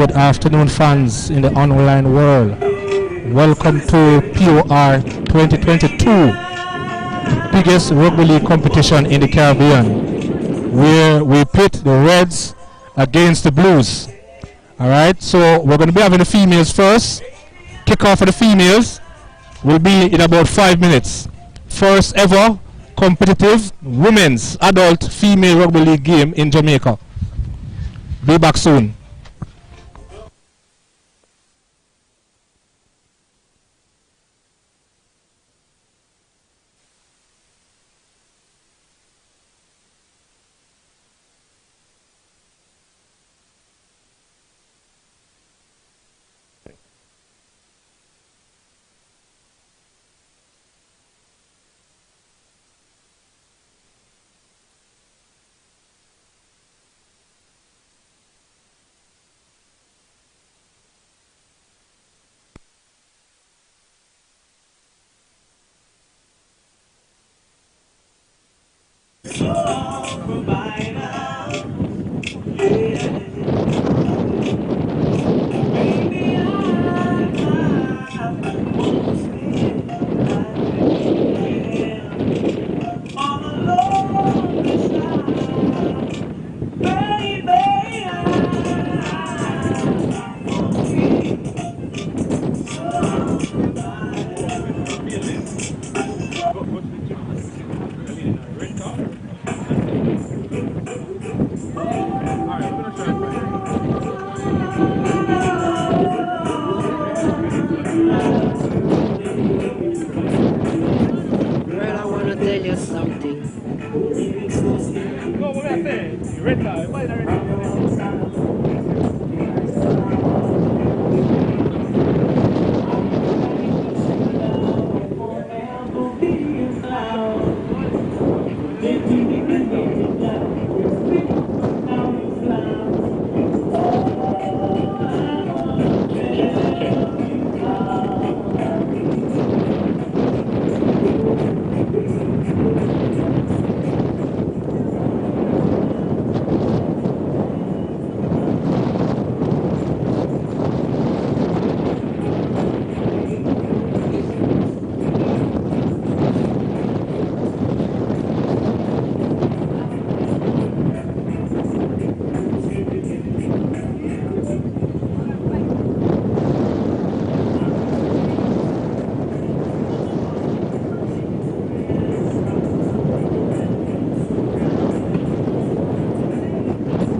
Good afternoon, fans in the online world. Welcome to POR 2022, biggest rugby league competition in the Caribbean, where we pit the Reds against the Blues. All right, so we're going to be having the females first. Kick off for the females will be in about 5 minutes. First ever competitive women's adult female rugby league game in Jamaica. Be back soon.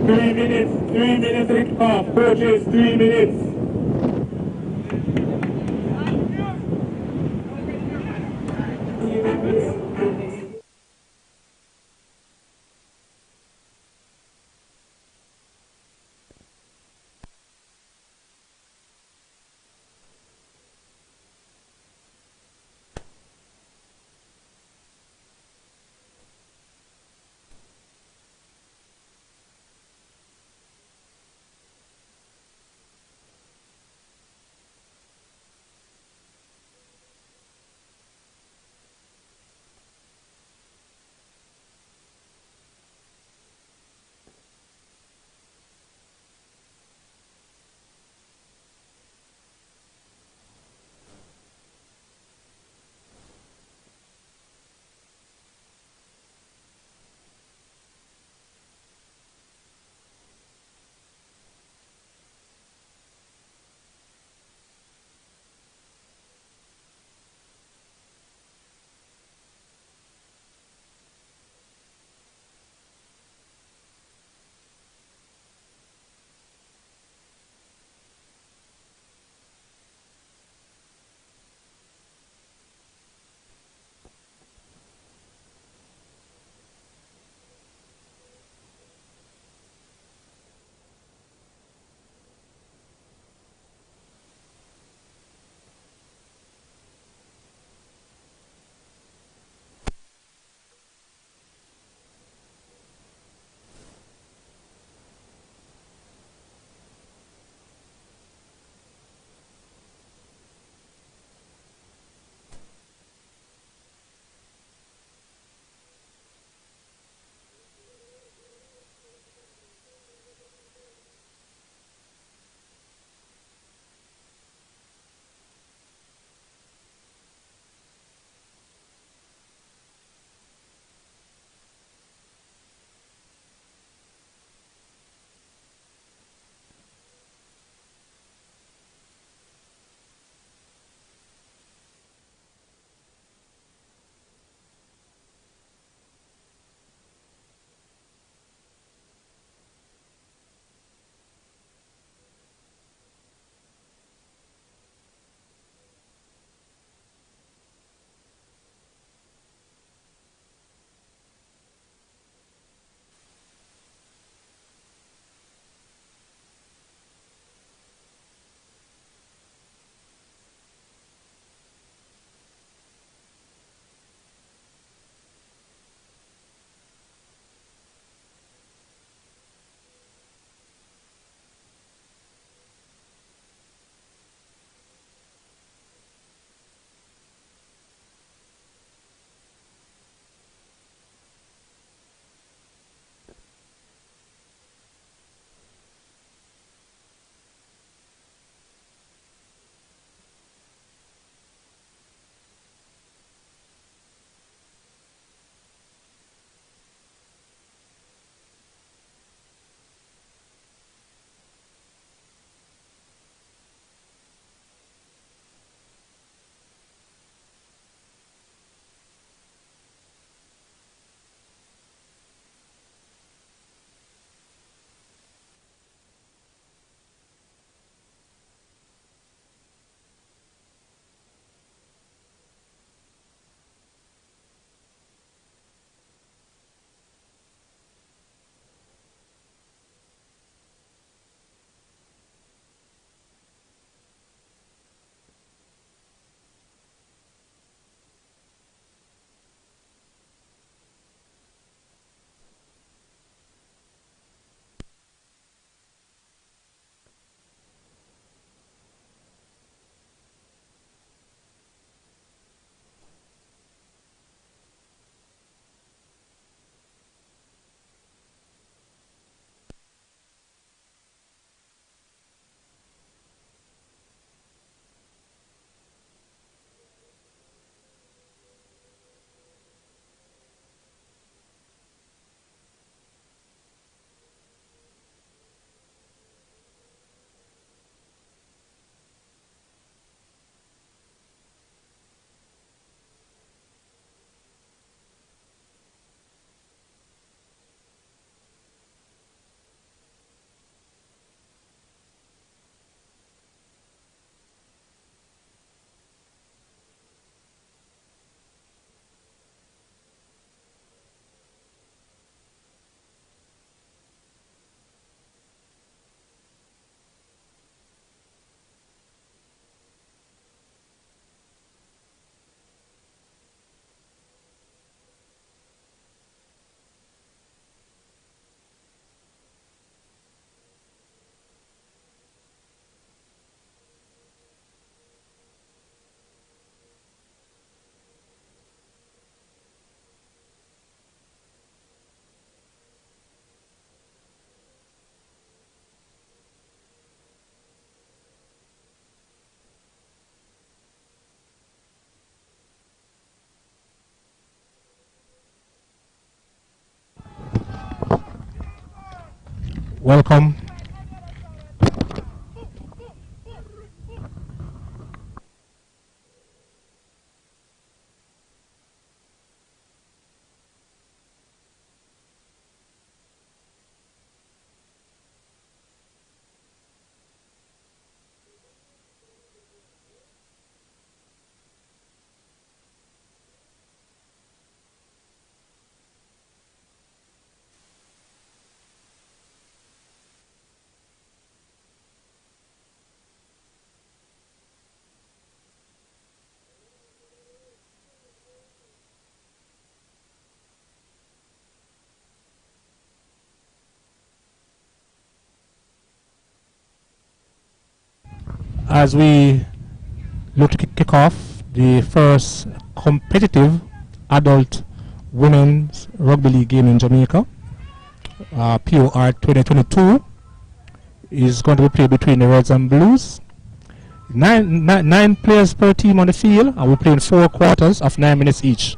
Three minutes, kick-off, purchase 3 minutes. Welcome. As we look to kick off the first competitive adult women's rugby league game in Jamaica, POR 2022 is going to be played between the Reds and Blues. Nine players per team on the field, and we're playing 4 quarters of 9 minutes each.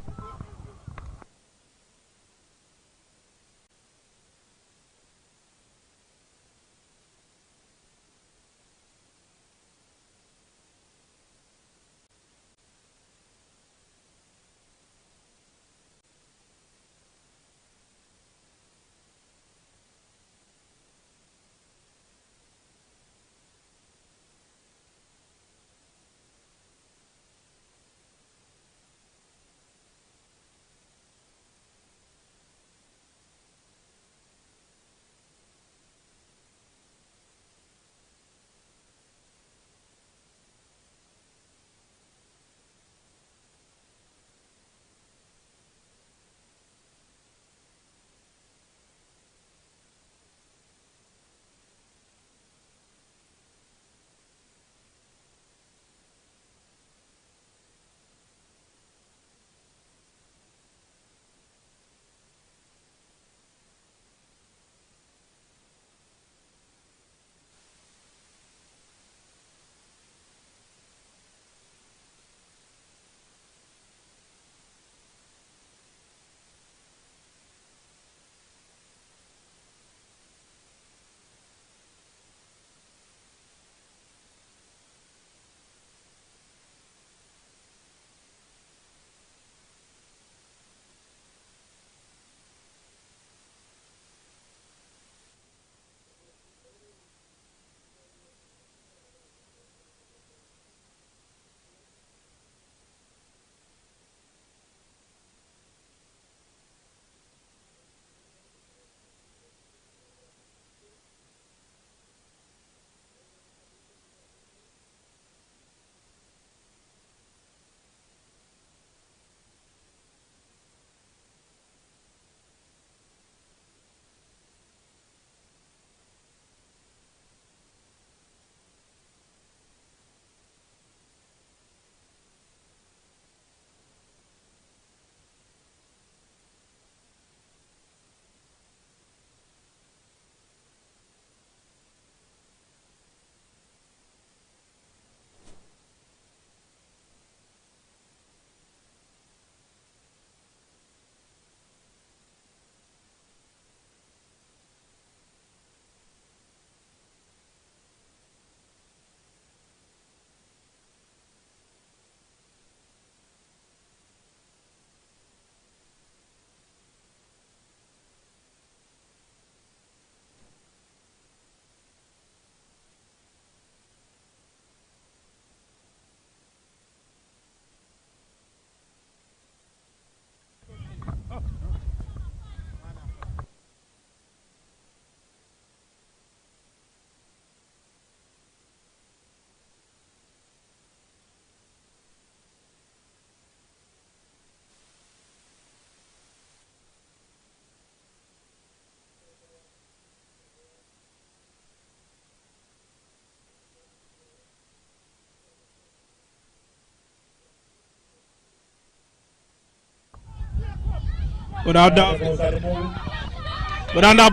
Without that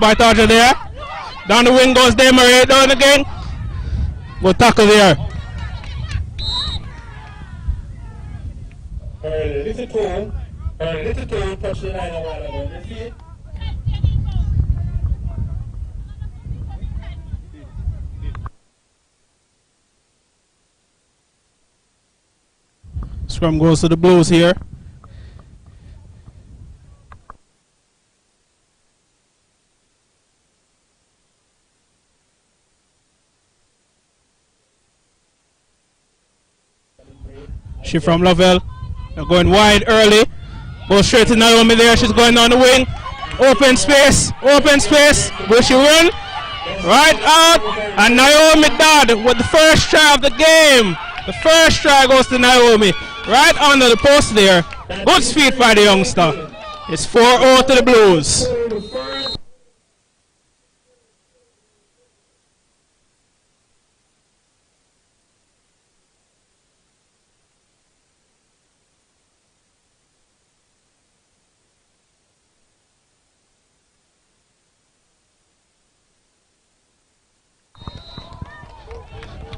by Tarja there. Down the wing goes Desmarais, down again. Good tackle there. Little toe touched the line a while ago. You see it? Scrum goes to the Blues here. She from Lovell. They're going wide early. Goes straight to Naomi there. She's going down the wing. Open space. Open space. Will she run? Right out. And Naomi Dodd with the first try of the game. The first try goes to Naomi. Right under the post there. Good speed by the youngster. It's 4-0 to the Blues.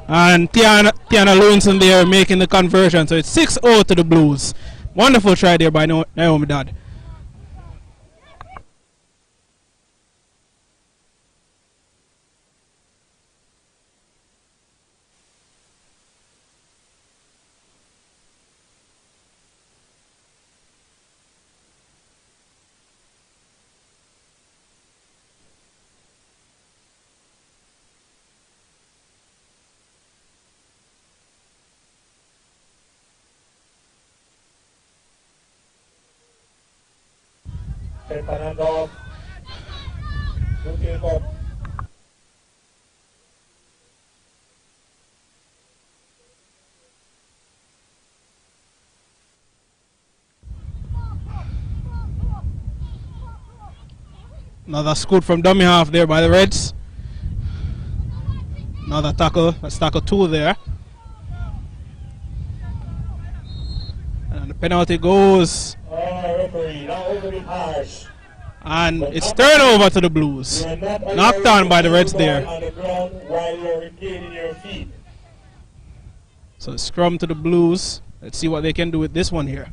And Tiana Lewinson there making the conversion. So it's 6-0 to the Blues. Wonderful try there by Naomi Dodd. Another scoot from dummy half there by the Reds. Another tackle. That's tackle 2 there. And the penalty goes. Referee, now over the Parish. And it's turnover to the Blues. Knocked down by the Reds there. On the ground while you're regaining your feet. So scrum to the Blues. Let's see what they can do with this one here.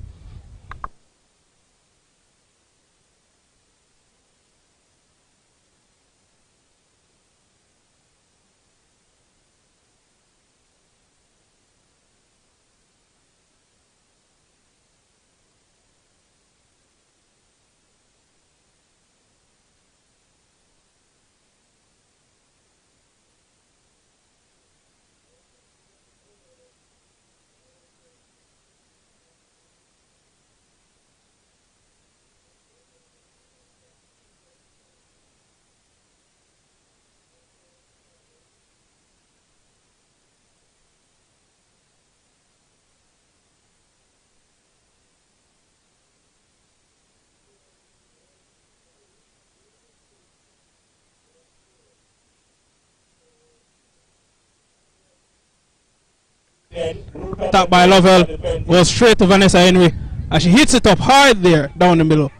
Attack by Lovell. Goes straight to Vanessa Henry. And she hits it up hard there, down the middle.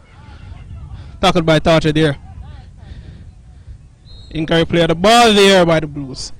Tackled by Tarcher there. Incorrect play of the ball there by the Blues.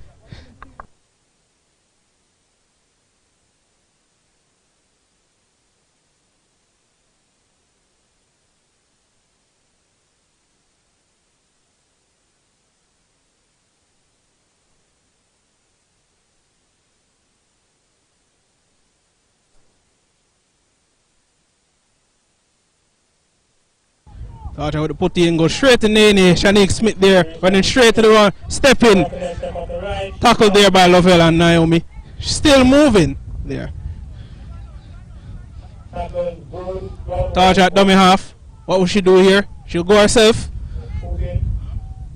Tarcher with the putty in, goes straight to Nene. Shanique Smith there, running straight to the run. Step in. Tackled there by Lovell and Naomi. She's still moving there. Tarcher at dummy half. What will she do here? She'll go herself.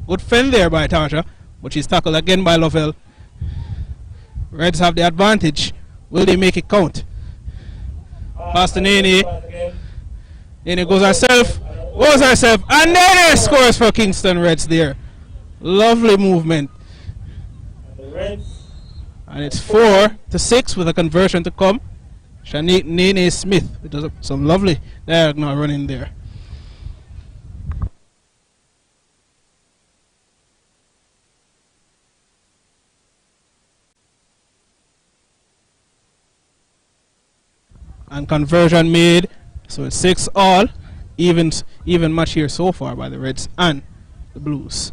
Good fend there by Tarcher, but she's tackled again by Lovell. Reds have the advantage. Will they make it count? Pass to Nene. Nene goes herself. And Nene scores for Kingston Reds there. Lovely movement. And it's 4-6 with a conversion to come. Shanique Nene Smith does some lovely diagonal running there. And conversion made, so it's 6-all. Even match here so far by the Reds and the Blues.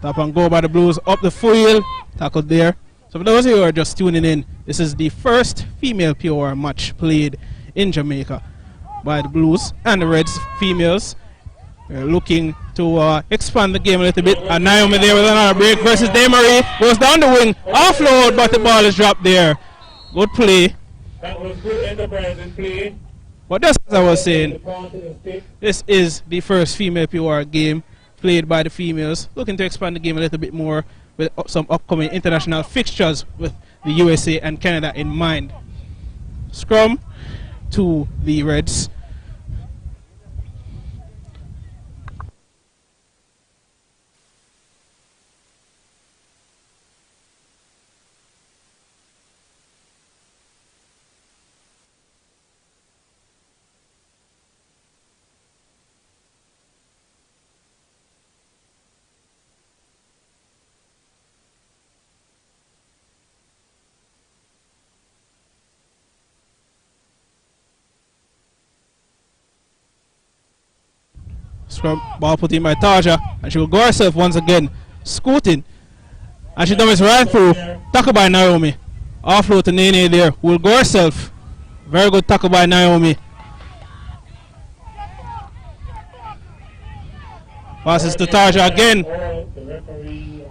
Tap and go by the Blues up the field. Tackled there. So for those of you who are just tuning in, this is the first female POR match played in Jamaica by the Blues and the Reds females. We're looking to expand the game a little bit. And Naomi there with another break versus Demarie. Goes down the wing. Offload, but the ball is dropped there. Good play. That was good enterprising play. But just as I was saying, this is the first female POR game played by the females. Looking to expand the game a little bit more with some upcoming international fixtures with the USA and Canada in mind. Scrum to the Reds. Scrum ball put in by Taja, and she will go herself once again, scooting, and she dummies right through. Tackle by Naomi. Offload to Nene there. Will go herself. Very good tackle by Naomi. Passes to Taja again. The referee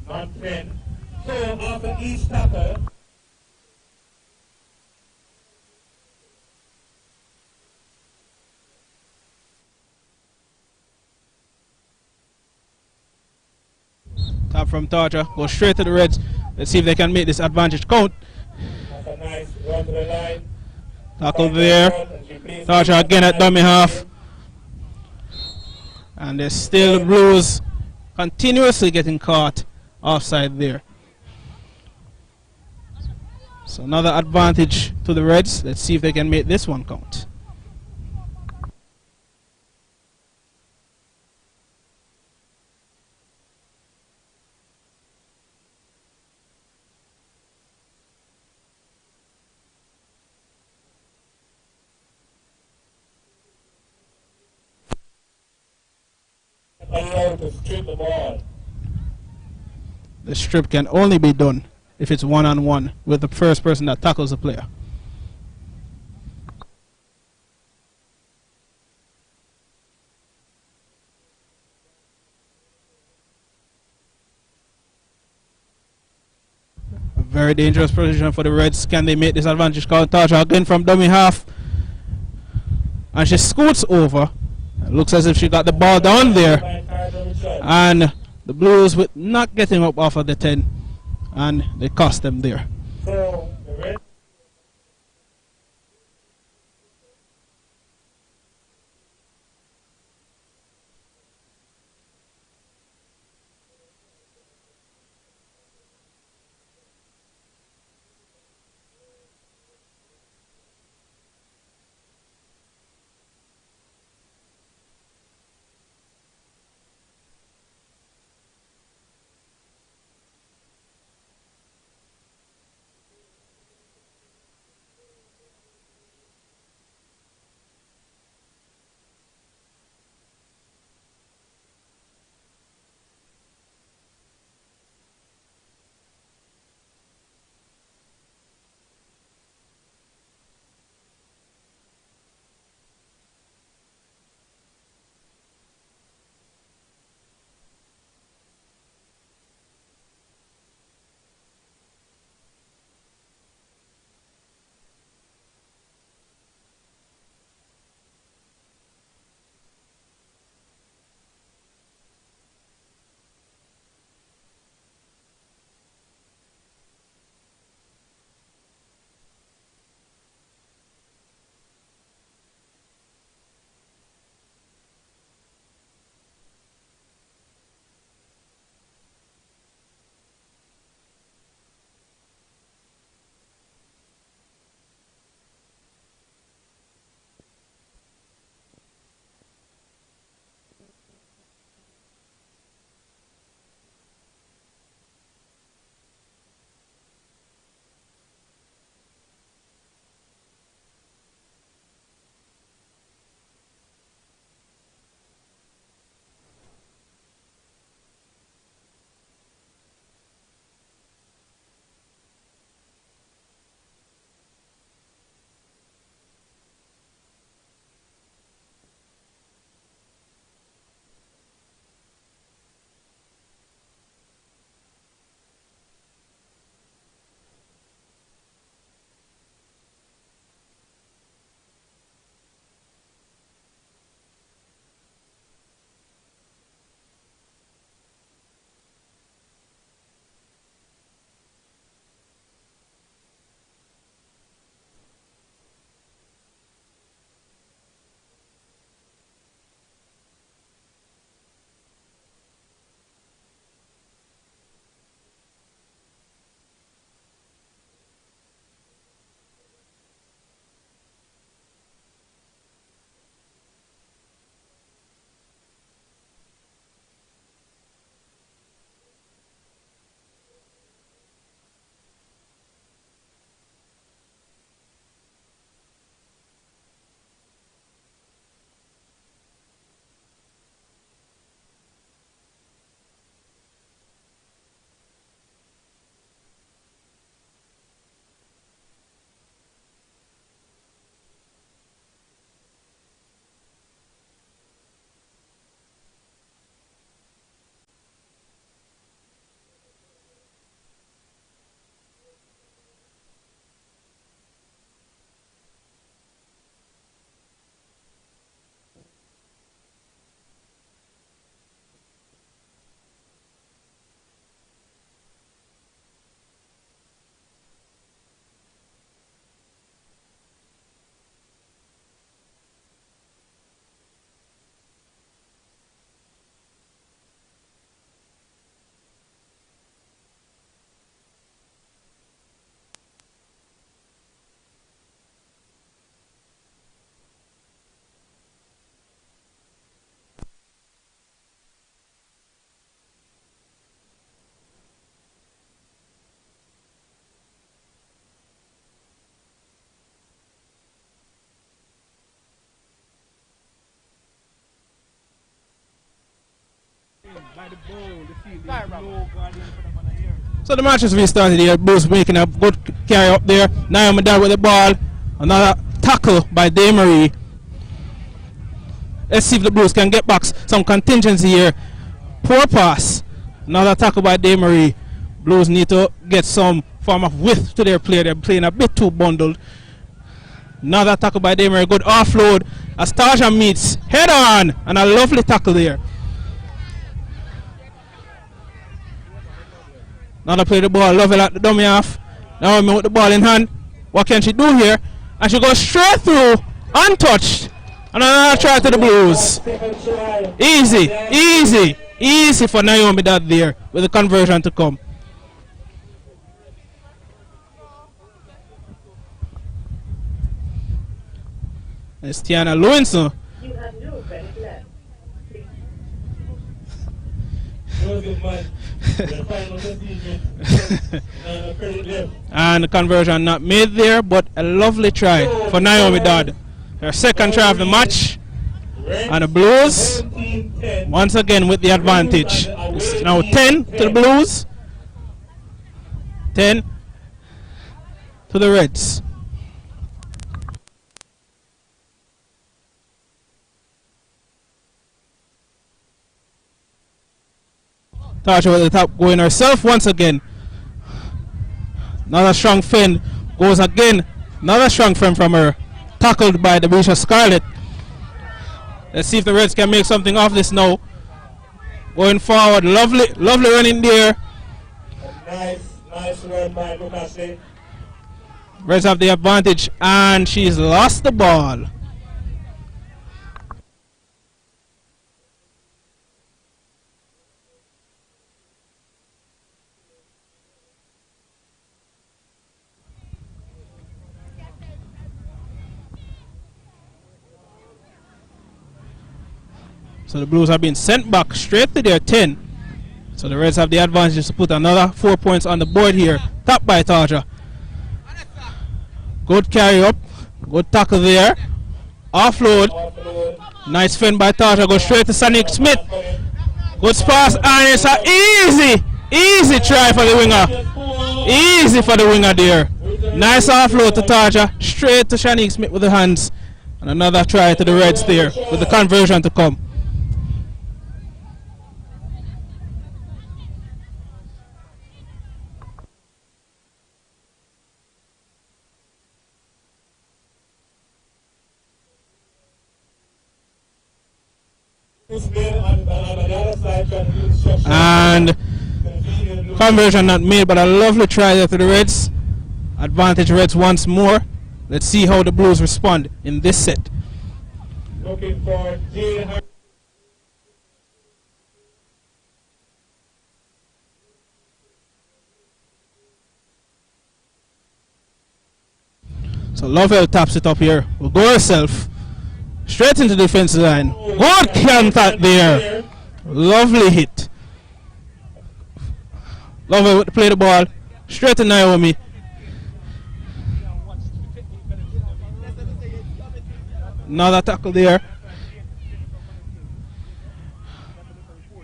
not 10. So after each tackle, Tap from Taja. Goes straight to the Reds. Let's see if they can make this advantage count. that's a nice run to the line. Tackle there. Taja again at dummy half. And there's still the Blues continuously getting caught offside there. So another advantage to the Reds. Let's see if they can make this one count. Allowed to strip the ball. The strip can only be done if it's one-on-one with the first person that tackles the player. A very dangerous position for the Reds. Can they make this advantage count? Taja again from dummy half. And she scoots over. It looks as if she got the ball down there. And the Blues with not getting up off of the 10. And they cost them there. So the red So the match is restarted here. Bruce making a good carry up there. Naomi Dad with the ball. Another tackle by Daymarie. Let's see if the Blues can get back some contingency here. Poor pass. Another tackle by Daymarie. Blues need to get some form of width to their play. They're playing a bit too bundled. Another tackle by Daymarie. Good offload. As Taja meets head on. And a lovely tackle there. Another play the ball. Lovell at the dummy half. Naomi with the ball in hand. What can she do here? And she goes straight through. Untouched. And another try to the Blues. Easy. Easy. Easy for Naomi that there. With the conversion to come. It's Tiana Lewinson. And the conversion not made there, but a lovely try for Naomi Dodd. Her second try of the match. And the Blues once again with the advantage. It's now 10 to the Blues. 10 to the Reds. Tasha with the top going herself once again. Another strong fend goes again. Another strong fend from her. Tackled by the Bisha Scarlet. Let's see if the Reds can make something of this now. Going forward. Lovely run in there. Nice run by Mukase. Reds have the advantage and she's lost the ball. So the Blues have been sent back straight to their 10. So the Reds have the advantage to put another 4 points on the board here. Tapped by Taja. Good carry up. Good tackle there. Offload. Nice fend by Taja. Go straight to Sonic Smith. Good pass. And it's an easy try for the winger. Easy for the winger there. Nice offload to Taja. Straight to Shanique Smith with the hands. And another try to the Reds there with the conversion to come. And conversion not made, but a lovely try there to the Reds. Advantage Reds once more. Let's see how the Blues respond in this set. Looking for Jade. So Lovell taps it up here. Will go herself. Straight into the defensive line. Good contact there. Lovely hit. Lovell to play the ball. Straight to Naomi. Another tackle there.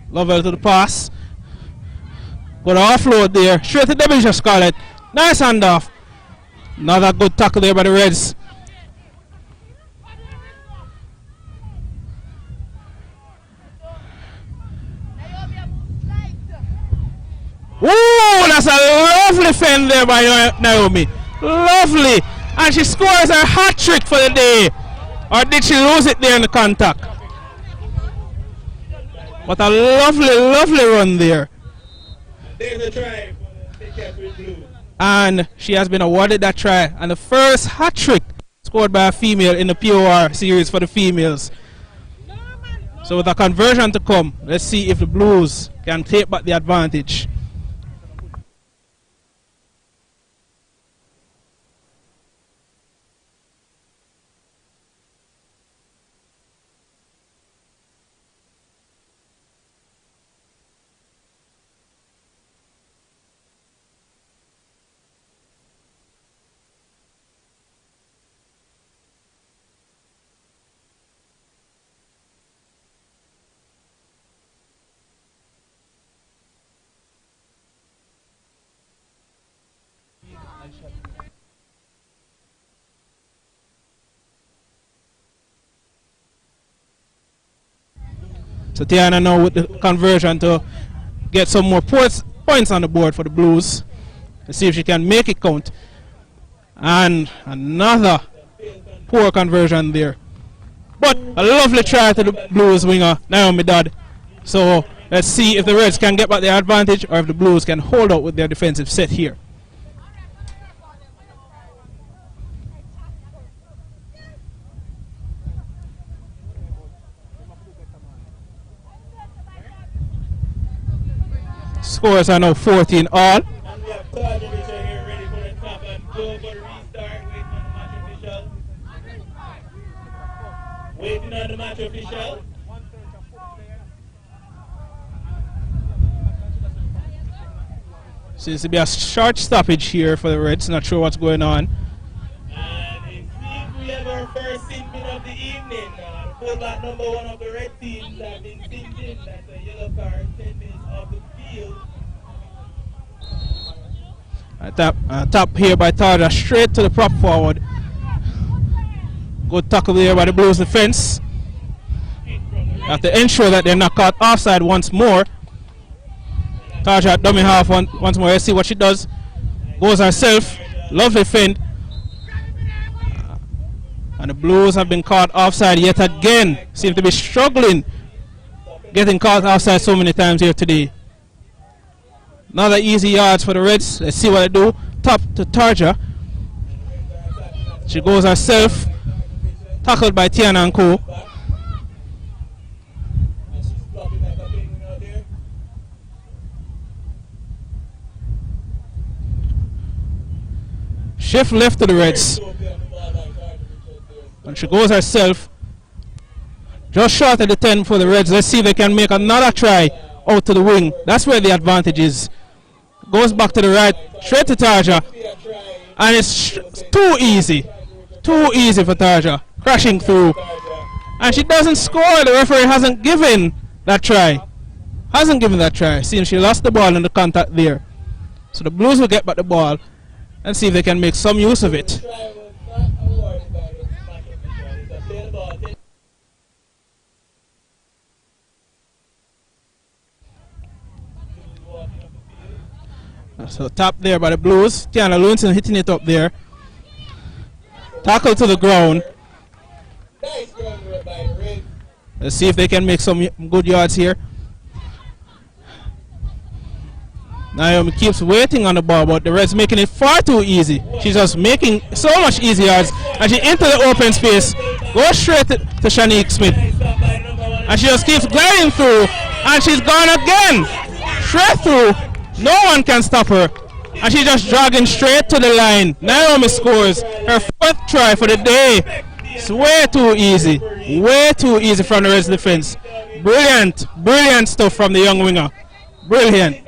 Lovell to the pass. Good offload there. Straight to Debbie Scarlett. Nice handoff. Another good tackle there by the Reds. Ooh, that's a lovely fend there by Naomi. Lovely. And she scores her hat trick for the day. Or did she lose it there in the contact? What a lovely run there. There's a try. And she has been awarded that try. And the first hat trick scored by a female in the POR series for the females. So with a conversion to come, let's see if the Blues can take back the advantage. So Tiana now with the conversion to get some more points on the board for the Blues. Let's see if she can make it count. And another poor conversion there. But a lovely try to the Blues winger, Naomi Dodd. So let's see if the Reds can get back the advantage or if the Blues can hold out with their defensive set here. Scores are now 14 all. And we have Todd Richard here ready for the top and go for the restart. Waiting on the match official. Seems to be a short stoppage here for the Reds. Not sure what's going on. And it seems we have our first sin bin of the evening. Fullback number 1 of the red teams have been sinned in. That's a yellow card, 10 minutes off the field. Tap here by Tarja, straight to the prop forward. Good tackle there by the Blues defense. Have to ensure that they're not caught offside once more. Tarja dummy half once more. Let's see what she does. Goes herself. Lovely fend. And the Blues have been caught offside yet again. Seem to be struggling getting caught offside so many times here today. Another easy yards for the Reds. Let's see what they do. Top to Tarja. She goes herself. Tackled by Tiana and Co. Shift left to the Reds. And she goes herself. Just short of the 10 for the Reds. Let's see if they can make another try out to the wing. That's where the advantage is. Goes back to the right. Straight to Tarja. And it's too easy. Too easy for Tarja. Crashing through. And she doesn't score. The referee hasn't given that try. Hasn't given that try. Seems she lost the ball in the contact there. So the Blues will get back the ball and see if they can make some use of it. So tap there by the Blues. Tiana Lewinson hitting it up there. Tackle to the ground. Let's see if they can make some good yards here. Naomi keeps waiting on the ball, but the Reds making it far too easy. She's just making so much easy yards. And she into the open space. Goes straight to Shanique Smith. And she just keeps gliding through. And she's gone again. Straight through. No one can stop her. And she's just jogging straight to the line. Naomi scores her 4th try for the day. It's way too easy. Way too easy from the Reds defense. Brilliant. Brilliant stuff from the young winger. Brilliant.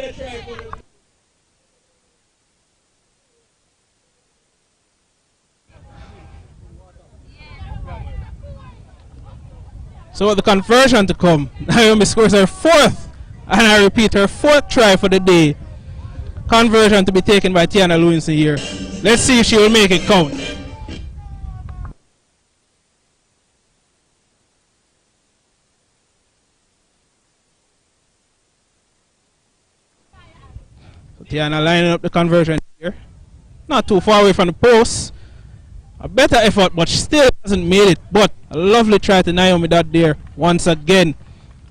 So the conversion to come. Naomi scores her 4th. And I repeat, her 4th try for the day. Conversion to be taken by Tiana Lewinson here. Let's see if she will make it count. So Tiana lining up the conversion here. Not too far away from the post. A better effort, but still hasn't made it. But a lovely try to Naomi Dodd there once again.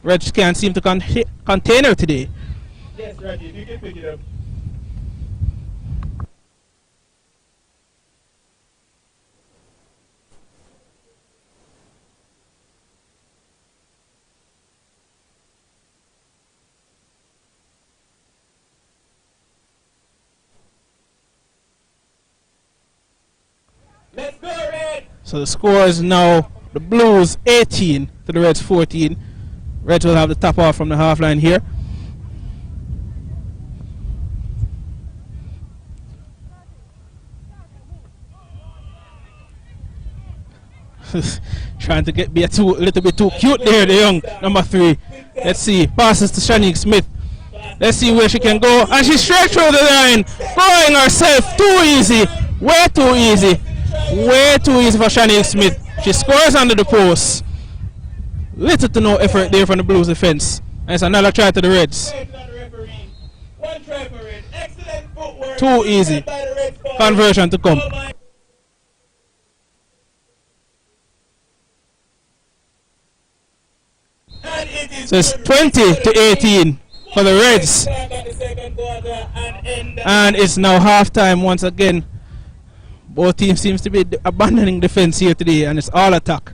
Reds can't seem to contain her today. Yes, Reggie, you can pick it up. Let's go, Red! So the score is now the Blues 18 to the Reds 14. Reds will have the top off from the half line here. Trying to be a little bit too cute there, the young number 3. Let's see. Passes to Shanique Smith. Let's see where she can go. And she's straight through the line. Throwing herself. Too easy. Way too easy. Way too easy for Shanique Smith. She scores under the post. Little to no effort there from the Blues defense. And it's another try to the Reds. One try for Red. Excellent footwork. Too easy. By the Reds boys. Conversion to come. Oh my. And it is So it's good. 20 to 18 for the Reds. And it's now halftime once again. Both teams seems to be abandoning defense here today, and it's all attack.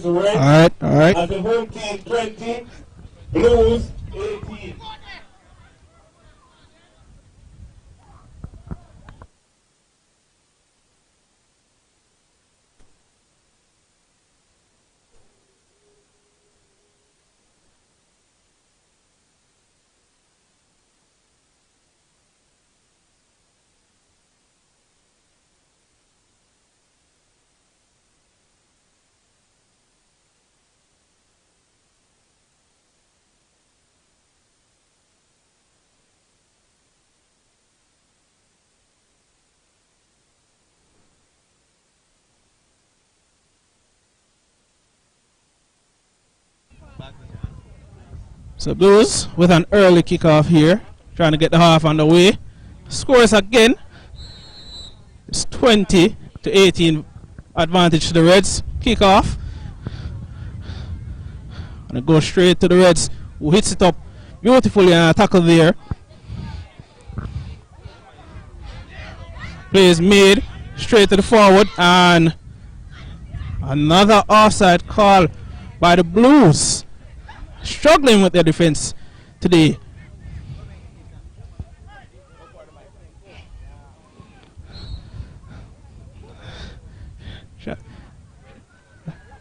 Alright, alright. As the home team 20, Blues 18. So Blues with an early kickoff here, trying to get the half on the way. Scores again. It's 20-18 advantage to the Reds. Kickoff. And it goes straight to the Reds, who hits it up beautifully and a tackle there. Play is made straight to the forward, and another offside call by the Blues. Struggling with their defense today.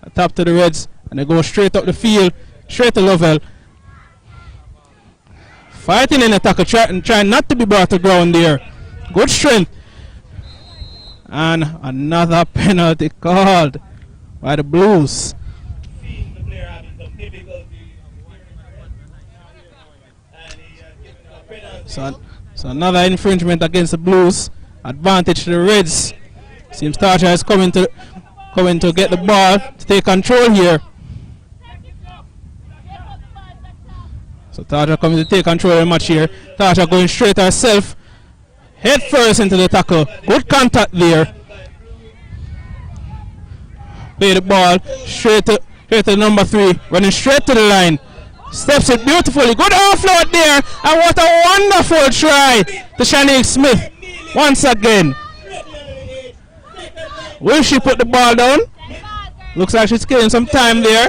A tap to the Reds, and they go straight up the field, straight to Lovell. Fighting in the tackle, trying not to be brought to ground there. Good strength. And another penalty called by the Blues. So another infringement against the Blues. Advantage to the Reds. Seems Tarja is coming to get the ball to take control here. So Tarja coming to take control of the match here. Tarja going straight herself. Head first into the tackle. Good contact there. Play the ball straight to number 3. Running straight to the line. Steps it beautifully. Good offload there. And what a wonderful try to Shanique Smith. Once again. Will she put the ball down? Looks like she's killing some time there.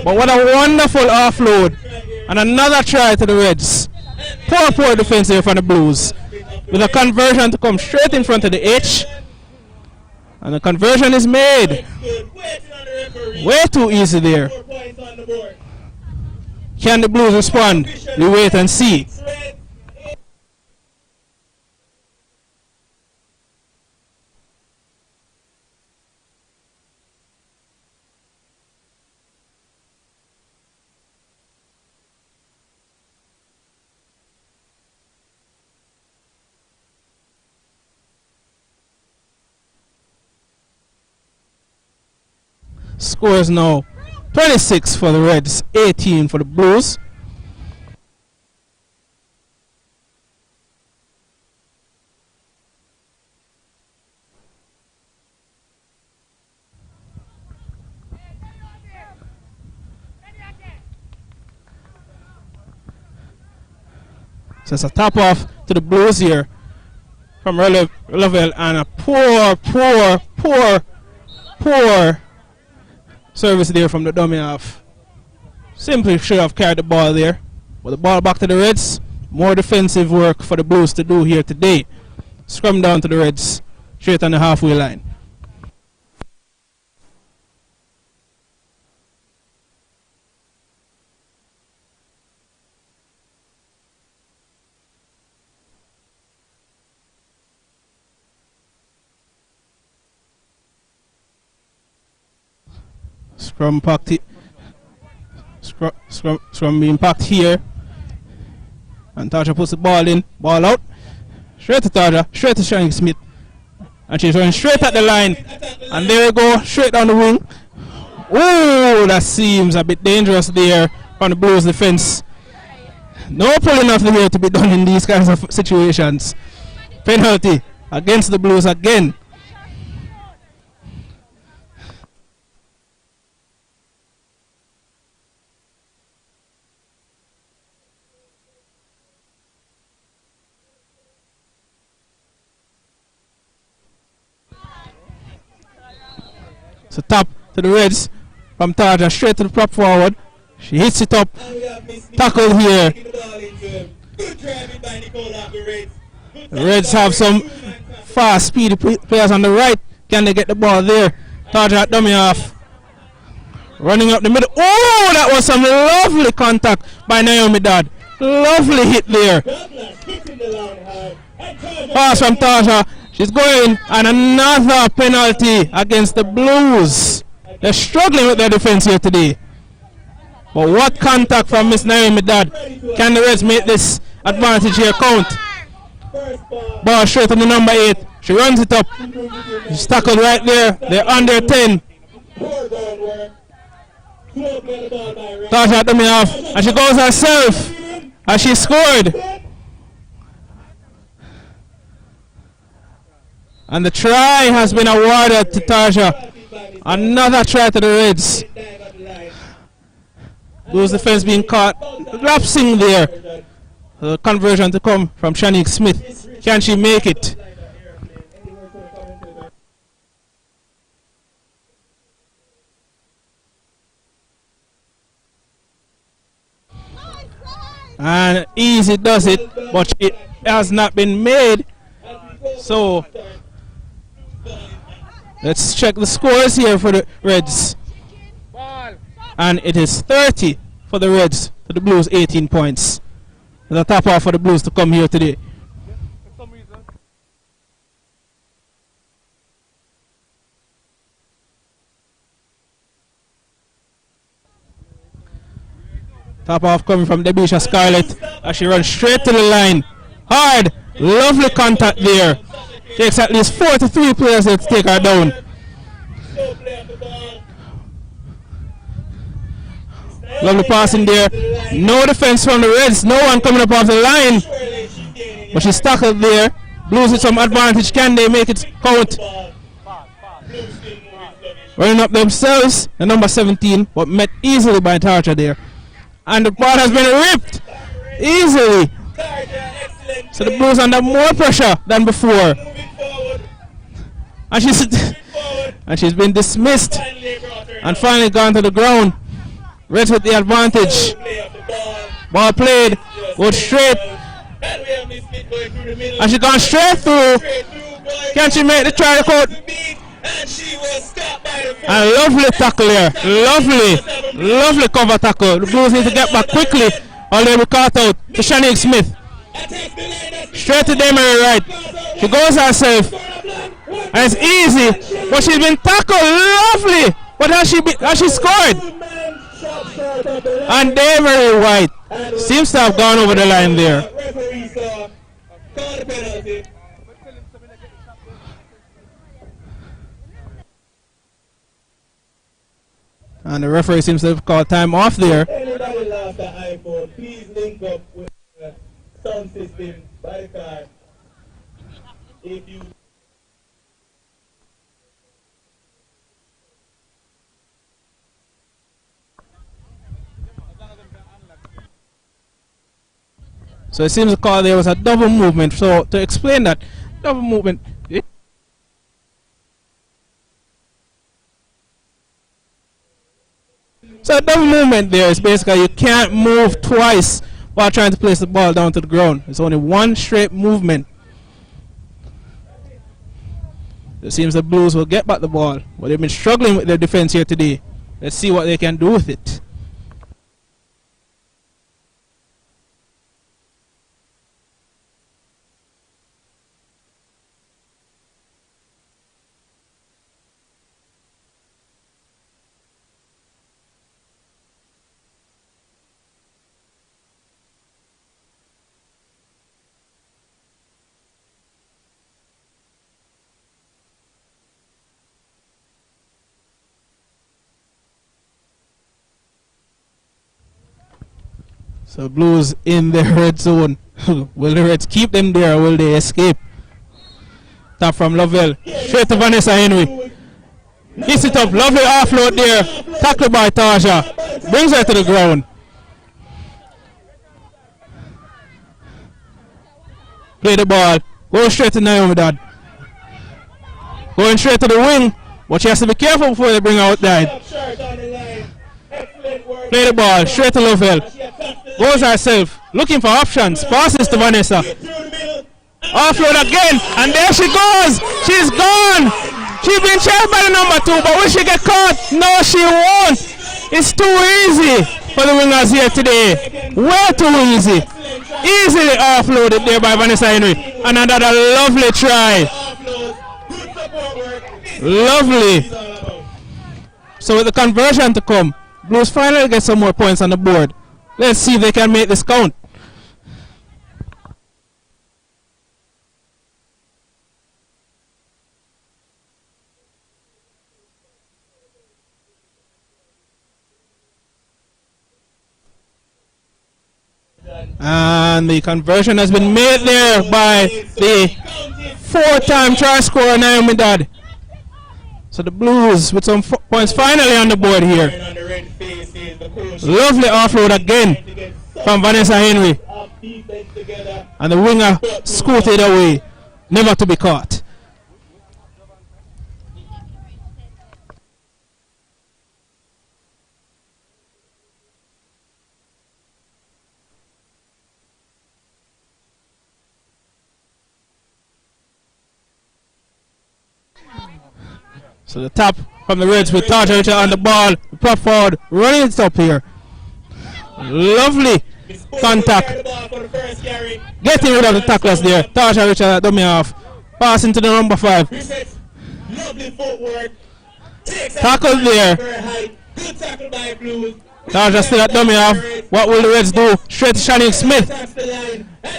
But what a wonderful offload. And another try to the Reds. Poor defense here from the Blues. With a conversion to come straight in front of the H. And the conversion is made. Way too easy there. Can the Blues respond? We wait and see. Scores now 26 for the Reds, 18 for the Blues. So it's a tap off to the Blues here from Lovell, and a poor service there from the dummy half. Simply should have carried the ball there. But the ball back to the Reds. More defensive work for the Blues to do here today. Scrum down to the Reds, straight on the halfway line. Scrum packed Scrum being packed here. And Tarja puts the ball in, ball out. Straight to Tarja, straight to Shannon Smith. And she's running straight at the line. And there we go, straight down the wing. Oh, that seems a bit dangerous there from the Blues defense. No pulling off the hair to be done in these kinds of situations. Penalty against the Blues again. So tap to the Reds from Tarja, straight to the prop forward. She hits it up. Tackle here. The Reds have some fast, speedy players on the right. Can they get the ball there? Tarja at dummy half. Running up the middle. Oh, that was some lovely contact by Naomi Dodd. Lovely hit there. Pass from Tarja. She's going, and another penalty against the Blues. They're struggling with their defense here today. But what contact from Miss Naomi Dodd? Can the Reds make this advantage here count? Ball straight to the number 8. She runs it up. She's tackled right there. They're under 10. Tasha at dummy half, and she goes herself, and she scored. And the try has been awarded to Tasha. Another try to the Reds. Those defense being caught lapsing there. The conversion to come from Shanique Smith. Can she make it? And easy does it, but it has not been made. So let's check the scores here for the Reds. And it is 30 for the Reds to the Blues, 18 points. There's a top off for the Blues to come here today. Top off coming from Debisha Scarlett as she runs straight to the line. Hard, lovely contact there. Takes at least 4 to 3 players to take her down. Lovely passing there. No defense from the Reds. No one coming up off the line. But she's tackled there. Blues with some advantage. Can they make it count? Running up themselves. The number 17, but met easily by Tarja there. And the ball has been ripped easily. So the Blues under more pressure than before. And she's been dismissed and finally gone to the ground. Reds with the advantage. Ball played, goes straight. And she's gone straight through. Can she make the try to court? And lovely tackle here. Lovely cover tackle. The Blues need to get back quickly or they'll be caught out to Shanique Smith. Straight to Demery right. She goes herself. And it's easy. But she's been tackled. Lovely. But has she scored? And Demery White seems to have gone over the line there. And the referee seems to have called time off there. Anybody lost the iPhone, please link up with the sound system by the car. If you So it seems the call there was a double movement. So to explain that, double movement. So a double movement there is basically you can't move twice while trying to place the ball down to the ground. It's only one straight movement. It seems the Blues will get back the ball, but they've been struggling with their defense here today. Let's see what they can do with it. So Blues in the red zone. Will the Reds keep them there or will they escape? Tap from Lovell. Straight to Vanessa Henry. Hits it up. Lovely offload there. Tackled by Taja. Brings her to the ground. Play the ball. Go straight to Naomi Dad. Going straight to the wing. But she has to be careful before they bring her outside. Play the ball. Straight to Lovell. Goes herself, looking for options, passes to Vanessa. Offload again, and there she goes. She's gone. She's been chased by the number 2, but will she get caught? No, she won't. It's too easy for the wingers here today. Way too easy. Easily offloaded there by Vanessa Henry. And another lovely try. Lovely. So with the conversion to come, Blues finally get some more points on the board. Let's see if they can make this count. And the conversion has been made there by the 4-time try scorer Naomi Dad. So the Blues with some points finally on the board here. Lovely offload again from Vanessa Henry. And the winger scooted away, never to be caught. So the tap from the Reds with Tartar on the ball. Prop forward, running it up here. Lovely contact. Getting rid of the tacklers there. Tartar Richard dummy off. Passing to the number 5. Tackled there. Tartar still at dummy off. What will the Reds do? Straight to Shannon Smith.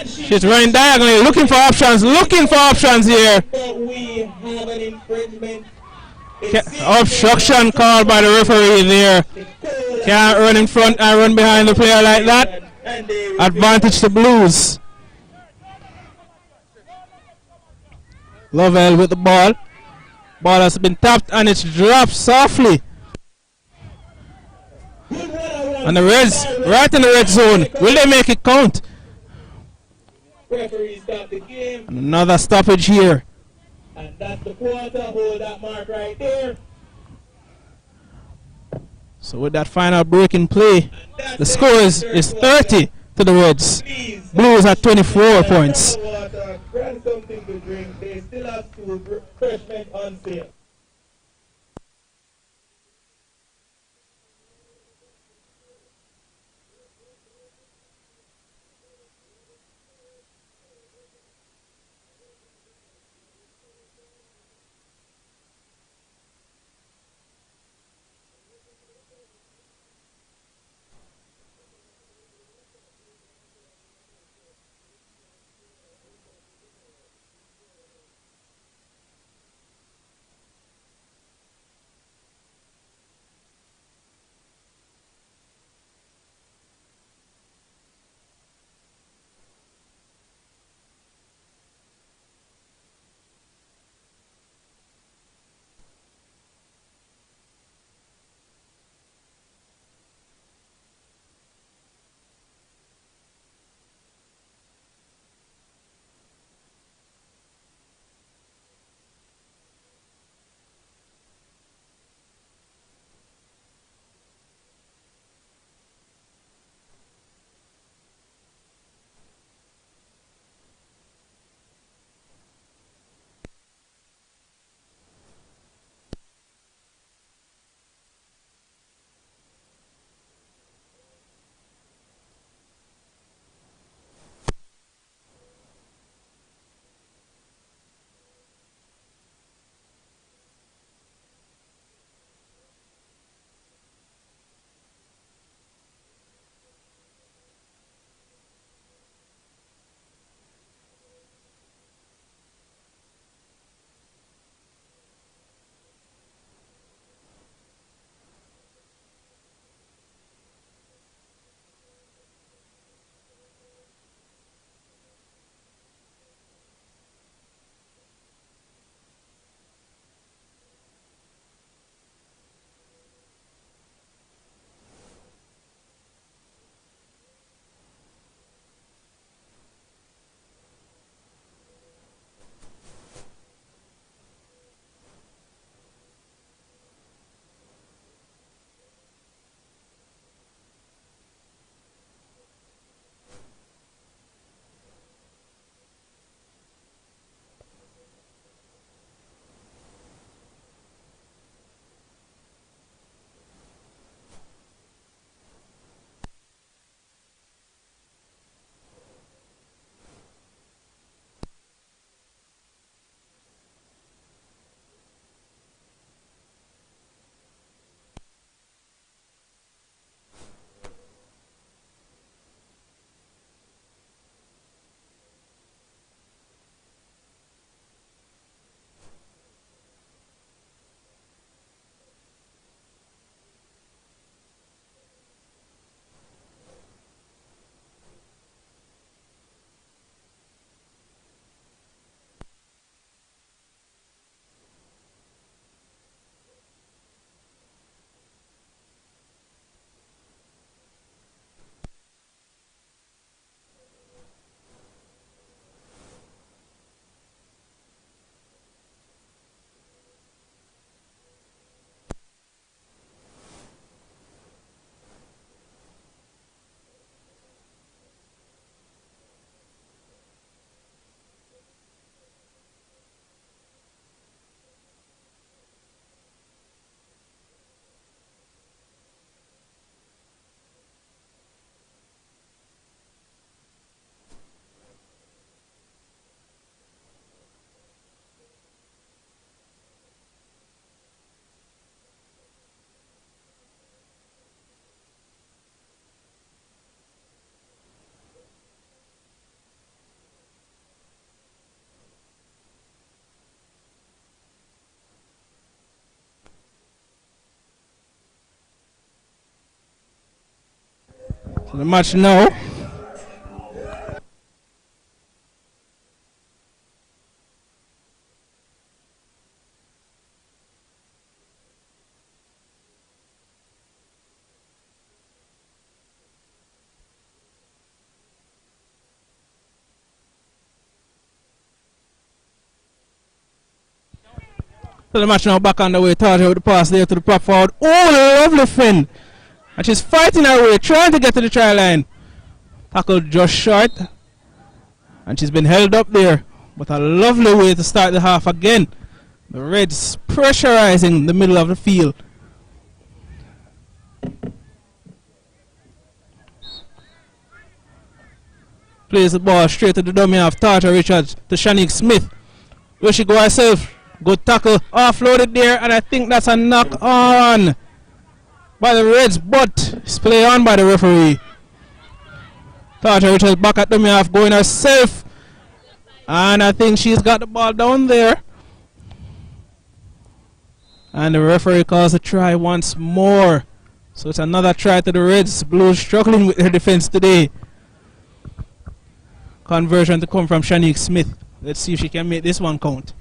She's running diagonally, looking for options. Looking for options here. Obstruction called by the referee there. Can't run in front and run behind the player like that. Advantage to Blues. Lovell with the ball. Ball has been tapped and it's dropped softly. And the Reds right in the red zone. Will they make it count? Another stoppage here. And that's the quarter. Hold that mark right there. So with that final breaking play, the score is 30 to the Reds. Blues at 24 points. Grab something to drink. They still have two refreshment on sale. So the match now. So the match now back on the way. Tarja with the pass there to the prop forward. Oh, lovely fin. And she's fighting her way, trying to get to the try line. Tackled just short. And she's been held up there. But a lovely way to start the half again. The Reds pressurizing the middle of the field. Plays the ball straight to the dummy half. Tarja Richards to Shanique Smith. Will she go herself? Good tackle, offloaded there, and I think that's a knock on by the Reds, but it's play on by the referee. Tarja Richards back at dummy half, going herself, and I think she's got the ball down there. And the referee calls a try once more. So it's another try to the Reds. Blues struggling with their defense today. Conversion to come from Shanique Smith. Let's see if she can make this one count.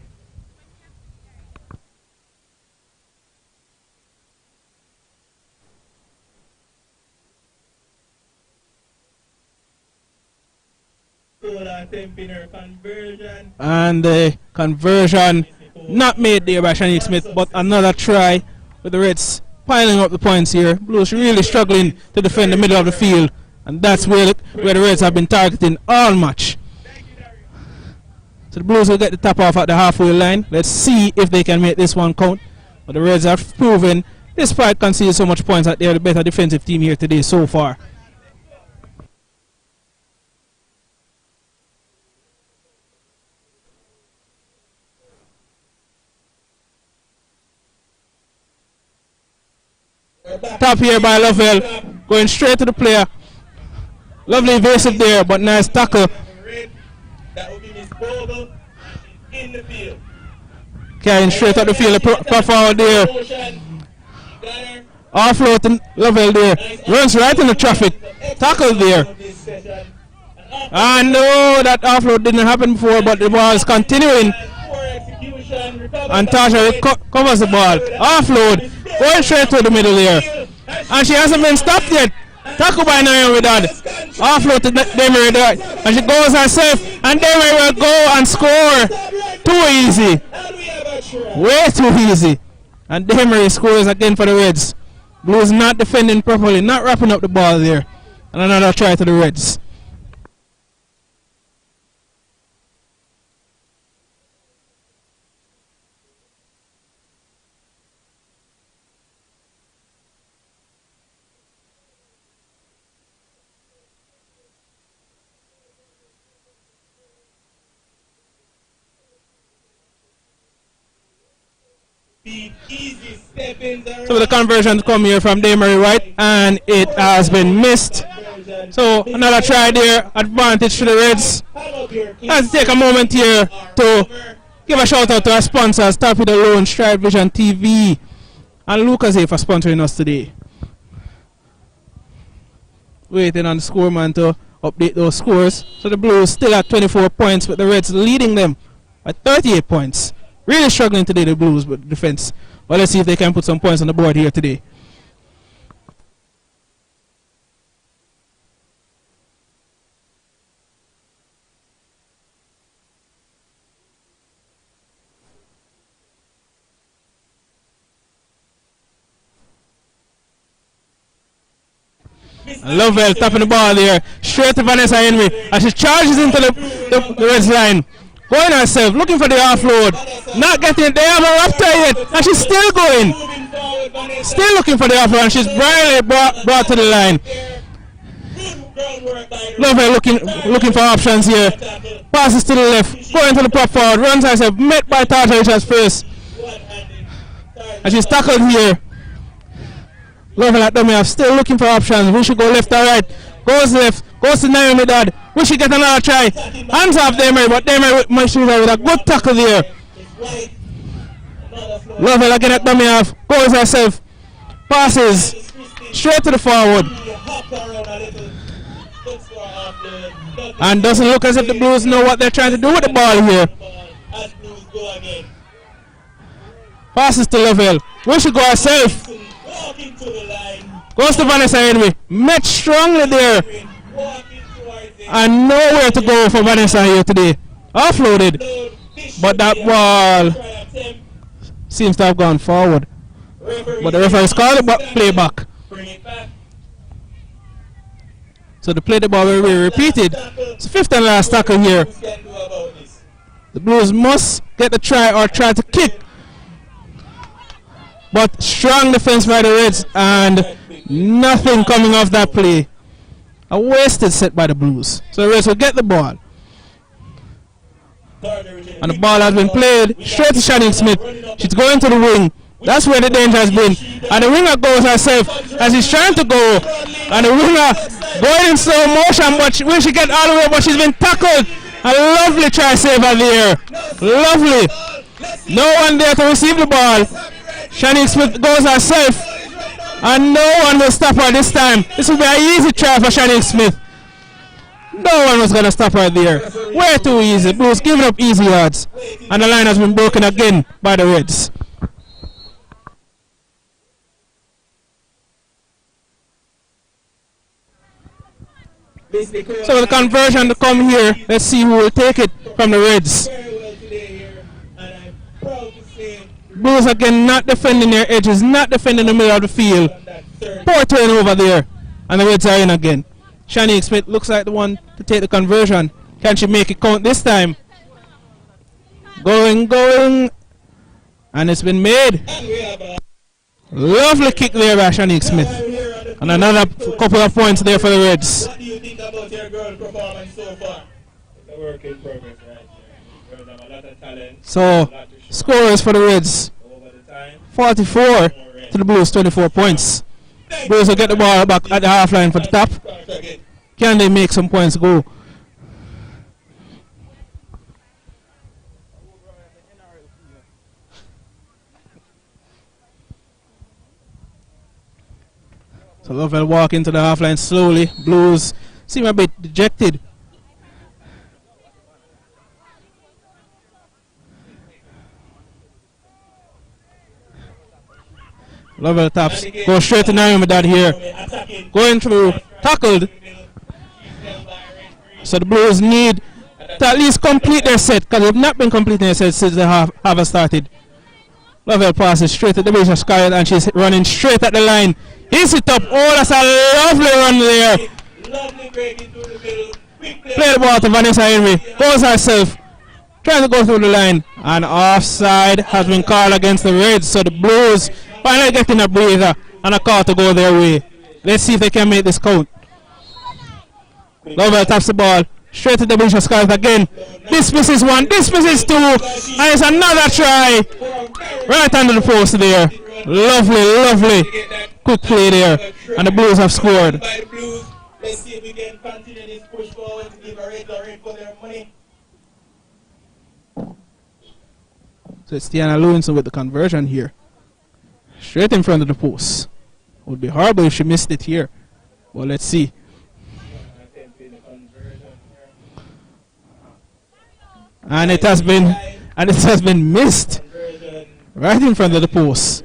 And the conversion not made there by Shanique Smith, but another try with the Reds piling up the points here. Blues really struggling to defend the middle of the field, and that's where the Reds have been targeting all match. So the Blues will get the tap off at the halfway line. Let's see if they can make this one count. But the Reds have proven, despite conceding so much points, that they're the better defensive team here today so far. Top here by Lovell, going straight to the player. Lovely evasive there, but nice tackle. Carrying straight up the field, the forward there. Offload to Lovell there. Runs right in the traffic. Tackle there. And no, that offload didn't happen before, but the ball is continuing. And Tarja covers the ball. Offload. Going straight to the middle there. And she hasn't been stopped yet. Tackle by Naomi Dad. Offload to Demery there. And she goes herself. And Demery will go and score. Too easy. Way too easy. And Demery scores again for the Reds. Blues not defending properly. Not wrapping up the ball there. And another try to the Reds. So the conversion come here from Demery White, and it has been missed. So another try there, advantage to the Reds. Let's take a moment here to give a shout out to our sponsors, Torpedo Alone, Stride Vision TV, and Lucas A for sponsoring us today. Waiting on the scoreman to update those scores. So the Blues still at 24 points, with the Reds leading them by 38 points. Really struggling today, the Blues, with defense. But let's see if they can put some points on the board here today. Lovell tapping the ball there, straight to Vanessa Henry, and she charges into the Reds line. Going herself, looking for the offload, not getting it. They haven't wrapped her yet, and she's still going. Still looking for the offload, and she's brilliantly brought to the line. Lovell looking for options here. Passes to the left, going to the prop forward, runs herself, met by Tarja Richards first. And she's tackled here. Lovell at dummy half, still looking for options. We should go left or right. Goes left, goes to Naomi Dodd. We should get another try. Hands off Demery, but Demery must shoot her with a good tackle there. Lovell again at dummy half, goes herself, passes straight to the forward. And doesn't look as if the Blues know what they're trying to do with the ball here. As Blues go again. Passes to Lovell. Will she go herself? Walking to the line. Goes to Vanessa Henry. Met strongly there. Walking towards it. And nowhere to go for Vanessa here today. Offloaded. But that ball seems to have gone forward. But the referee is called the play back. Bring it back. So the play the ball will be repeated. It's fifth and last tackle here. The Blues must get the try or try to kick. But strong defense by the Reds and nothing coming off that play. A wasted set by the Blues. So the Reds will get the ball. And the ball has been played straight to Shannon Smith. She's going to the wing. That's where the danger has been. And the winger goes herself as he's trying to go. And the winger going in slow motion, but will she get all the way? But she's been tackled. A lovely try save at the air. Lovely. No one there to receive the ball. Shannon Smith goes herself. And no one will stop her this time. This will be an easy try for Shannon Smith. No one was going to stop her there. Way too easy. Blues giving up easy yards. And the line has been broken again by the Reds. So the conversion to come here. Let's see who will take it from the Reds. Blues again not defending their edges, not defending the middle of the field. Poor turnover there. And the Reds are in again. Shani Smith looks like the one to take the conversion. Can she make it count this time? Going. And it's been made. Lovely kick there by Shani Smith. And another couple of points there for the Reds. What do you think about your girl performance so far? It's a work in progress right there. Girls have a lot of talent. So, scores for the Reds. 44 to the Blues, 24 points. Blues will get the ball back at the half line for the top. Can they make some points go? So Lovell walk into the half line slowly. Blues seem a bit dejected. Lovell taps. Go straight to Naomi Dad here. Going through. Tackled. So the Blues need to at least complete their set, because they've not been completing their set since they have started. Lovell passes straight at the base of Scarlett and she's running straight at the line. Hits it up. Oh, that's a lovely run there. Play the ball to Vanessa Henry. Goes herself. Trying to go through the line. And offside has been called against the Reds. So the Blues finally getting a breather and a call to go their way. Let's see if they can make this count. Lovell taps the ball. Straight to the bench of Scarlett again. Dismisses one. Dismisses two. And it's another try. Right under the post there. Lovely. Quick play there. And the Blues have scored. Let's see if we can continue this push forward to give a rate for their money. So it's Tiana Lewinson with the conversion here. Straight in front of the post. Would be horrible if she missed it here. Well, let's see. And it has been missed right in front of the post.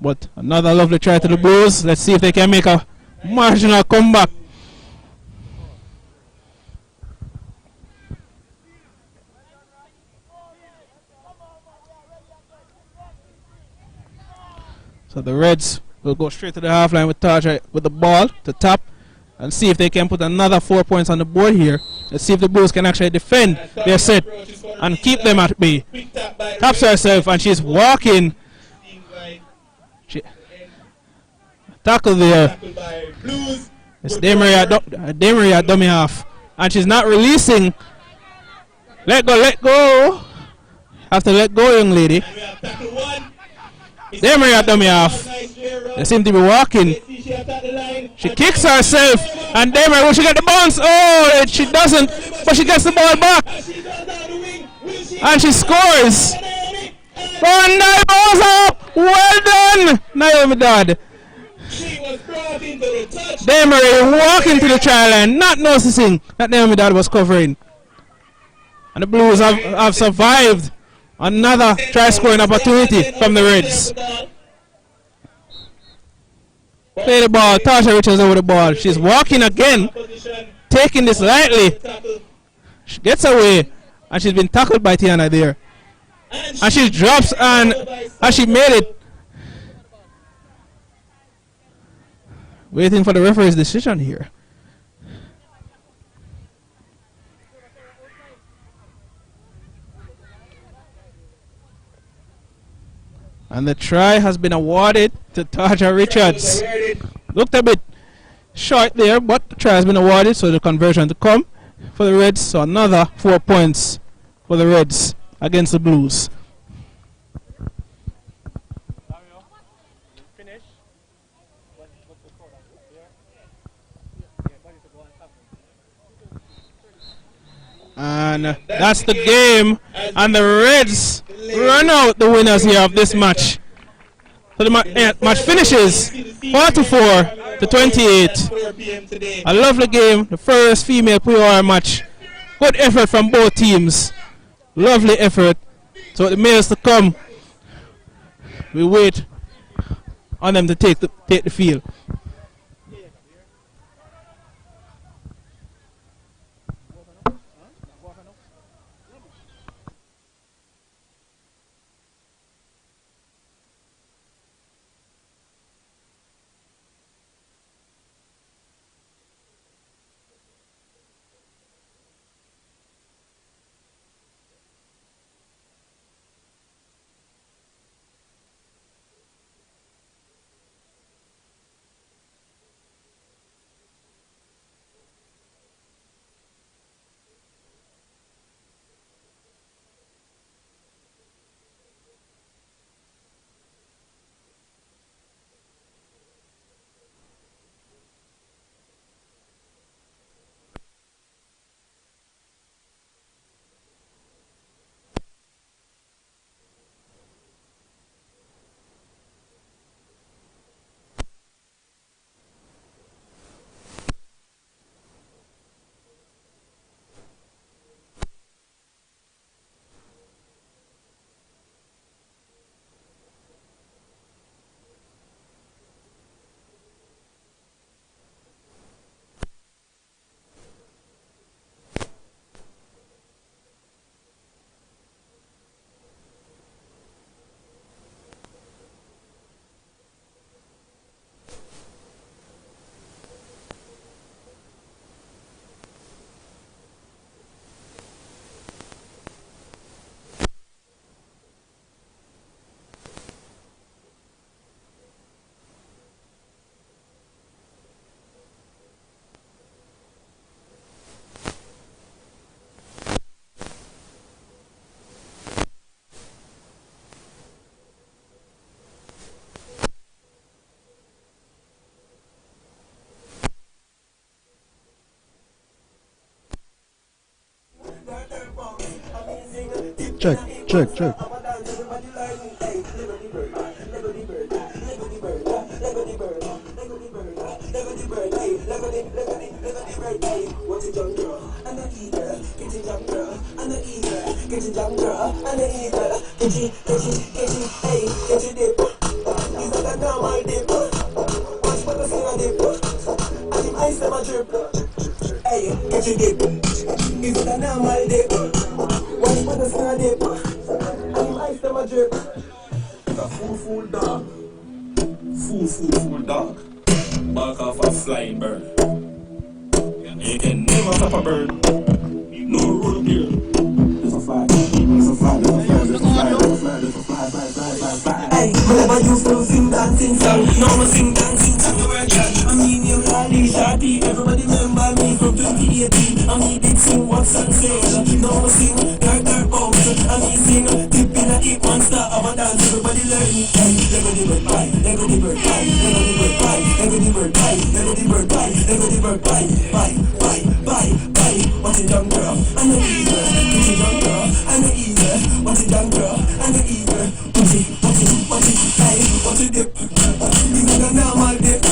But another lovely try to the Blues. Let's see if they can make a marginal comeback. So the Reds will go straight to the half line with Tarja with the ball to tap and see if they can put another 4 points on the board here. Let's see if the Blues can actually defend their set and keep them at bay. Taps herself and she's walking. Tackle there. It's Demaria dummy half. And she's not releasing. Let go. Have to let go, young lady. Demaria dummy half. They seem to be walking. She kicks herself. And Demaria, will she get the bounce? Oh, she doesn't. But she gets the ball back. And she scores. Oh, Naomi up. Well done, Naomi Dad. into the touch. Demery walking to the try line, not noticing that Naomi Dad was covering. And the Blues have survived another try scoring opportunity from the Reds. Play the ball, Tasha Richards over the ball. She's walking again, taking this lightly. She gets away, and she's been tackled by Tiana there. And she drops, and as she made it, waiting for the referee's decision here. And the try has been awarded to Tasha Richards. Looked a bit short there, but the try has been awarded, so the conversion to come for the Reds. So another 4 points for the Reds against the Blues. And that's the game, and the Reds run out the winners here of this match. So the match finishes 44 to 28. A lovely game, the first female POR match. Good effort from both teams. Lovely effort. So the males to come, we wait on them to take the field. Check. Fool dog. Fool dog. Back off a flying bird. You can never stop a bird. No road here. There's a fly. Hey, whenever you still sing dancing song, now I sing dancing song. I mean you rally shawty. Everybody remember me from 2018. I mean did sing what's on sale. Now I sing dark bounce. I mean sing dip in a deep monster of a dance. Everybody learn it. Everybody bird pie. Everybody bird pie. Everybody bird pie. Everybody bird pie. Everybody bird pie. Everybody bird pie. Pie. What's it done, girl? I know either. What's it done, girl? I know either. What's it done, girl? I know either. What's it, hey, what's it dip? Is it a normal dip?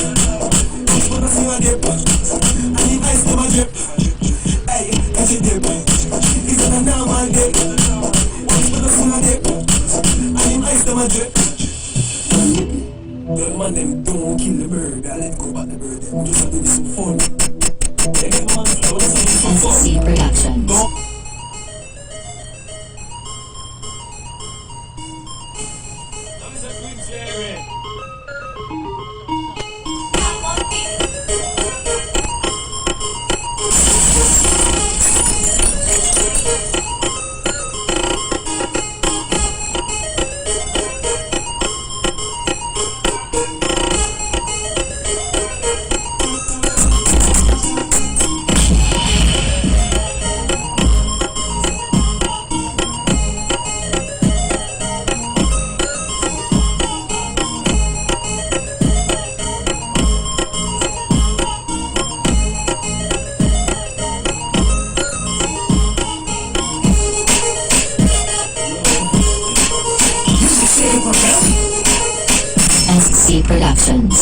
The man them don't kill the bird, I let go back the bird. Them just a do this for fun. They get man flow, some fun. SC Productions. SC Productions.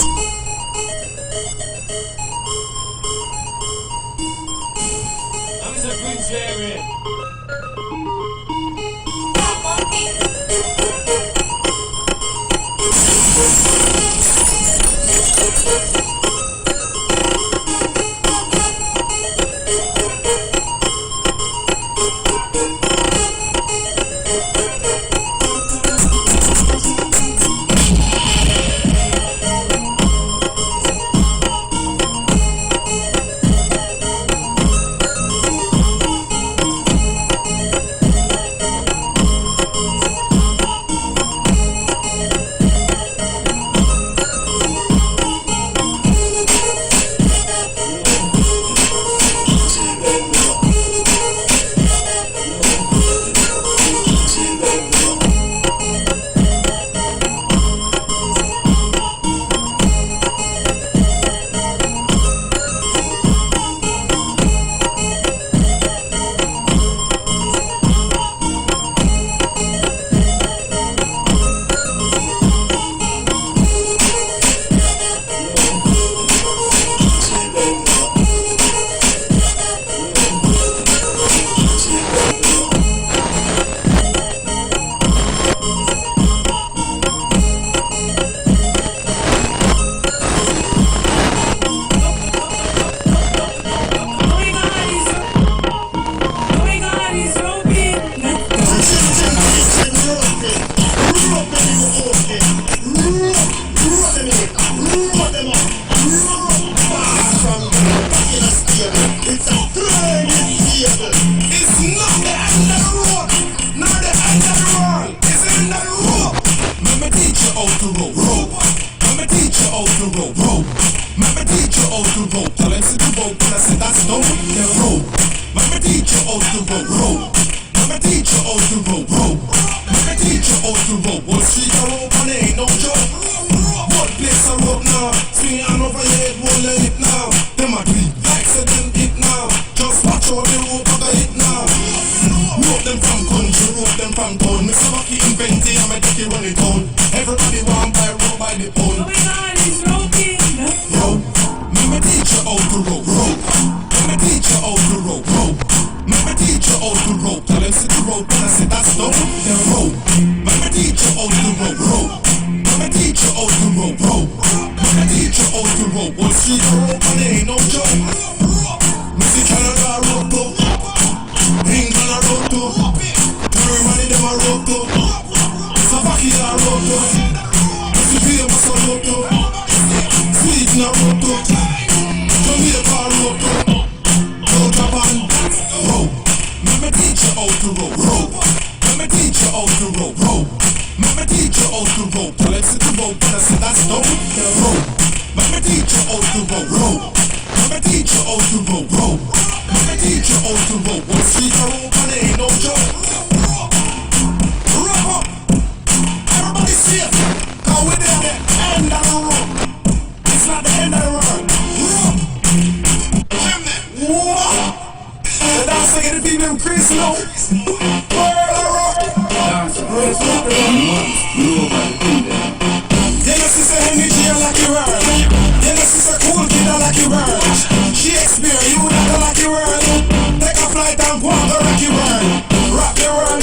Rock the world,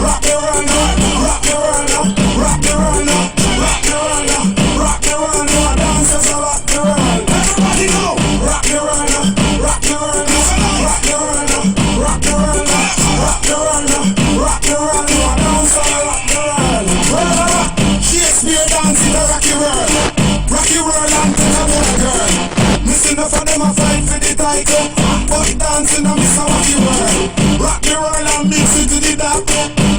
rock the world, rock the world, rock the world, rock like it. But dancing and miss a wacky world. Rock the world and mix it to the dark.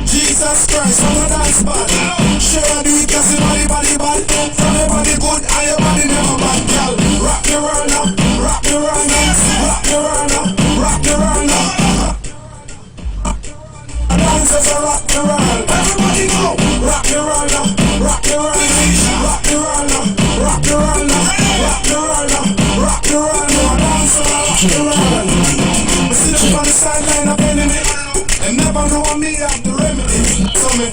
Jesus Christ, what a dance bad. Share do it cause your body bad. From your body good and your body never bad, girl. Rock the world now, rock the world now, rock the world now, rock the world now. Dancers are rock the world. Everybody go, rock the world now, rock the world now, rock the world now, rock the world now, rock the world now, rock the world now. Dancers are rock the world. We sit up on the sideline of enemy. They never know me have the remedy. So me,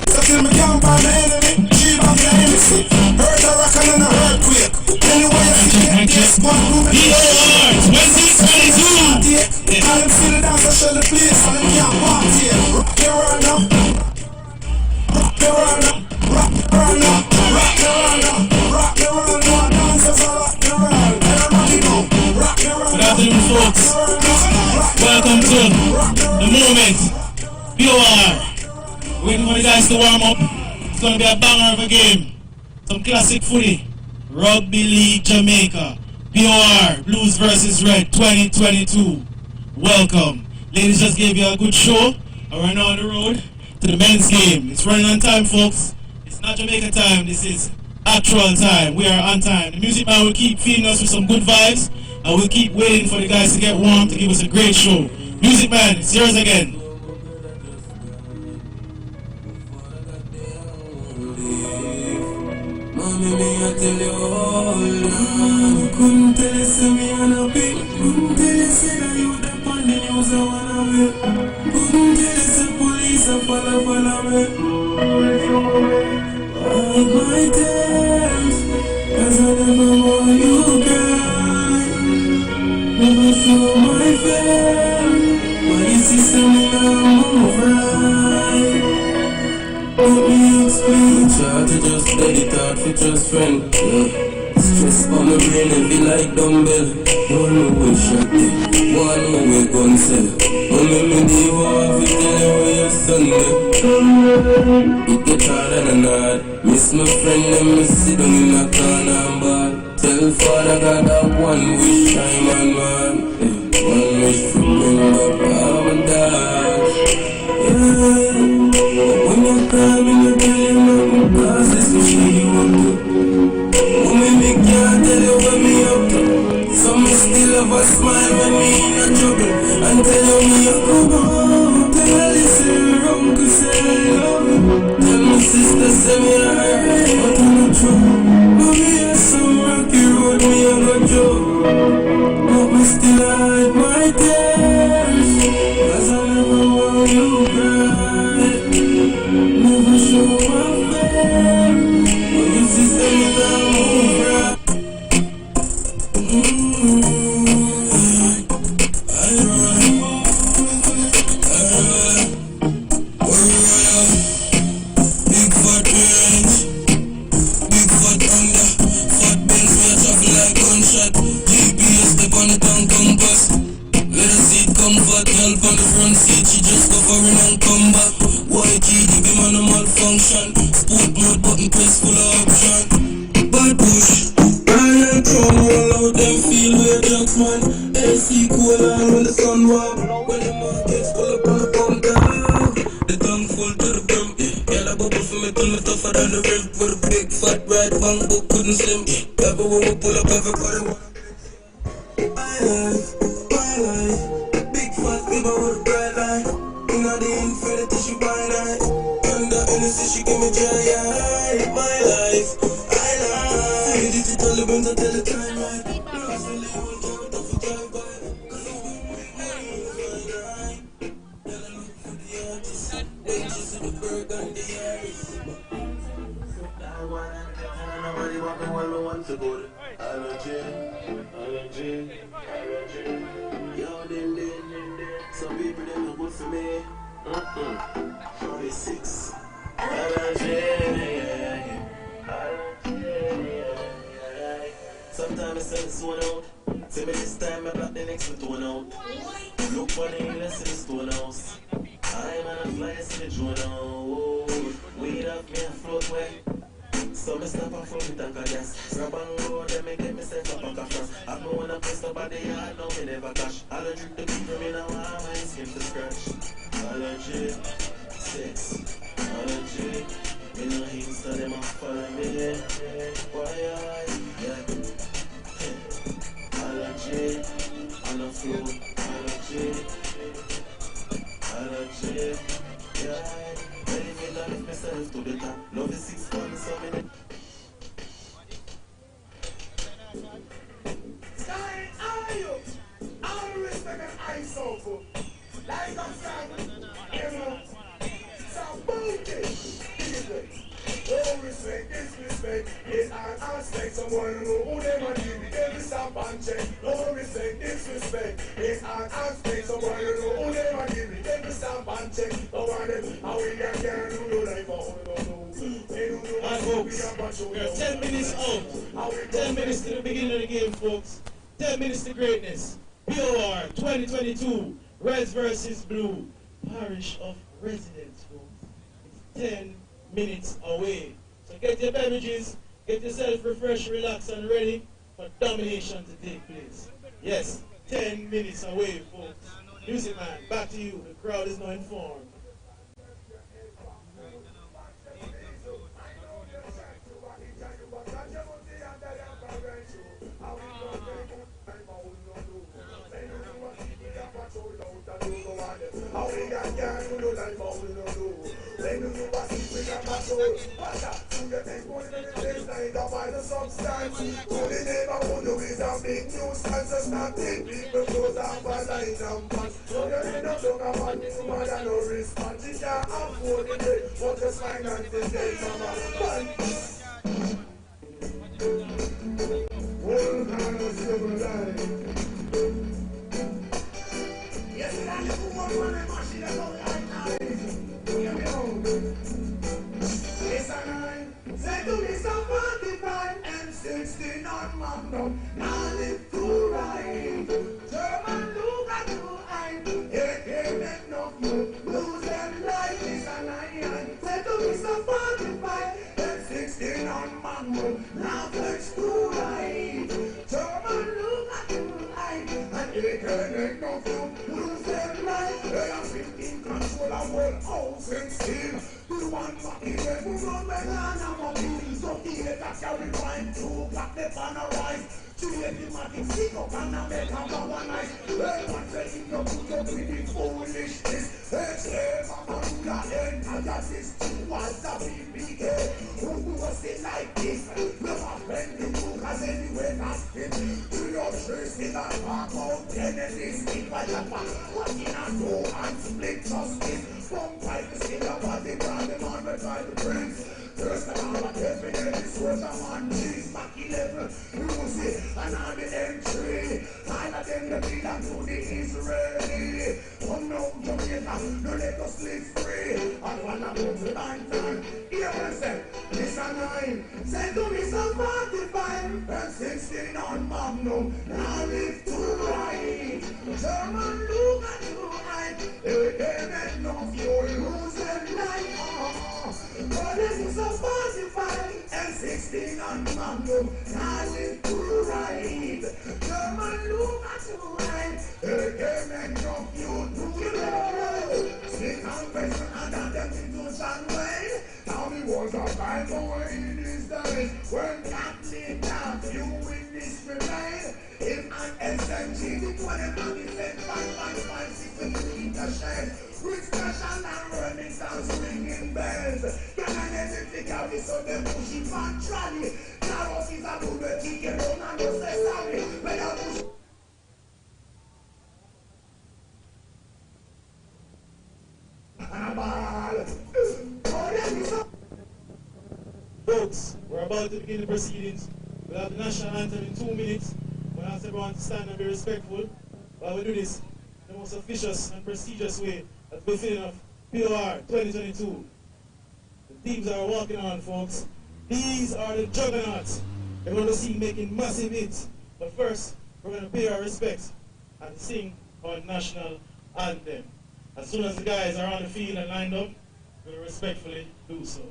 so till me can't find the enemy. She back the MC. Hurt a rock and a earthquake. Anyway you see it, yes, one move. POR 2022. I them see the dance, I show the place, and them can't party here. Rock the world now. Rock the world now. Rock the world now. Rock the world now. Rock the world now. Dancers are rock the world. Everybody go. Rock the world now. Good afternoon, folks. Welcome to the moment. POR. Waiting for the guys to warm up. It's going to be a banger of a game. Some classic footy. Rugby League Jamaica. POR Blues versus Red 2022. Welcome. Ladies just gave you a good show. And we're now on the road to the men's game. It's running on time, folks. It's not Jamaica time. This is actual time. We are on time. The music man will keep feeding us with some good vibes. And we'll keep waiting for the guys to get warm to give us a great show. Music man, it's yours again. Mommy, me I tell you all, you couldn't tell you say me and a bit. Couldn't tell you say that you the on the news I wanna be. Couldn't tell you say police a follow me. Hide my tears, cause I never want you cry. Never show my face, but you see say me now move right. Let me explain. Try to just let it out for just friend. Stress on my brain heavy like dumbbell. Don't know where shot it, one know where gun sell. Only me the war fi tell you where your Sunday. It get harder than hard. Miss my friend and me sit down in a corner and ball. Tell Father God that one wish time and man. One wish to bring up all my dogs. Yeah. When you cry me, you tell you nothing, cause it's me you up to. Woman, me can't tell you where me up to. So me still have a smile when me in a trouble. And tell you me a come home. Tell listen, uncle say I love you. Tell my sister say me alright, but I'm not true. But me a some rocky road, me a go joke. But me still hide my tears, cause I never want you cry. Never show my face, but you see say me now move right. Big fat range, big fat under, fat bells we a travel like gunshot. GPS step on the tongue compass. Let her seat comfort, help on the front seat. She just covering and come back. White key, the beam on a malfunction. Sport mode button press full of option. Bad push, Ryan Crown roll out them feel where drugs man. AC cool on when the sun warm. When the markets full up on the pump down. The tongue full to the brim. Yeah, the bubble for me till me tougher than the rim. With a big fat red bang book couldn't slim. Everywhere we pull up everybody want. My life, big fat river with a bright light. Inna the infinity she by night. Under innocence she give me joy. My life, I lie. Digital events I tell the time right. Lost and live one time tough to drive by. Cause I'm moving right. Then I look for the artist. Then she see the bird and the iris. I want and nobody walking well no one to go to. Allergy. Yo, din. Some people they look good for me. 46. Sometimes I send this one out. Say me this time I block the next one out. Look for the English in the stone house. I'm on a fly, see the drone out. Weed off me a float way. So me stop off from the tank of gas. Grab and go, then me get myself up a cafras. Have no one a place up at the yard, no me never cash. All the drink the people me now want my skin to scratch. Allergy, sex, allergy. Me no hints so them a follow me. Why yeah. Allergy, on the floor, allergy, yeah. Ready me to lift myself to the top. Love is 6 months, so me Sky, how are you? All the respect and I so for. Like I'm saying, you know, so booty. No respect, disrespect, it's an aspect. Someone who know who they might give me, they will stop and check. No respect, disrespect, it's an aspect. Someone who know who they might give me, they will stop and check. No one else, how we can do no life, how we don't know. They don't know Alright, folks, we are 10 minutes out. 10 minutes to the beginning of the game, folks. 10 minutes to greatness. POR 2022, Reds versus Blue. Parish of Residents, folks. It's 10 minutes away. So get your beverages, get yourself refreshed, relaxed, and ready for domination to take place. Yes, 10 minutes away, folks. Music man, back to you. The crowd is now informed. How we got gang, we don't like how we don't do. When you know what we got my soul. What's that? To the next morning, the next night, I'll buy the substance. To the neighborhood, you is a big nuisance. It's not big people, close up a line and pants. So you end up looking at man, you man, and no response. You can't afford the day, but just finance the day, mama. All kind of civil life. Yes, I just want one of my shit that's all right now. Give me home. It's a 9. Say to me some 45 and 16 on Magnum. Now live to right. German look at you eye. It can't make no you lose them life. It's a 9. Say to me some 45 and 16 on Magnum. Now flex to right. German look at you eye. And it can't make no you lose them life. They have been in control of world house and steam. The one fucking way we run when I'm a beauty. So here that's how we find 2 o'clock the banner rise. 2 the stick up and I make a one night. Well, one saying you put up with the foolishness. Let's say mama do that entire system was a BBK. Who was it like this? Never friend the book as anywhere that's it. Do your trace in that park out Kennedy's in by the back. What in a door and split justice. From pipe to skin up at the brand, the man will try to prince. First time I'm a definite, this was a man, cheese, back 11, music, and on the entry. Time at them, the beat and to the Israeli. Come now, Jamaica, no let us live free. I wanna go to 9 hear what I said, this a 9. Send to me some 45 and 16 on Magnum. Now live to right. German look at you right. They can't make no fuel, lose them life. But this is a 45 and 16 on Magnum. Now live to right. German look at you right. They can't make no fuel, lose them life. Stick and question and that them into San Wayne. Now me was a bad boy in this day. When Captain down, you witness remain. In an SMG, the 20 money said 556 and 3 the shade. With special and running sounds ringing bells. Can I identify this so they push it on trolley? Now is a bullet ticket on and no say sorry. When I push Folks, we're about to begin the proceedings. We'll have the national anthem in 2 minutes. We'll ask everyone to stand and be respectful while we do this in the most officious and prestigious way at the beginning of POR 2022. The teams are walking on, folks. These are the juggernauts. They're going to see making massive hits. But first, we're going to pay our respects and sing our national anthem. As soon as the guys are on the field and lined up, we'll respectfully do so.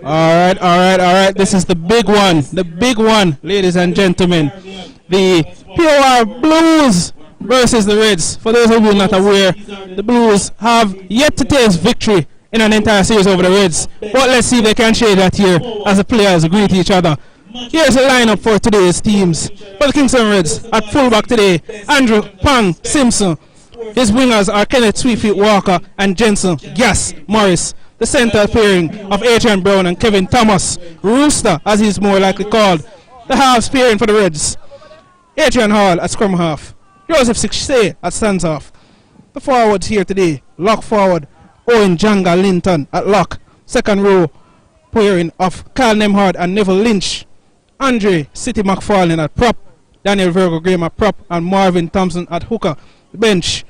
Alright. This is the big one, ladies and gentlemen. The POR Blues versus the Reds. For those of you not aware, the Blues have yet to taste victory in an entire series over the Reds. But let's see if they can share that here as the players greet each other. Here's the lineup for today's teams. For the Kingston Reds, at fullback today, Andrew Pang Simpson. His wingers are Kenneth Sweetfeet Walker and Jensen Gas Morris. The centre pairing of Adrian Brown and Kevin Thomas. Rooster, as he's more likely called. The halves pairing for the Reds, Adrian Hall at scrum half, Joseph Sixay at stands half. The forwards here today, lock forward, Owen Janga Linton at lock. Second row pairing of Carl Nemhard and Neville Lynch. Andre City McFarlane at prop, Daniel Virgo Graham at prop, and Marvin Thompson at hooker. The bench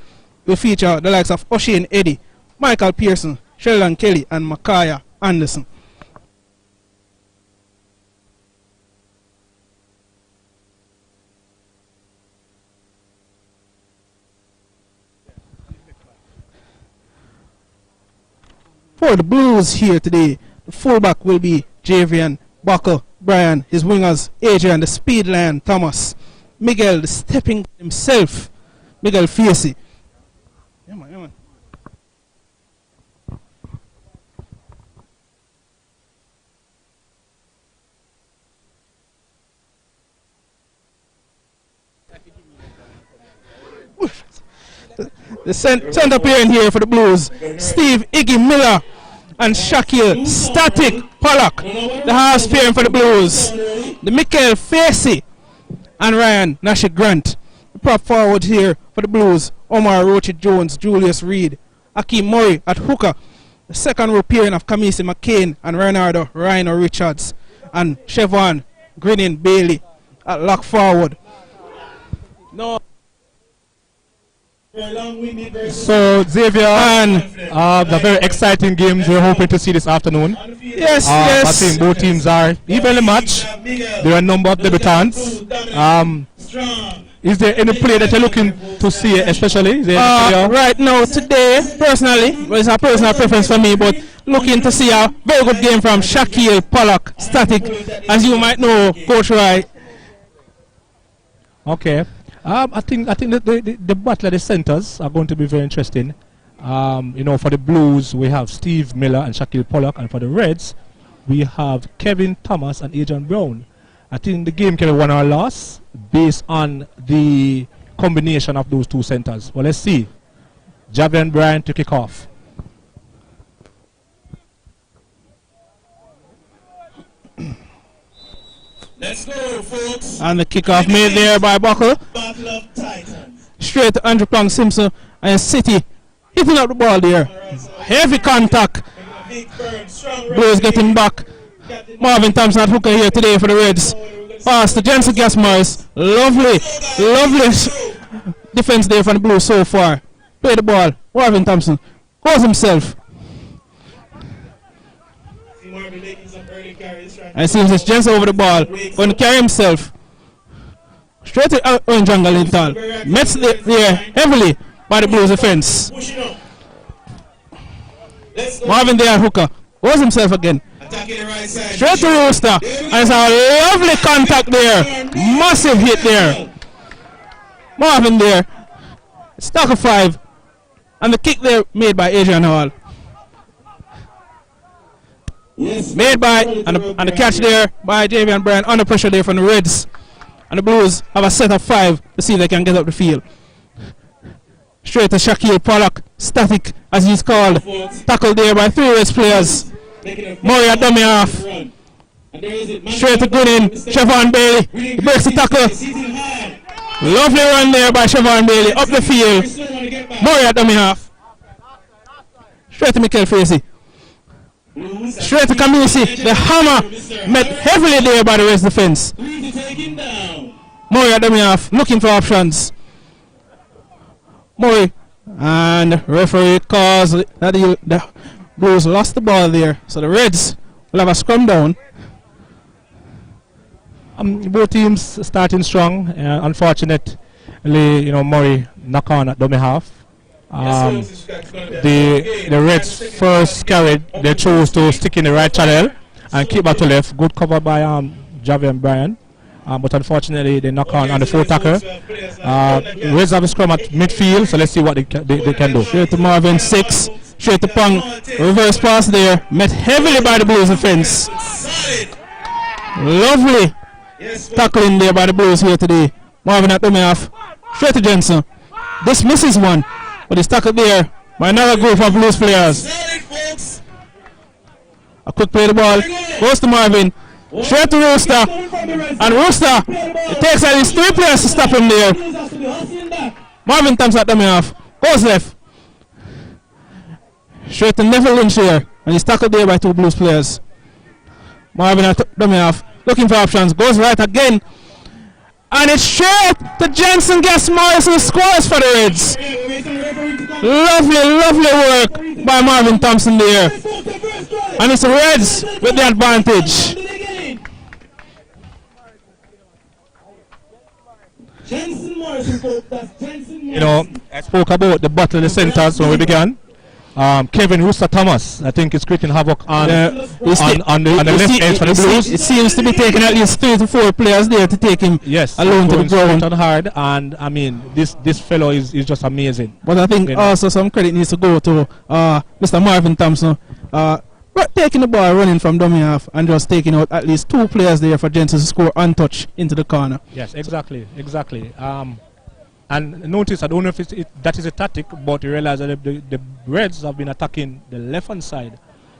will feature the likes of O'Shane Eddy, Michael Pearson, Sheldon Kelly, and Makaya Anderson. For the Blues here today, the fullback will be Javian Buckle Brian, his wingers Adrian the Speed Lion Thomas, Miguel the stepping himself, Miguel Fiesi. Yeah man. The centre pairing here for the Blues, Steve Iggy Miller and Shaquille Static Pollock. The halves pairing for the Blues, the Michael Facey and Ryan Nashi Grant. The prop forward here for the Blues, Omar Roche Jones, Julius Reed, Akeem Murray at hooker. The second row pairing of Kamisi McCain and Renardo Rhino Richards, and Chevron Grinning Bailey at lock forward. No. So Xavier, and the very exciting games we're hoping to see this afternoon. Yes. I think both teams are evenly matched. There are a number of debutants. Is there any player that you're looking to see, especially? Right now, today, personally, well, it's a personal preference for me, but looking to see a very good game from Shaquille Pollock, Static, as you might know, Coach Roy. Okay. I think the battle of the centers are going to be very interesting. For the Blues, we have Steve Miller and Shaquille Pollock, and for the Reds, we have Kevin Thomas and Adrian Brown. I think the game can be won or lost based on the combination of those two centers. Well, let's see. Javian Bryan to kick off. Let's go, folks. And the kickoff made there by Buckle. Straight to Andrew Pang Simpson and City hitting up the ball there. Heavy contact. Blues getting back. Marvin Thompson at hooker here today for the Reds. Pass to Jensen Gas Morris. Lovely defense there from the Blues so far. Play the ball. Marvin Thompson goes himself. And it seems it's Jensen over the ball. Going to carry himself. Straight to Owen Jungle Linton. Mets there heavily by the Blues defense. Marvin there at hooker. Goes himself again. Straight to Rooster. And it's a lovely contact there. Massive hit there. Marvin there. Stock of 5. And the kick there made by Adrian Hall. Made by, and the catch there by Javian Bryan, under pressure there from the Reds. And the Blues have a set of 5 to see if they can get up the field. Straight to Shaquille Pollock, Static as he's called. Tackled there by 3 Reds players. Murray at dummy half. Straight to Gooden, Chevron Bailey. He breaks the tackle. Lovely run there by Chevron Bailey up the field. Murray at dummy half. Straight to Michael Facey. Straight to Kamisi. The hammer met heavily there by the Reds defense. Murray at dummy half, looking for options. Murray, and referee calls that the Blues lost the ball there, so the Reds will have a scrum down. Both teams starting strong. Unfortunately, Murray knock on at dummy half. The Reds first carried, they chose to stick in the right channel, and keep back to left. Good cover by Javier and Brian. But unfortunately, they knock on the 4 tackle. Reds have a scrum at midfield, so let's see what they can do. Straight to Marvin, 6. Straight to Pong. Reverse pass there. Met heavily by the Blues defense. Lovely tackling there by the Blues here today. Marvin at the half. Straight to Jensen. This misses one, but he's tackled there by another group of Blues players. A quick play the ball. Goes to Marvin. Straight to Rooster. And Rooster, it takes at least 3 players to stop him there. Marvin Thompson at the half. Goes left. Straight to Neville Lynch here. And he's tackled there by 2 Blues players. Marvin at the half. Looking for options. Goes right again. And it's straight to Jensen Gas Morris who scores for the Reds. Lovely work by Marvin Thompson there. And it's the Reds with the advantage. You know, I spoke about the battle of the centers when we began. Kevin Rooster Thomas, I think, is creating havoc on the left edge for the Blues. It seems to be taking at least 3 to 4 players there to take him alone to the ground. And hard, and I mean, this fellow is just amazing. But I think also some credit needs to go to Mr. Marvin Thompson, taking the ball, running from dummy half, and just taking out at least 2 players there for Jensen to score untouched into the corner. Yes, exactly. And notice, I don't know if that is a tactic, but you realize that the Reds have been attacking the left-hand side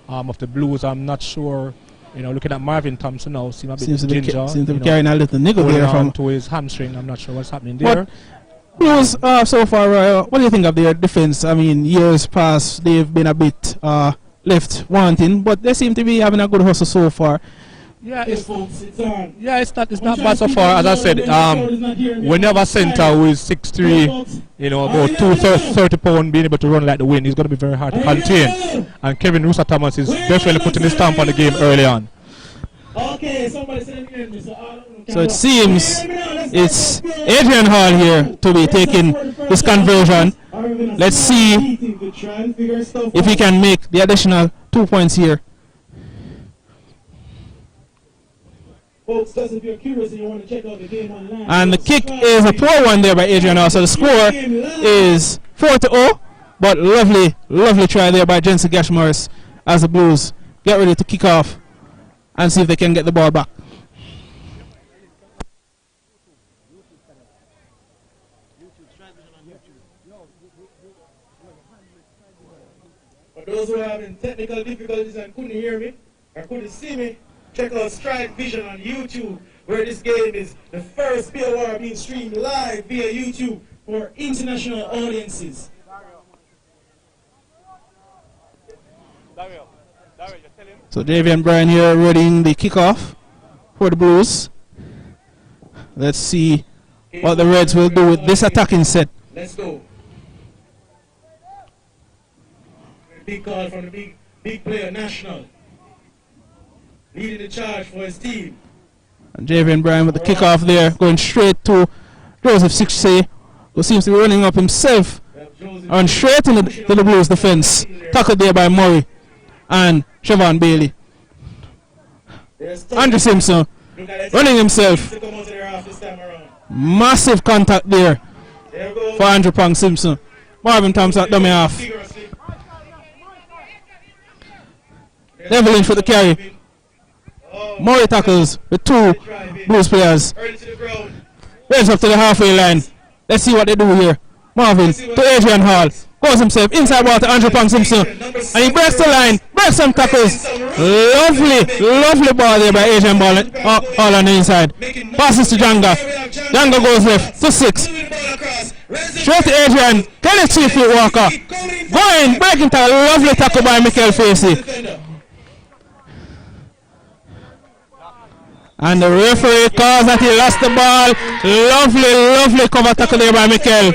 of the Blues. I'm not sure, you know, looking at Marvin Thompson now, seems to be carrying a little niggle there from to his hamstring. I'm not sure what's happening there. Blues, so far, what do you think of their defense? I mean, years past, they've been a bit left wanting, but they seem to be having a good hustle so far. Yeah, it's not bad so far. As I said, whenever center who is 6'3", you know, about 230 pounds, being able to run like the wind, he's going to be very hard to contain. And Kevin Rooster Thomas is definitely putting his stamp on the game early on. So it seems it's Adrian Hall here to be taking this conversion. Let's see if he can make the additional 2 points here. Folks, if you're curious and you want to check out the game online. And the kick is a poor one there by Adrian Hall. So the score is 4-0. But lovely try there by Jensen Gash Morris as the Blues get ready to kick off and see if they can get the ball back. For those who are having technical difficulties and couldn't hear me or couldn't see me, check out Stride Vision on YouTube, where this game is the first POR being streamed live via YouTube for international audiences. So Davey and Brian here readying the kickoff for the Blues. Let's see what the Reds will do with this attacking set. Let's go. Big call from the big player, National. Leading the charge for his team. And Davey and Brian with the kickoff there, going straight to Joseph Sixey, who seems to be running up himself. And straight into the Blues defense. Tackled there by Murray and Siobhan Bailey. Andrew Simpson running himself. Massive contact there for Andrew Pong Simpson. Marvin Thompson at dummy half. Neville Lynch for the carry. Murray tackles with 2 Blues players. Raise up to the halfway line. Let's see what they do here. Marvin to Adrian Hall. Goes himself inside ball to Andrew Pong Simpson. And he breaks the line. Breaks some tackles. Lovely ball there by Adrian Hall on the inside. Passes to Janga. Janga goes left to 6. Straight to Adrian. Kelly 3 feet Walker. Going, breaking tackle. Lovely tackle by Michael Facey. And the referee calls that he lost the ball. Lovely cover tackle there by Mikel.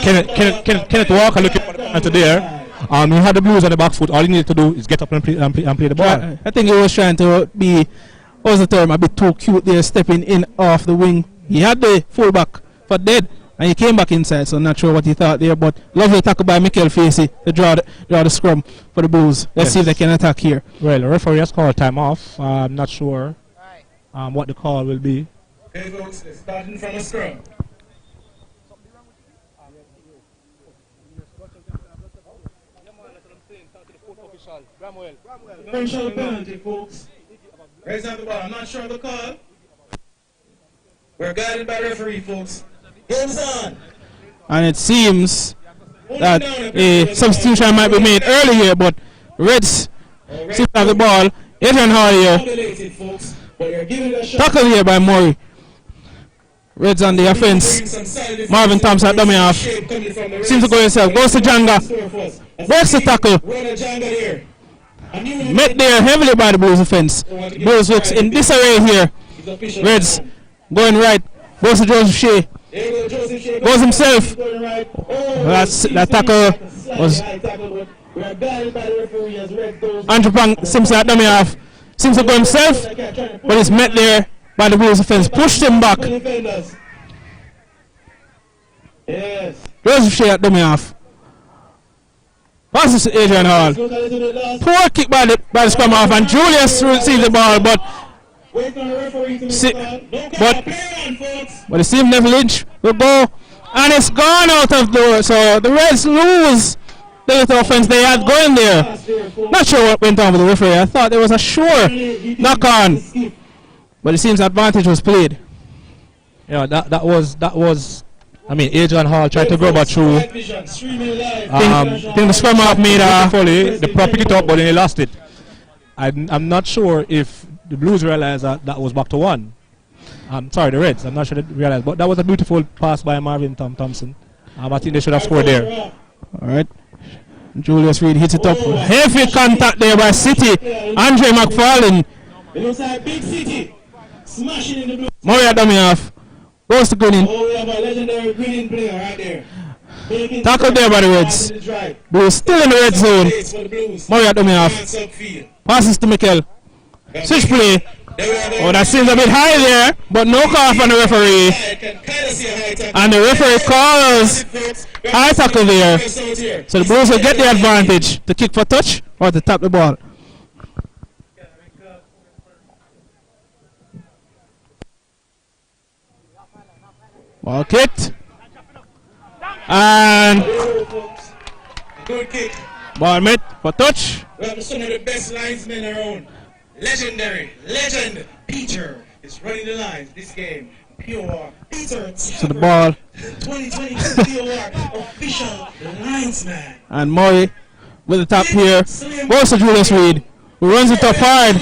Kenneth Walker looking for the there. He had the Blues on the back foot. All he needed to do is get up and play the ball. I think he was trying to be, what was the term, a bit too cute there, stepping in off the wing. He had the fullback for dead, and he came back inside, so I'm not sure what he thought there, but lovely tackle by Mikel Facey to draw the scrum for the Blues. Let's see if they can attack here. Well, the referee has called time off. I'm not sure what the call will be. Okay, folks, starting from a scrum. Potential penalty, folks. Raise up the ball. I'm not sure of the call. We're guided by referee, folks. Game's on. And it seems that a substitution might be made early here, but Reds seem to have the ball. Adrian Hall here. Tackle here by Murray. Reds on the offense. Marvin Thompson at dummy half. Seems to go himself. Goes to Janga. Breaks the tackle. Met there heavily by the Blues offense. Blues looks in disarray here. Reds going right. Goes to Joseph Shea. Goes himself. That tackle was Andrew Pang Simpson at dummy half. Seems to go himself, but he's met there by the Blues offense. Pushed him back. Joseph Shea at dummy half. Passes to Adrian Hall. Poor kick by the scrum half, and Julius receives the ball, but the Steve Neville Lynch will go, and it's gone out of the. So the Reds lose the little offense they had going there. Not sure what went on with the referee. I thought there was a sure knock on, but it seems advantage was played. Yeah, that was. I mean, Adrian Hall tried to go back through. I think the scrum half made the prop pick it up, but then he lost it. I'm not sure if the Blues realized that was back to one. I'm sorry, the Reds. I'm not sure they realized, but that was a beautiful pass by Marvin Thompson. I think they should have scored there. All right. Julius Reed hits it up. Heavy contact there by City. Andre McFarlane. It looks like Big City smashing in the Blues. Murray at dummy half. Goes to Greening. Oh, we have a legendary Greening player right there. Tackle there by the Reds. Blues still in the red zone. Murray at dummy half. Passes to Mikel. Switch play. Oh, that seems a bit high there, but no call from the referee. And the referee calls high tackle there. So the Blues will get the advantage to kick for touch or to tap the ball. Ball kicked. And good kick. Ball met for touch. We have some of the best linesmen around. Legendary, legend, Peter is running the lines this game. POR, Peter. So the ball. 2022 POR official linesman. And Murray with the tap here. Goes to Julius Reed, who runs it up hard.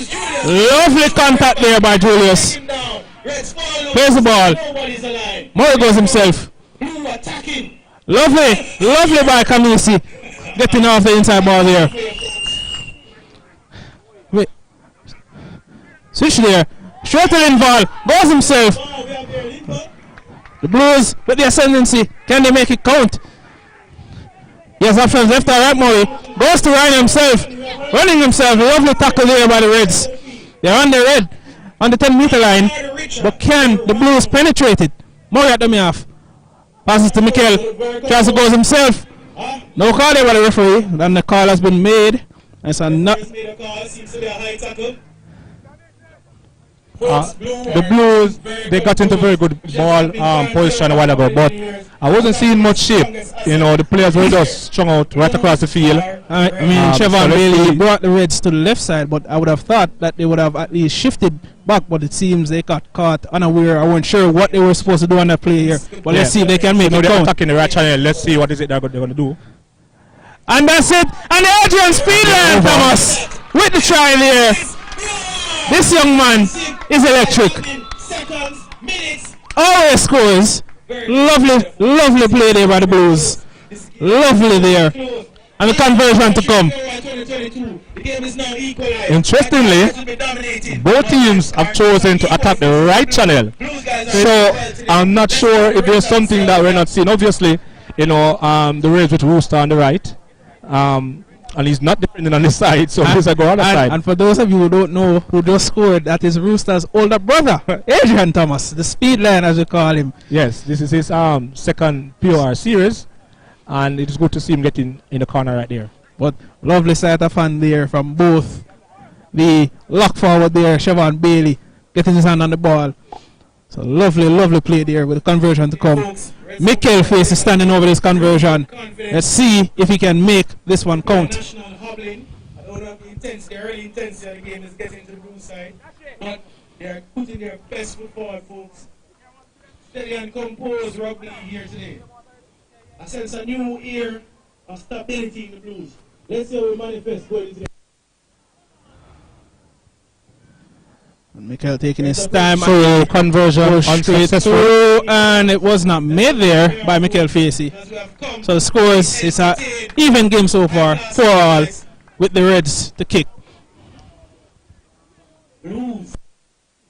Lovely contact there by Julius. Plays the ball. Murray goes himself. Lovely by Kamisi. Getting off the inside ball there. Wait. Switch there. Short to Lindval. Goes himself. The Blues with the ascendancy. Can they make it count? Yes, options left or right. Murray goes to Ryan himself. Running himself. Lovely tackle there by the Reds. They're on the red. On the 10-meter line. But can the Blues penetrate it? Murray at the half. Passes to Mikel. Tries to go himself. No call there by the referee. Then the call has been made. It's a not. The Blues, they got into very good ball position a while ago, but I wasn't seeing much shape. You know, the players were just strung out right across the field. I mean, Chevron Bailey brought the Reds to the left side, but I would have thought that they would have at least shifted back, but it seems they got caught unaware. I wasn't sure what they were supposed to do on that play here. But let's see if they can make it count. Attacking the right channel. Let's see what is it they're going to do. And that's it. And the Adrian Speedland, Thomas, with the try there. This young man is electric. Always scores. Lovely play there by the Blues. Lovely there. And the conversion to come. Interestingly, both teams have chosen to attack the right channel. So I'm not sure if there's something that we're not seeing. Obviously, you know, the Reds with Rooster on the right. And he's not depending on the side, so he's a go on the side. And for those of you who don't know who just scored, that is Rooster's older brother, Adrian Thomas, the speed lion as we call him. Yes, this is his second POR series, and it is good to see him getting in the corner right there. But lovely sight of hand there from both the lock forward there, Siobhan Bailey, getting his hand on the ball. So lovely play there with the conversion to come. Mikel Face is standing over this conversion. Let's see if he can make this one count. National hobbling. I don't know the intensity, the early intensity of the game is getting to the blue side. But they are putting their best foot forward, folks. Steady and composed rugby here today. I sense a new air of stability in the blues. Let's see how we manifest going today. Mikel taking his time. So conversion unsuccessful, and it was not made there by Mikel Facey. So the score is an even game so far, 4-all, with the Reds to kick. Blues.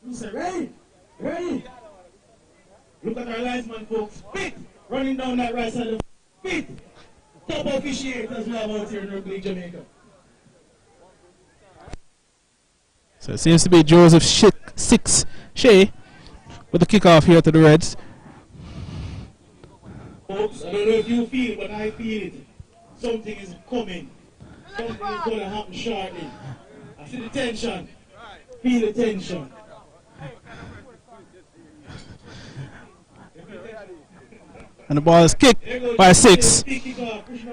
Blues are ready. Ready. Look at our linesman, folks. Spit. Running down that right side of the spit. Top officiators we have out here in Rugby, Jamaica. So it seems to be Joseph Shea with the kickoff here to the Reds. Folks, I don't know if you feel it, but I feel it. Something is coming. Something is going to happen shortly. I see the tension. Feel the tension. And the ball is kicked by 6.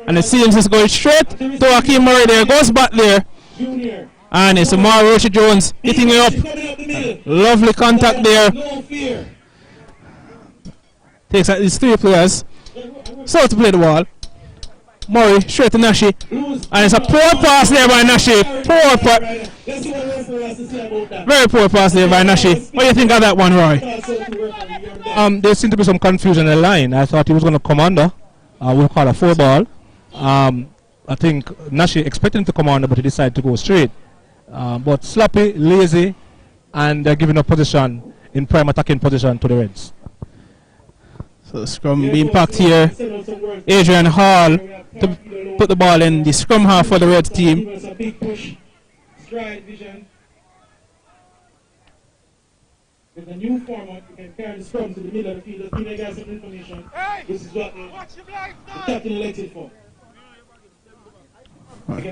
And it seems it's going straight to Akeem Murray there. Goes back there. Junior. And it's Amar Roshi Jones hitting it up. Lovely contact there. No fear. Takes out these 3 players. So to play the ball. Murray straight to Nashi. And it's a poor pass there by Nashi. Poor pass. Let's see what the referee has to say about that. Very poor pass there by Nashi. What do you think of that one, Roy? There seemed to be some confusion in the line. I thought he was going to come under. We'll call a 4 ball. I think Nashi expected him to come under, but he decided to go straight. But sloppy, lazy, and they're giving up position in prime attacking position to the Reds. So the scrum being packed here. Adrian Hall to put the ball in the scrum half for the Reds team. A big push. Stride vision. With a new format, you can carry the scrum to the middle of the field. Just give you guys some information. This is what the captain elected for.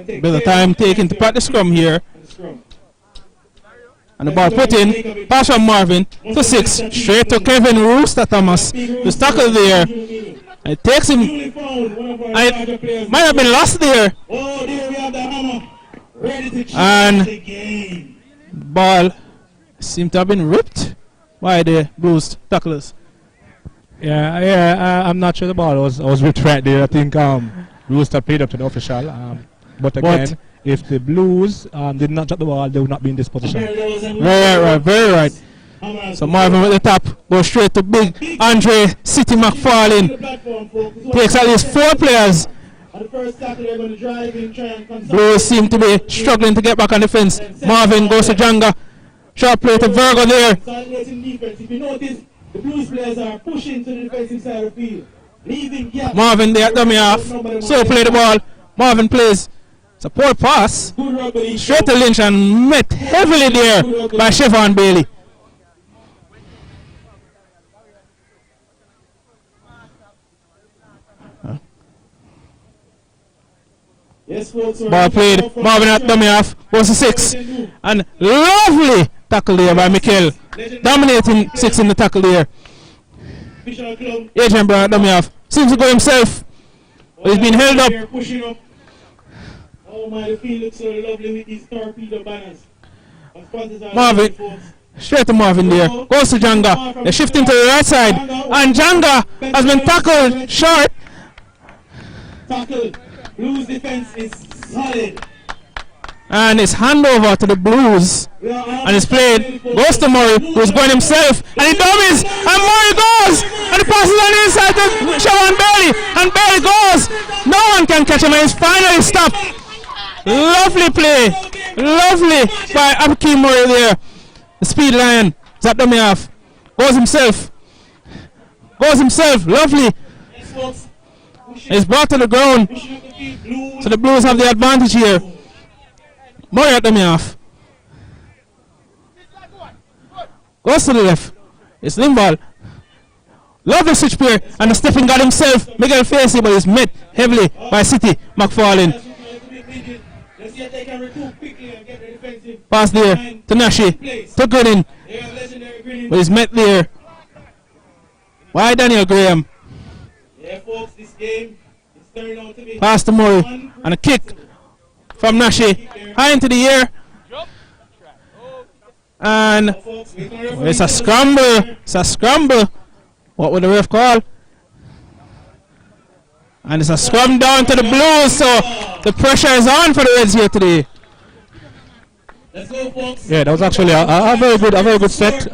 Bit of time taken to pack the scrum here. And the ball put in. Pass from Marvin to 6. Straight to Kevin Rooster Thomas. The tackle there. And it takes him. And it might have been lost there. Oh, there we have the hammer. Ready to change And the game. ball seemed to have been ripped by the bruised tacklers. I'm not sure the ball was ripped right there. I think Rooster played up to the official. But again, if the Blues did not drop the ball, they would not be in this position. Very right. So Marvin with the tap goes straight to big Andre City McFarlane. Takes at least 4 players. Blues seem to be struggling to get back on the fence. Marvin goes to Janga. Short play to Virgo there. If you notice, the Blues players are pushing to the defensive side of the field. Leaving gaps. Marvin there, dummy off. So play the ball. Marvin plays. It's a poor pass. Straight to Lynch and met heavily there by Siobhan Bailey. Yes, folks, ball played. Marvin at dummy off. Goes to 6. And lovely tackle there by Mikel. Dominating 6 in the tackle there. Adrian Brown at dummy off. Seems to go himself. But he's been held up. Oh my, the field looks so lovely with these torpedo banners. Marvin, straight to Marvin there. Goes to Janga. They're shifting to the right side. And Janga has been tackled short. Tackle. Blues defense is solid. And it's handover to the Blues. And it's played. Goes to Murray, who's going himself. And he dummies. And Murray goes. And he passes on the inside to Siobhan Bailey. And Bailey goes. No one can catch him. And he's finally stopped. Lovely play. Lovely by Akeem Murray there. The speed lion. Zap dummy off. Goes himself. Lovely. It's brought to the ground. So the Blues have the advantage here. Murray at them off. Goes to the left. It's Limball. Lovely switch play. And the Stephen got himself. Miguel Facey, but he's met heavily by City. McFarlane. Pass there to Nashi. To Gooden. But he's met there. Why Daniel Graham? Yeah, folks, this game is turning out to be Pass to Murray. And a kick from Nashi. High into the air. And it's a scramble. It's a scramble. What would the ref call? And it's a scrum down to the Blues. So the pressure is on for the Reds here today. Let's go, folks. Yeah, that was actually a very good set.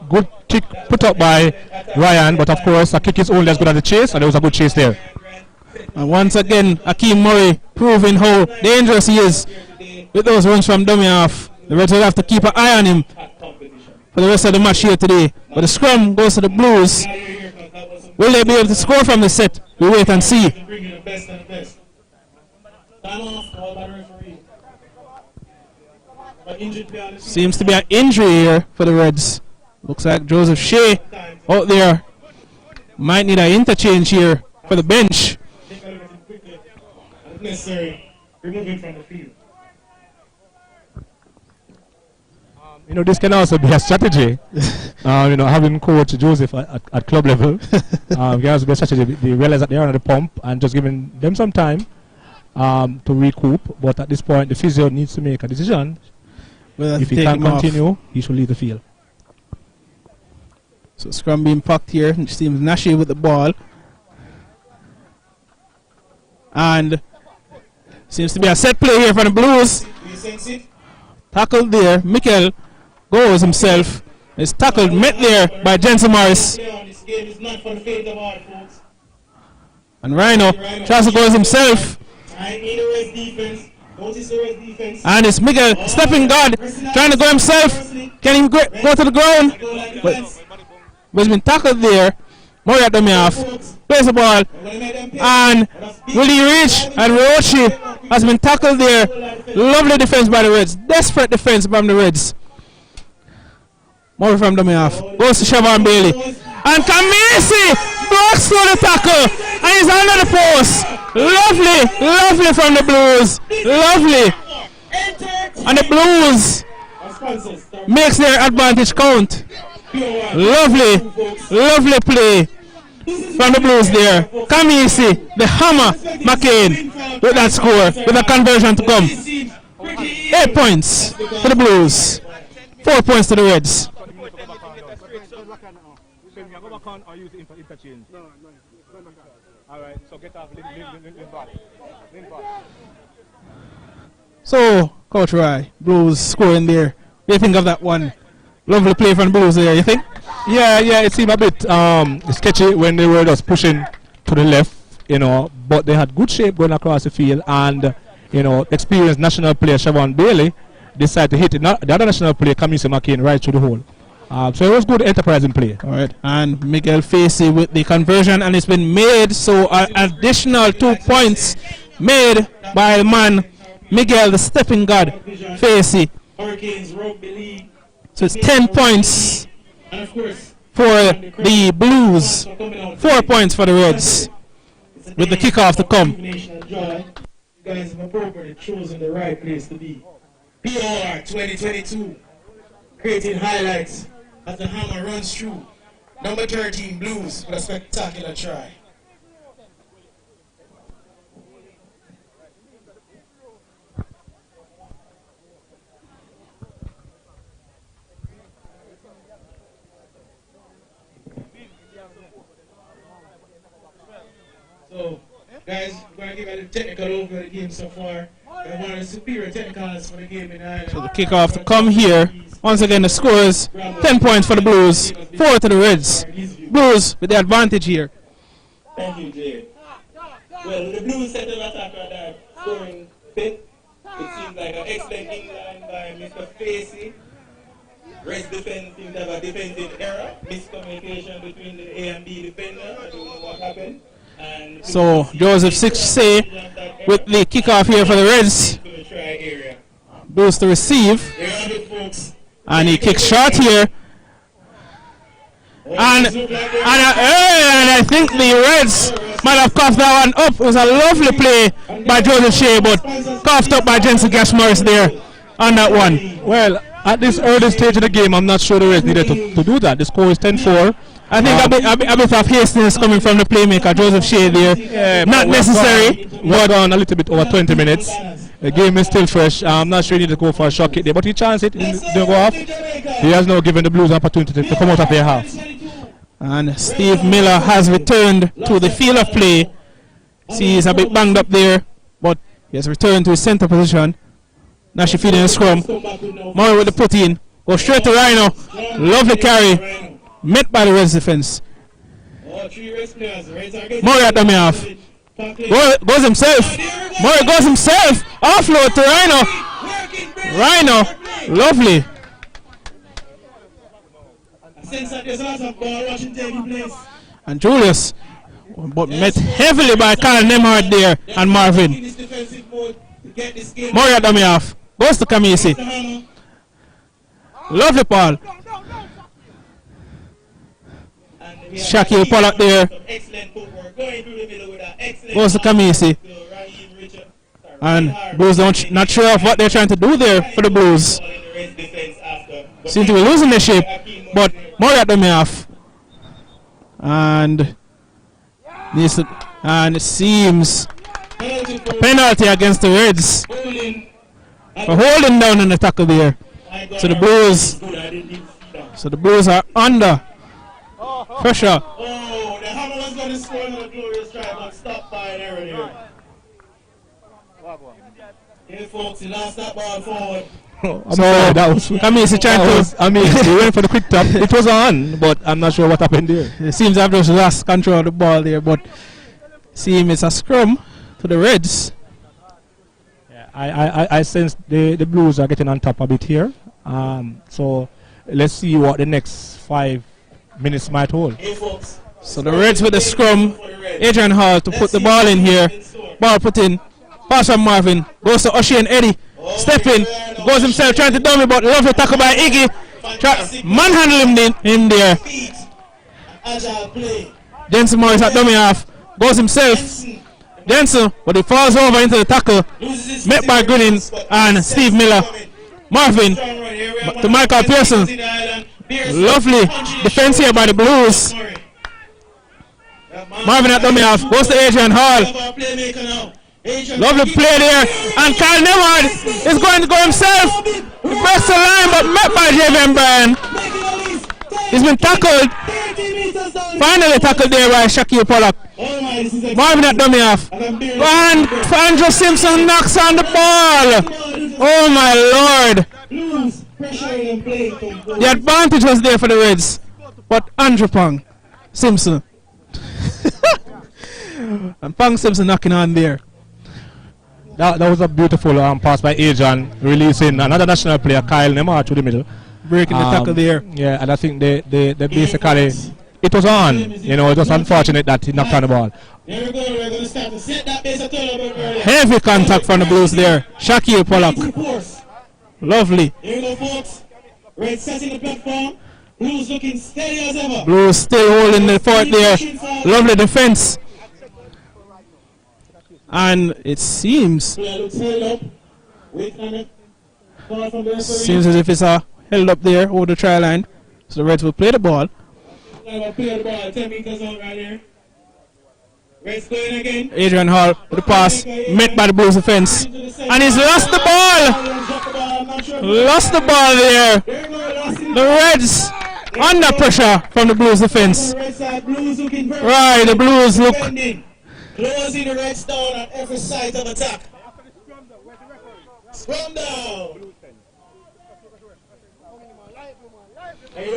Good kick put up by Ryan, but of course a kick is only as good as the chase, and there was a good chase there. And once again, Akeem Murray proving how dangerous he is with those runs from dummy half. The Reds will have to keep an eye on him for the rest of the match here today. But the scrum goes to the Blues. Will they be able to score from the set? We wait and see. Seems to be an injury here for the Reds. Looks like Joseph Shea out there might need an interchange here for the bench. Necessary. Remove him from the field. You know, this can also be a strategy. You know, having coach Joseph at club level, can also be a strategy. They realize that they are on the pump and just giving them some time to recoup. But at this point, the physio needs to make a decision. Well, if he can't continue, he should leave the field. So scrum being packed here. It seems Nashi with the ball. And seems to be a set play here for the Blues. Tackled there. Mikel goes himself. Is tackled, met there by Jensen Morris. And Rhino tries to go himself. And it's Miguel stepping guard, trying to go himself. Can he go to the ground? But he's been tackled there. Murray at the half. Plays the ball. And will he reach? And Rochi has been tackled there. Lovely defense by the Reds. Desperate defense from the Reds. Murray from the half. Goes to Siobhan Bailey. And Kamisi blocks through the tackle. And he's under the post. Lovely from the Blues. Lovely. And the Blues makes their advantage count. Lovely play from the Blues there. Kamisi, the hammer, McCain with that score, with a conversion to come. 8 points to the Blues. 4 points to the Reds. So, Coach Roy, Blues scoring there. What do you think of that one? Lovely play from the Blues there, you think? Yeah, it seemed a bit sketchy when they were just pushing to the left, you know, but they had good shape going across the field, and, you know, experienced national player Siobhan Bailey decided to hit it. The other national player, Kamisi McCain, right through the hole. So it was good enterprising play. All right, and Miguel Facey with the conversion, and it's been made, so an additional 2 points made by the man Miguel, the stepping god, Facey. So it's 10 points for the Blues, 4 points for the Reds, with the kickoff to come. You guys have appropriately chosen the right place to be. POR 2022, creating highlights as the hammer runs through. Number 13 Blues with a spectacular try. So, guys, we're going to give you the technical over the game so far. And one of the superior technicals for the game in Ireland. So the kickoff to come here. Once again, the score is 10 points for the Blues, 4 to the Reds. Blues with the advantage here. Thank you, Jay. Well, the Blues set an attack at that scoring fit. It seems like an excellent line by Mr. Facey. Reds defense seems to have a defensive error. Miscommunication between the A and B defender. I don't know what happened. So Joseph Sixay with the kickoff here for the Reds. Blues to receive. And he kicks short here. And I think the Reds might have coughed that one up. It was a lovely play by Joseph Shea, but coughed up by Jensen Gash Morris there on that one. Well, at this early stage of the game, I'm not sure the Reds needed to do that. The score is 10-4. I think a bit of hastiness coming from the playmaker, Joseph Shea there. Not necessary. We're on a little bit over 20 minutes. The game is still fresh. I'm not sure he needed to go for a shot kick there, but he chanced it. It didn't go off. He has now given the Blues an opportunity to come out of their half. And Steve Miller has returned to the field of play. See, he's a bit banged up there, but he has returned to his center position. Now she feeding a scrum. Murray with the put in. Go straight to Rhino. Lovely carry. Met by the Reds defense. Murray at dummy half. Goes himself. Murray goes himself. Offload to Rhino. Rhino. Lovely. And Julius. But met heavily by Kyle Nemhard there and Marvin. Murray at dummy half. Goes to Kamisi. Lovely ball. Shaquille Pollock there. Goes to Kamisi. And Blues not sure of what they're trying to do there for the Blues. Seem to be losing their shape. But Murray at the half. And it seems a penalty against the Reds for holding down in the tackle there. So the Blues are under pressure. Oh, the Hammer was going to score another glorious try, but stopped by an error there. Here, folks, he lost that ball forward. I'm sorry, that was Kamisi trying to. He went for the quick tap. It was on, but I'm not sure what happened there. It seems I've just lost control of the ball there, but see him, it's a scrum to the Reds. Yeah, I sense the Blues are getting on top a bit here. So let's see what the next 5 minutes might hold. So the Reds with the scrum. Adrian Hall to put the ball in here. Ball put in. Pass from Marvin. Goes to Oshie and Eddie. Step in. Goes himself trying to dummy, but lovely tackle by Iggy. Manhandle him in there. Jensen Morris at dummy half. Goes himself. Jensen, but he falls over into the tackle. Met by Gooden and Steve Miller. Marvin to Michael Pearson. Lovely defense here by the Blues. Marvin at dummy half. Goes to Adrian Hall. Lovely play there. And Kyle Nemhard is going to go himself. He breaks the line, but met by Javian Bryan. He's been tackled. Finally tackled there by Shaquille Pollock. Marvin at dummy half. And Andrew Simpson knocks on the ball. Oh my lord. The advantage was there for the Reds. But Andrew Simpson. And Simpson knocking on there. That was a beautiful pass by Adrian, releasing another national player, Kyle Nemhard, to the middle. Breaking the tackle there. Yeah, and I think they basically, it was on. You know, it was unfortunate that he knocked on the ball. There we go, we're going to start to set that base of heavy contact from the Blues there. Shaquille Pollock. Lovely. Here we go, folks. Red setting the platform. Blues looking steady as ever. Blues still holding the fort there. Lovely defense. And it seems as if it's held up there over the try line. So the Reds will play the ball. 10 meters out right here. Reds going again. Adrian Hall with the pass, met by the Blues defense. And he's lost the ball. Lost the ball there. The Reds under pressure from the Blues defense. Right, the Blues look closing the Reds down on every side of attack. Scrum down.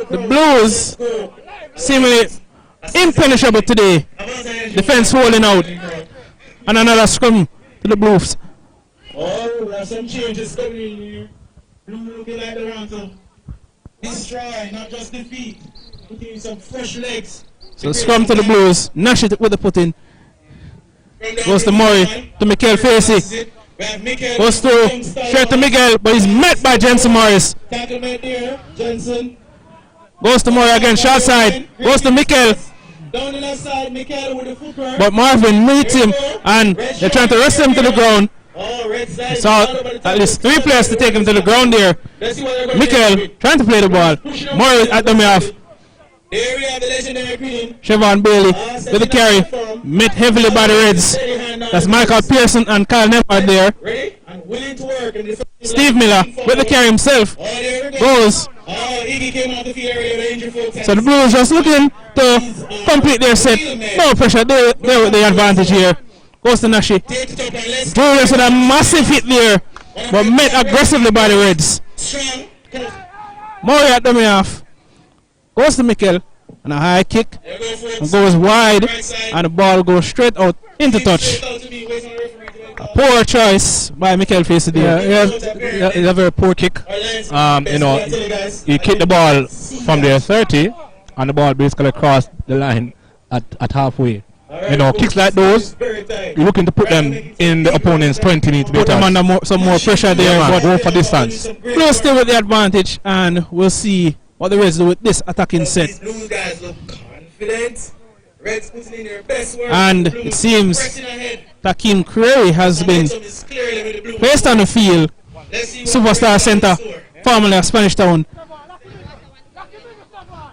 The Blues seemingly impenetrable today. Defense holding out. And another scrum to the Blues. Oh, there are some changes coming in here. Blue looking like they're on to destroy, not just defeat. Putting in some fresh legs. So scrum to the Blues. Nash it with the put in. Goes to Murray, to Mikel Facey. Goes to straight to Miguel, but he's met by Jensen Morris. Tackle made there, Jensen. Goes to Murray again, short side. Goes to Mikel. Down the left side, Mikel with the footwork. But Marvin meets him and they're trying to wrest him to the ground. Oh, red side. So at least 3 players to take him to the ground there. Mikel trying to play the ball. Murray at the half. There we have the legendary green. Siobhan Bailey with the carry. Met heavily by the Reds. That's Michael Pearson and Kyle Nemard there. Ready? And willing to work. Steve Miller with the carry himself. Goes. Iggy came out the field earlier with injury folks. So the Blues just looking to complete their set. No pressure. They're with the advantage here. Goes to Nashi. Julius with a massive hit there. But met aggressively by the Reds. Murray at the half. Goes to Mikel. And a high kick. And goes wide. And the ball goes straight out into touch. A poor choice by Mikel Facey there. Yeah, it's a very poor kick. You know, you kick the ball from the 30 and the ball basically crossed the line at halfway. You know, kicks like those, you're looking to put them in the opponent's 20 meters. Put them under some more pressure there. But go for distance. Blues still with the advantage, and we'll see what the Reds do with this attacking set. Blue guys look confident. Reds putting in their best work. And it seems Takim Creary has been placed on the field. Superstar center, formerly of Spanish Town.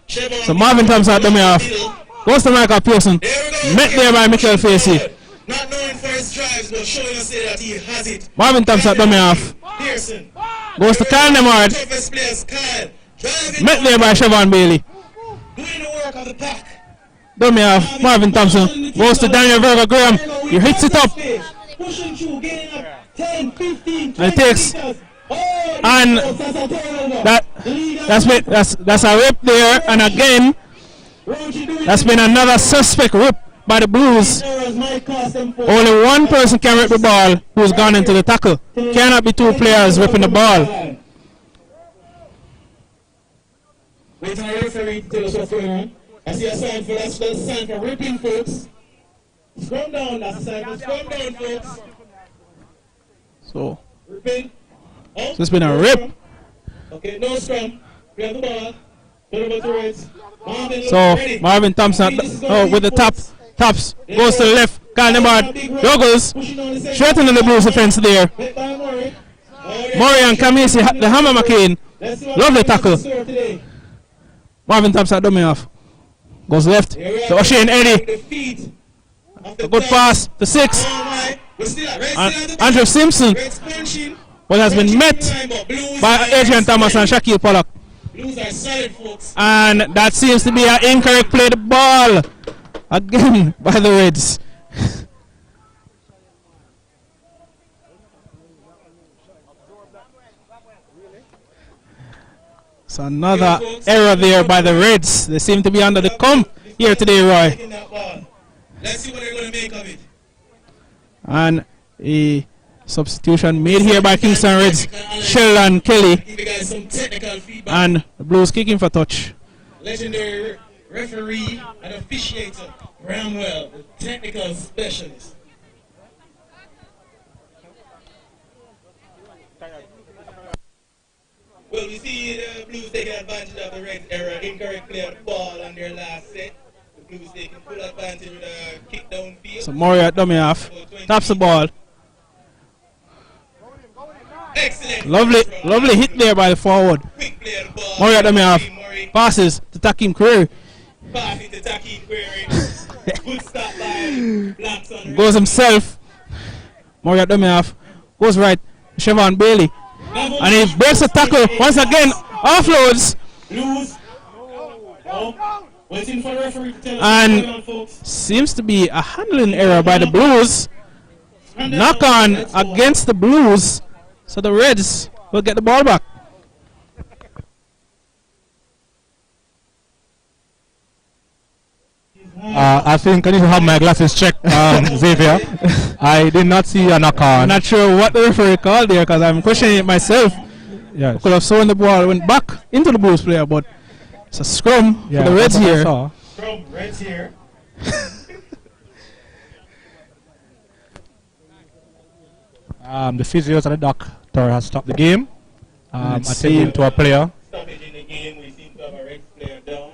So Marvin Thompson at the half. Goes to Michael Pearson. Met there by Mikel Facey. Not knowing for his drives, but showing us that he has it. Marvin Thompson at the half. Pearson. Goes to Kyle Nemard. Toughest players, Kyle. Met there by Siobhan Bailey. Doing the work of the pack. Dummy half. Marvin Thompson. Goes to Daniel Verga Graham. He hits it up. Pushing through, getting up 10, 15, 20 And it takes. meters. And that's a rip there. And again, that's been another suspect rip by the Blues. Only one person can rip the ball who's gone into the tackle. Cannot be 2 players ripping the ball. Wait for the referee to tell us what's going on. I see a sign for that's a sign for ripping, folks. Scrum down, that's a sign for scrum down, folks. So Ripping. Oh, it's been a rip. Okay, no scrum. We have the ball. Put it over to Reds. So Marvin Thompson with the taps goes to the left. Kyle Nemard juggles straight into the Blues offense there. Murray and Kamisi, the Hammer McCain. Lovely tackle. Marvin Thompson dummy off. Goes left to O'Shane Eddie. A good pass to 6. And Andrew Simpson, but has been met by Adrian Thomas and Shaquille Pollock. And that seems to be an incorrect play the ball again by the Reds. So another error there by the Reds. They seem to be under the comp here today, Roy. Let's see what they're going to make of it. And a substitution made here by Kingston Reds, Sheldon Kelly. Give you guys some technical feedback. And the Blues kicking for touch. Legendary referee and officiator, Bramwell, the technical specialist. Well, we see the Blues taking advantage of the Reds' error, incorrect play of the ball on their last set. The Blues taking full advantage with a kick downfield. So Murray at dummy half, taps the ball. Excellent. Lovely hit there by the forward. Quick play of the ball. Murray at dummy half, passes to Takim Creary. Passing to Takim Creary. Good stop by Blacks on the Goes himself. Murray at dummy half, goes right, Siobhan Bailey. And he breaks the tackle once again, offloads. Blues. Oh. Waiting for the referee to tell us And what's going on, folks. seems to be a handling error by the Blues. Knock on against the Blues. So the Reds will get the ball back. I think I need to have my glasses checked, Xavier. I did not see a knock on. I'm not sure what the referee called there because I'm questioning it myself. Yes. Could have sworn the ball went back into the Blues player, but it's a scrum for the Reds that's what I here. saw. From Reds here. The physios and the doctor has stopped the game. Attending to a player. Stoppage in the game. We seem to have a red player down.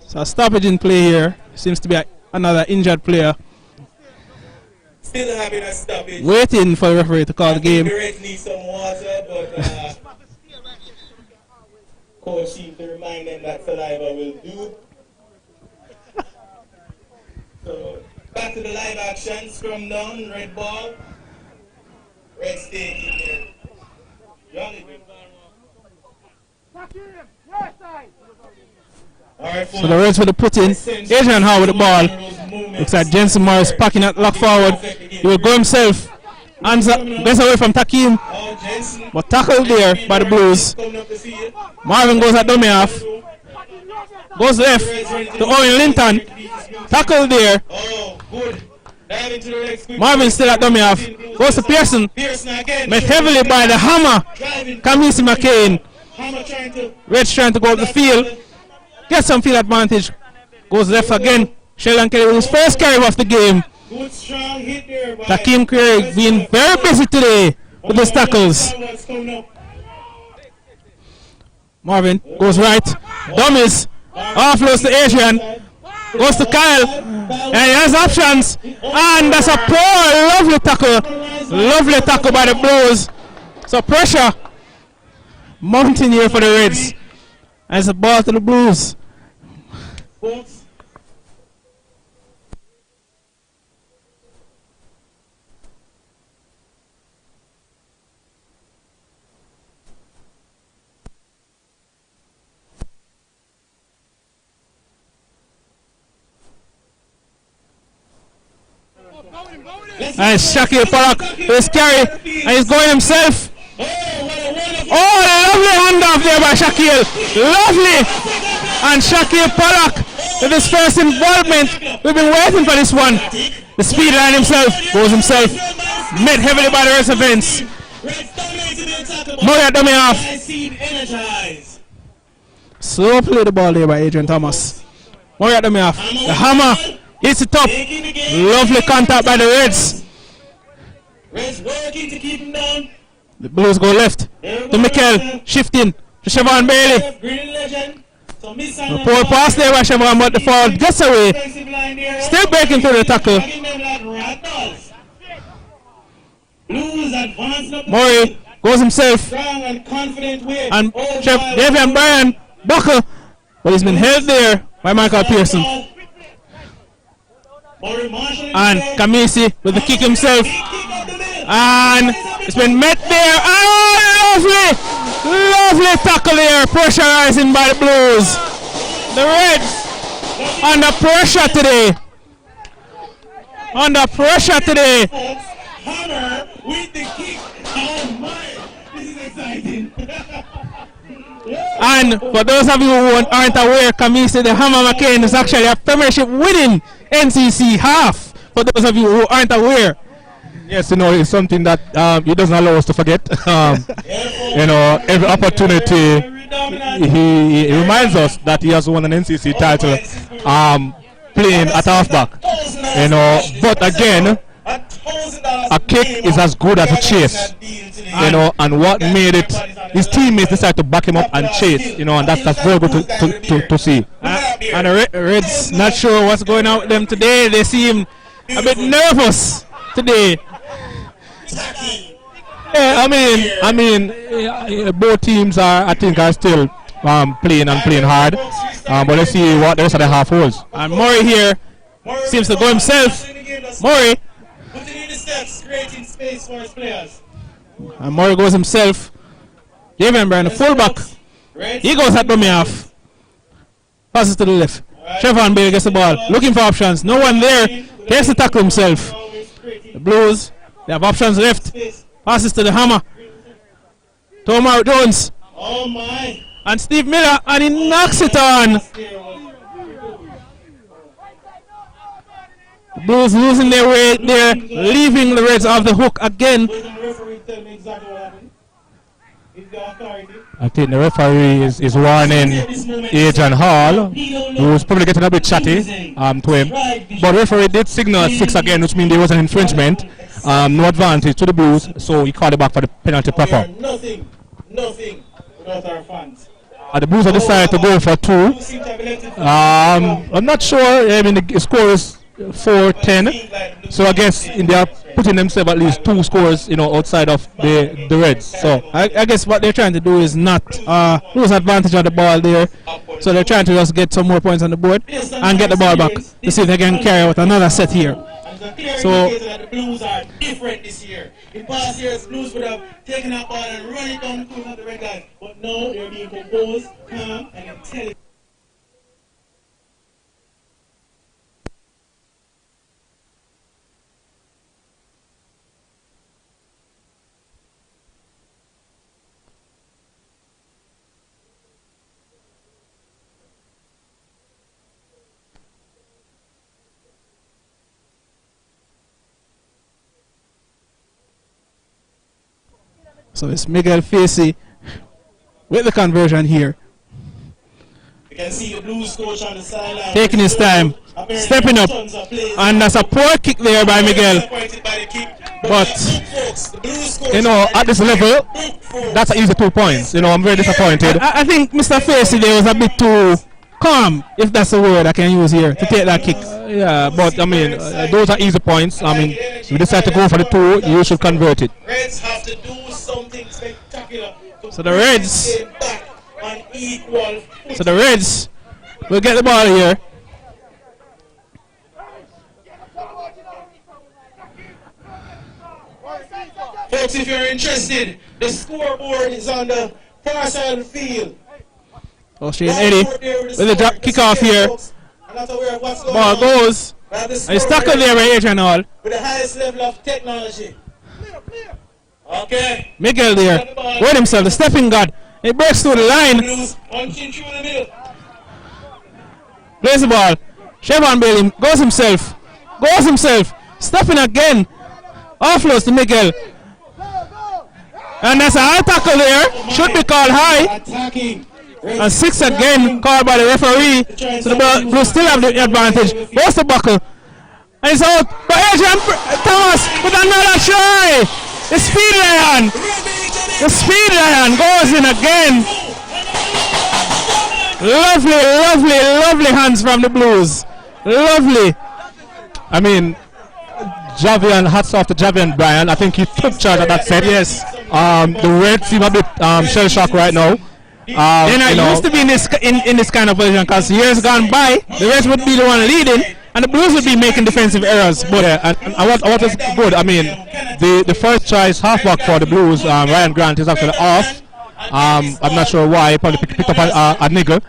So a stoppage in play here. Seems to be another injured player. Still having a stoppage. Waiting for the referee to call the game. The Reds need some water, but coach seemed to remind them that saliva will do. So back to the live action. Scrum down, red ball. Red stay in there. Alright, So the Reds with the put in. Adrian Howe with the ball. Looks like Jensen Morris packing that lock forward. He will go himself. Hands up, gets away from Takim. But tackled there by the Blues. Marvin goes at dummy half. Goes left to Owen Linton. Tackled there. Marvin still at dummy half. Goes to Pearson. Met heavily by the hammer. Kamisi McCain. Reds trying to go up the field. Get some field advantage. Goes left again. Sheldon Kelly with his first carry of the game. Takim Craig being very busy today with his tackles. Marvin goes right. Dummies. Offloads to Adrian. Goes to Kyle. And he has options. And that's a poor, lovely tackle. Lovely tackle by the Blues. So pressure mounting here for the Reds. And it's a ball to the Blues. And Shakir Pollock with his carry. And he's going himself. Oh, lovely handoff there by Shakir. Lovely. And Shakir Pollock with his first involvement. We've been waiting for this one. The speed line himself goes himself. Met heavily by the rest of Vince. Murray at dummy half. Slow play the ball there by Adrian Thomas. Murray at dummy half. The hammer hits it up. Lovely contact by the Reds. Reds working to keep him down. The Blues go left to Mikel, shifting to Siobhan Bailey. A poor pass there by Siobhan, but the fall gets away. Still breaking through the tackle. Murray goes himself. And Davian Bryan buckle, but he's been held there by Michael Pearson. And Kamisi with the kick himself. And it's been met there. Oh, lovely tackle there. Pressurizing by the Blues. The Reds under pressure today. Under pressure today. Hammer with the kick. Oh my, this is exciting. And for those of you who aren't aware, Kamisi the Hammer McCain is actually a Premiership winning NCC half. For those of you who aren't aware. Yes, you know, it's something that he doesn't allow us to forget. You know, every opportunity he reminds us that he has won an NCC title playing at halfback. You know, but again, a kick is as good as a chase. You know, and what made it, his teammates decided to back him up and chase. You know, and that's very good to see. And the Reds not sure what's going on with them today. They seem a bit nervous today. Yeah, I mean, both teams I think are still playing hard. But let's see what the rest of the half holds. And Murray here seems to go himself. Murray. Creating space for his players. And Murray goes himself. Davian Bryan, the fullback. He goes at dummy half. Passes to the left. Trevor Bailey gets the ball. Looking for options. No one there. Takes the tackle himself. The Blues, they have options left. Passes to the hammer. Tomar Jones. Oh my. And Steve Miller, and he knocks it on. The Blues losing their way there, leaving the Reds off the hook again. I think the referee is warning Adrian Hall, who's probably getting a bit chatty to him. But the referee did signal 6 again, which means there was an infringement. No advantage to the Blues, so he called it back for the penalty proper. Nothing without our fans. The Blues have decided to go for 2. I'm not sure. I mean, the score is 4-10. So I guess they are putting themselves at least 2 scores, outside of the Reds. So I guess what they're trying to do is not lose advantage of the ball there. So they're trying to just get some more points on the board and get the ball back to see if they can carry out another set here. So the Blues are different this year. In past years, Blues would have taken that ball and run it down the court of the Red guys. But now they're being composed, calm, and intelligent. So it's Miguel Facey with the conversion here. You can see the Blues coach on the sideline. Taking his time, stepping up. And that's a poor kick there by Miguel. But, at this level, that's an easy 2 points. I'm very disappointed. I think Mr. Facey there was a bit too calm, if that's the word I can use here, to take that kick. Yeah, but I mean, those are easy points. I mean, if you decide to go for the 2, you should convert it. Reds have to do something spectacular. So the Reds will get the ball here. Folks, if you're interested, the scoreboard is on the far side of the field. Australian Eddie with the kickoff here. Ball goes. And he's tackled there by Adrian Hall. With the highest level of technology. Okay. Miguel there. With himself, the stepping guard. He breaks through the line. Plays the ball. Chevron Bailey goes himself. Stepping again. Offloads to Miguel. And that's a high tackle there. Should be called high. And 6 again called by the referee. So the Blues still have the advantage. Goes to buckle. And it's out by Adrian Thomas with another try. The speed lion goes in again. Lovely hands from the Blues. Lovely. I mean, Javian, hats off to Javian Bryan. I think he took charge of that set. Yes. The Reds seem a bit shell shocked right now. They're not used to be in this kind of position, because years gone by, the Reds would be the one leading, and the Blues would be making defensive errors. But and what is good, I mean, the first choice halfback for the Blues, Ryan Grant, is actually off. I'm not sure why. He probably picked up a niggle.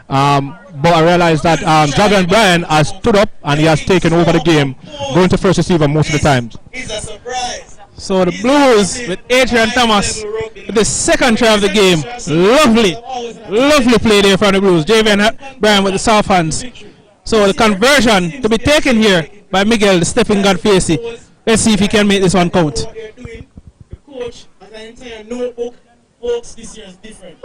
But I realized that Javian Bryan has stood up and he has taken over the game, going to first receiver most of the times. It's a surprise. So the Blues with Adrian Thomas with the second try of the game. Lovely play there from the Blues. Javian Bryan with the soft hands. So the conversion to be taken here by Miguel, the stepping guard Facey. Let's see if he can make this one count. The coach has an entire notebook. Folks, this year is different.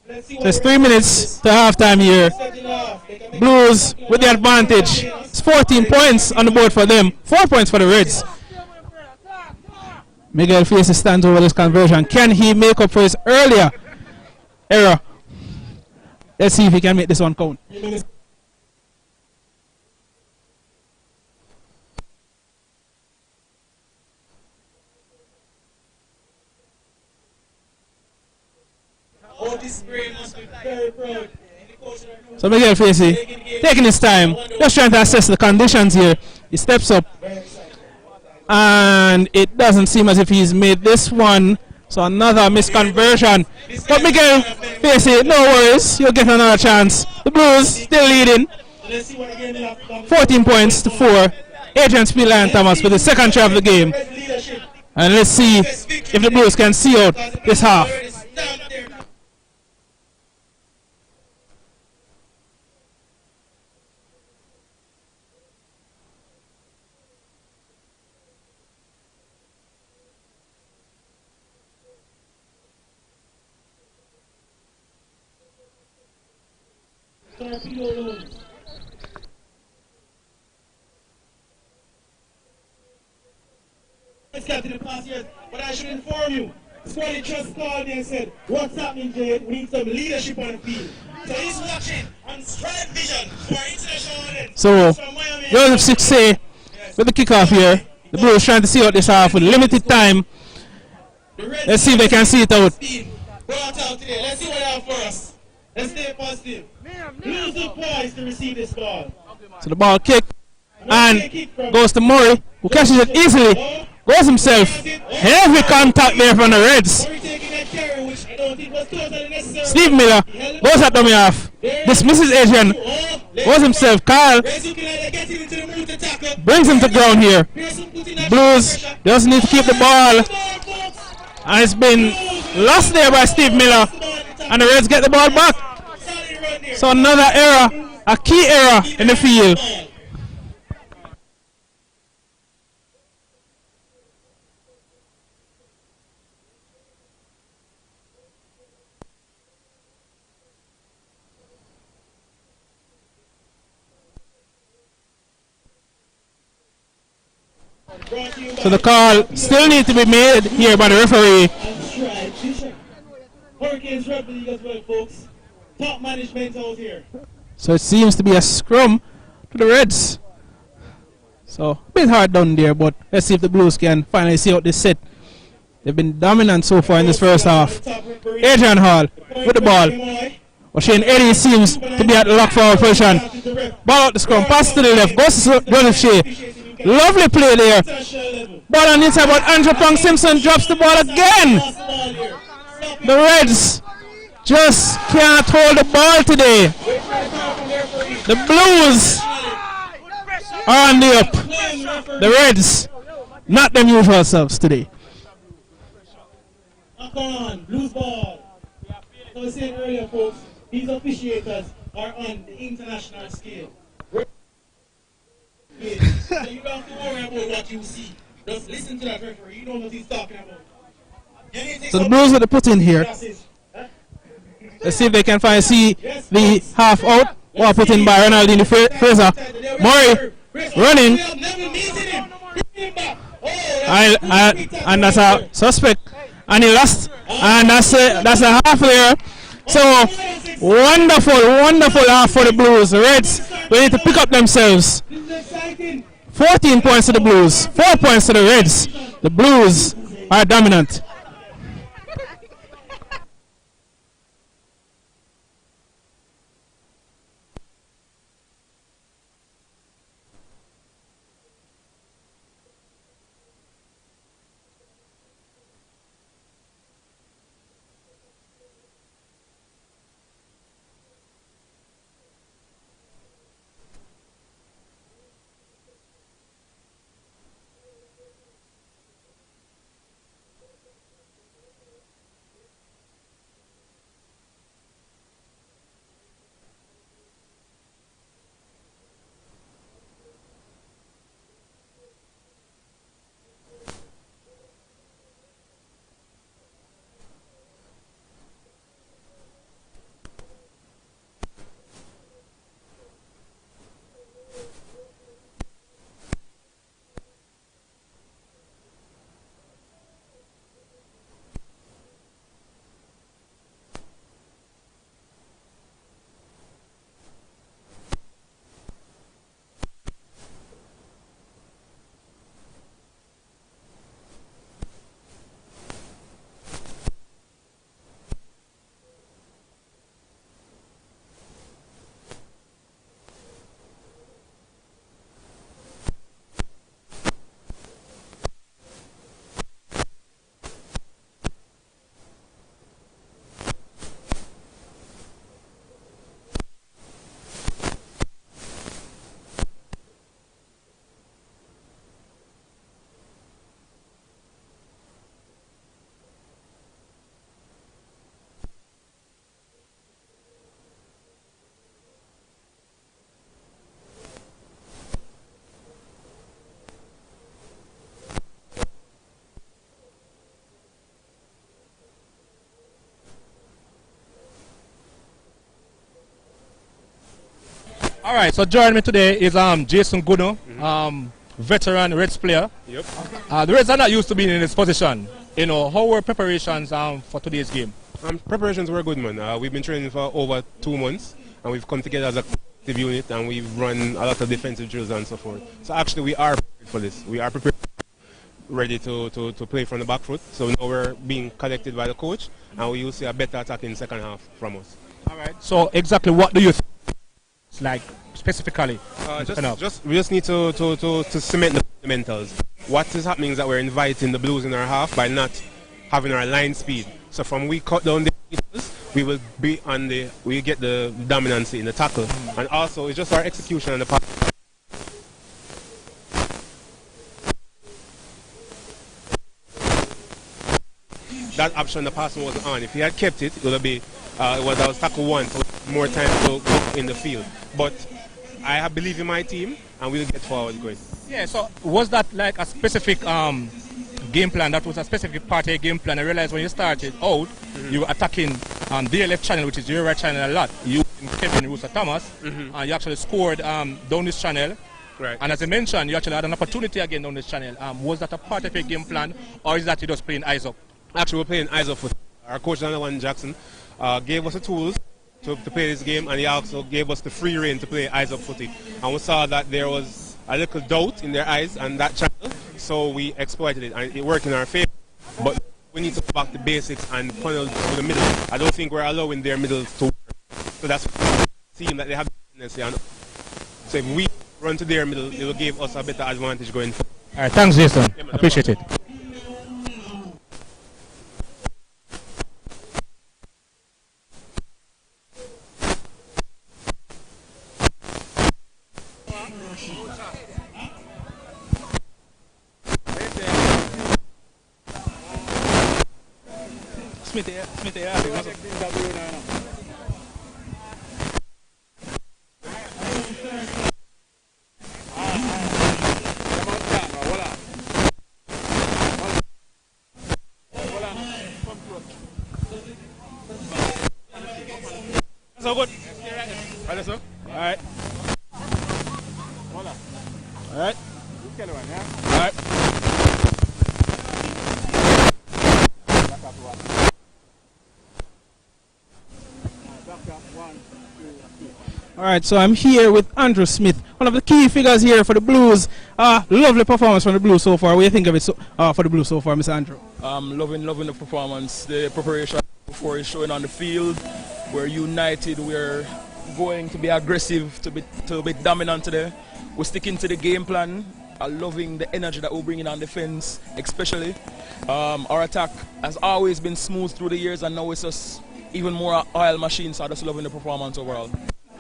So it's 3 minutes to halftime here. Blues with the advantage. It's 14 points on the board for them. 4 points for the Reds. Miguel Facey stands over this conversion. Can he make up for his earlier error? Let's see if he can make this one count. So Miguel Facey taking his time, just trying to assess the conditions here. He steps up, and it doesn't seem as if he's made this one So another misconversion. But Miguel, face it, no worries. You'll get another chance. The Blues still leading. 14 points to 4. Adrian Spiller and Thomas with the second try of the game. And let's see if the Blues can see out this half. Captain of the past years, but I should inform you. Squaddy just called me and said, what's happening, Jade? We need some leadership on the field. So he's watching on Stride Vision for international audience. So, Joseph 6 with the kickoff here. The Blues trying to see out this half with limited time. Let's see if they can see it out. Brought out today. Let's see what they have for us. Let's stay positive. Lose the poise to receive this ball. So the ball kicked and goes to Murray, who catches it easily. Goes himself. Heavy contact there from the Reds. Steve Miller goes at dummy half. Dismisses Adrian. Goes himself. Kyle brings him to ground here. Blues just need to keep the ball. And it's been lost there by Steve Miller. And the Reds get the ball back. So another error. A key error in the field. So the call still needs to be made here by the referee. Hurricanes Rugby League as well, folks. Top management out here. So it seems to be a scrum to the Reds. So a bit hard done there, but let's see if the Blues can finally see out this set. They've been dominant so far in this first half. Adrian Hall with the ball. Shane Eddie seems to be at the lock forward position. Ball out the scrum, pass to the left, goes to Joseph Shea. Lovely play there. Ball on the inside, but Andrew Pong Simpson drops the ball again. The Reds just can't hold the ball today. The Blues are on the up. The Reds, not them usual selves today. Come on, Blues ball. As I was saying earlier, folks, these officiators are on the international scale. So you don't have to worry about what you see. Just listen to that referee. You know what he's talking about. So the Blues are to put in here. Let's see if they can finally see the half out. Or put in by Ronaldinho Fraser. Murray running. And that's a suspect. And he lost. And that's a half there. So wonderful half for the Blues. The Reds will need to pick up themselves. 14 points to the Blues, 4 points to the Reds. The Blues are dominant. All right, so joining me today is Jason Guno, veteran Reds player. Yep. The Reds are not used to being in this position. You know, how were preparations for today's game? Preparations were good, man. We've been training for over 2 months, and we've come together as a collective unit, and we've run a lot of defensive drills and so forth. So actually, we are prepared for this. We are prepared, ready to play from the back foot. So now we're being collected by the coach, and we will see a better attack in the second half from us. All right. So exactly what do you think? Like specifically? We just need to cement the fundamentals. What is happening is that we're inviting the Blues in our half by not having our line speed. So from we cut down the meters, we will be on we get the dominance in the tackle, and also it's just our execution on the pass. That option the passing was on. If he had kept it, it would be that was tackle 1, so more time to go in the field. But I believe in my team, and we'll get forward going. Yeah. So was that like a specific game plan? That was a specific part of your game plan. I realized when you started out, you were attacking the left channel, which is your right channel, a lot. You and Kevin Rooster Thomas, and you actually scored down this channel. Right. And as I mentioned, you actually had an opportunity again down this channel. Was that a part of your game plan, or is that you just playing eyes up? Actually, we're playing eyes up. Our coach, Donovan Jackson, gave us the tools to play this game, and he also gave us the free rein to play eyes up footy. And we saw that there was a little doubt in their eyes and that channel, so we exploited it, and it worked in our favor. But we need to go back to basics and funnel to the middle. I don't think we're allowing their middle to work. So that's the team that they have. So if we run to their middle, it will give us a better advantage going forward. All right, thanks, Jason. Appreciate it. So good. Right, sir. All right. All right. All right. All right, so I'm here with Andrew Smith, one of the key figures here for the Blues. Lovely performance from the Blues so far. What do you think of it for the Blues so far, Mr. Andrew? Loving the performance. The preparation before is showing on the field. We're united. We're going to be aggressive, to be dominant today. We're sticking to the game plan. I'm loving the energy that we're bringing on defense, especially. Our attack has always been smooth through the years, and now it's just even more oil machine. So I'm just loving the performance overall.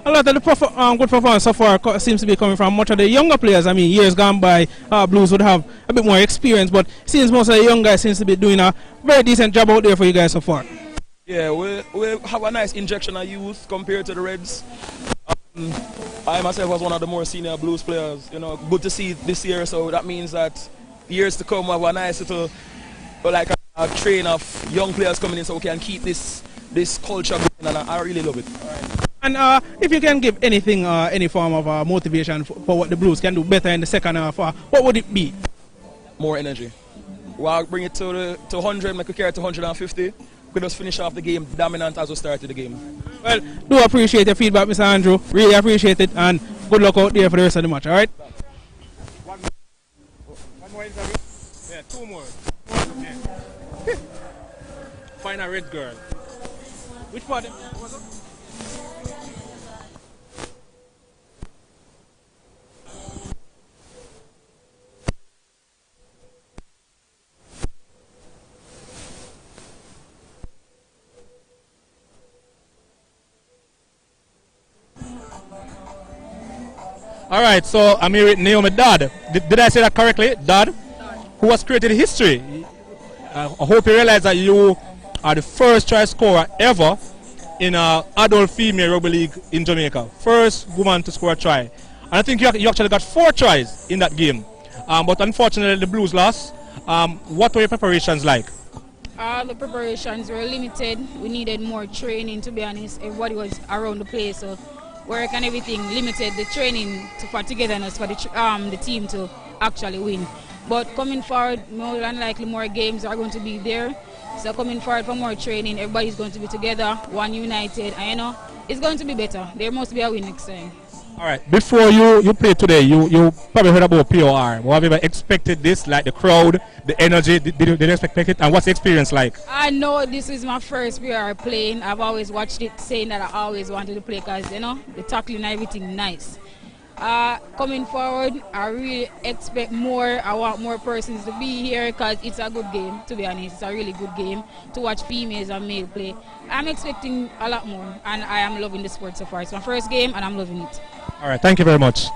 A lot of the good performance so far seems to be coming from much of the younger players. I mean, years gone by, Blues would have a bit more experience, but it seems most of the young guys seems to be doing a very decent job out there for you guys so far. Yeah, we have a nice injection of youth compared to the Reds. I myself was one of the more senior Blues players. You know, good to see this year. So that means that years to come, we have a nice little, like a train of young players coming in, so we can keep this culture going, and I really love it. And if you can give anything, any form of motivation for what the Blues can do better in the second half, what would it be? More energy. We'll bring it to 100, make it carry to 150. We just finish off the game dominant as we started the game. Well, do appreciate your feedback, Mr. Andrew. Really appreciate it, and good luck out there for the rest of the match, all right? One more interview? Yeah, 2 more. Yeah. Find a red girl. Which part? All right, so I'm here with Naomi Dodd. Did I say that correctly? Dodd, who has created history. I hope you realize that you are the first try scorer ever in an adult female rugby league in Jamaica. First woman to score a try. And I think you actually got 4 tries in that game. But unfortunately, the Blues lost. What were your preparations like? The preparations were limited. We needed more training, to be honest. Everybody was around the place, so work and everything limited the training for togetherness for the team to actually win. But coming forward, more than likely more games are going to be there. So coming forward for more training, everybody's going to be together, one united, and you know, it's going to be better. There must be a win next time. All right. Before you play today, you probably heard about POR. Have you ever expected this? Like the crowd, the energy, did you expect it? And what's the experience like? I know this is my first POR playing. I've always watched it, saying that I always wanted to play because, you know, the tackling and everything nice. Coming forward, I really expect more. I want more persons to be here because it's a good game, to be honest. It's a really good game to watch females and male play. I'm expecting a lot more, and I am loving the sport so far. It's my first game, and I'm loving it. All right, thank you very much.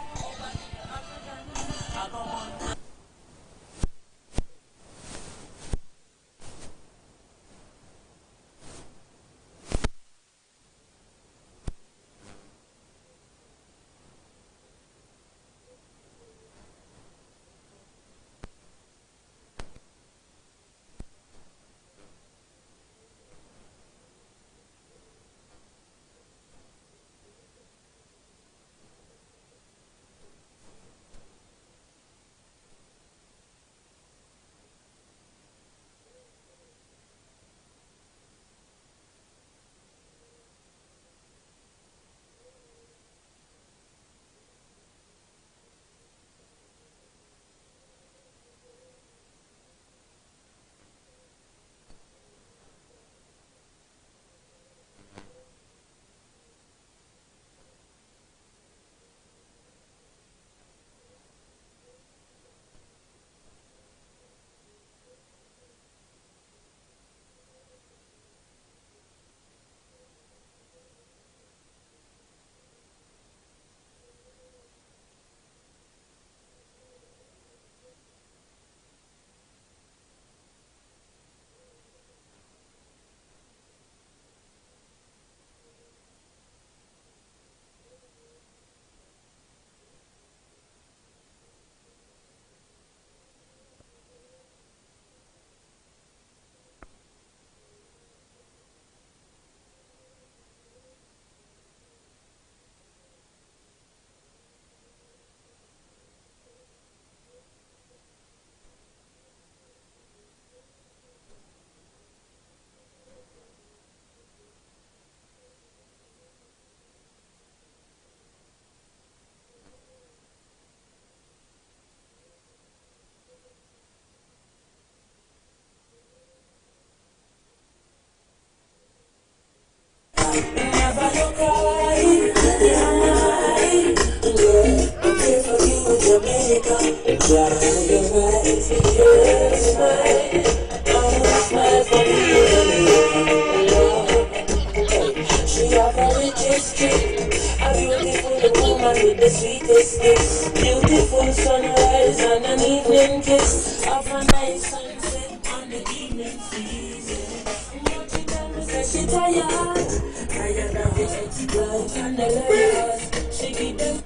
Beautiful sunrise and an evening kiss of a nice sunset on the evening season. But she tell me say she tired, tired of it, life and the letters. She give them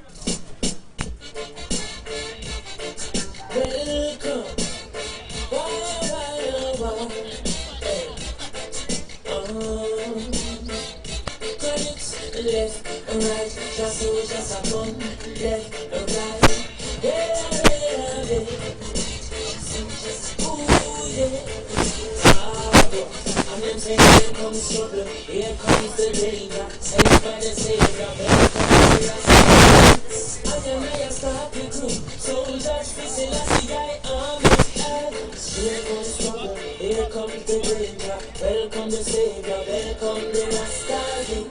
welcome. Credits left and right, just so just a fun left and right. Here comes trouble, here comes the danger. Saved by the Savior, here comes the answer. I start the crew, soldiers, fishing, I see I am. Here comes trouble, here comes the danger. Welcome the Savior, welcome the Rastafari.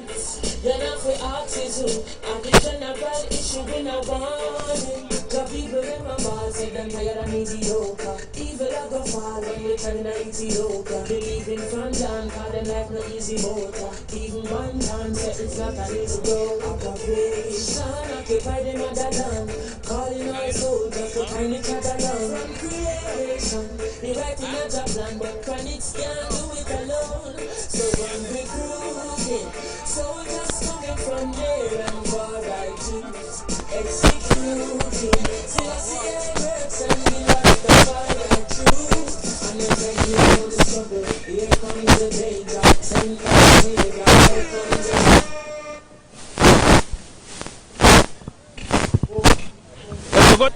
Then if we ask is who, and the general issue in a warning. The people in my bars say them tired and mediocre. Evil I go fall when we turn to Ethiopia. Believing from down, call them life no easy motor. Even one time said it's not an easy road. Occupation, occupy the motherland. Calling all soldiers to kind each other down. From creation, they writing out a plan, but chronics can't do it alone. So when we recruiting, soldiers coming from there and far right to executing. See I see it works and we like the fire truth. And then when you know the struggle, here comes the danger. Send for the Savior, here comes the So good.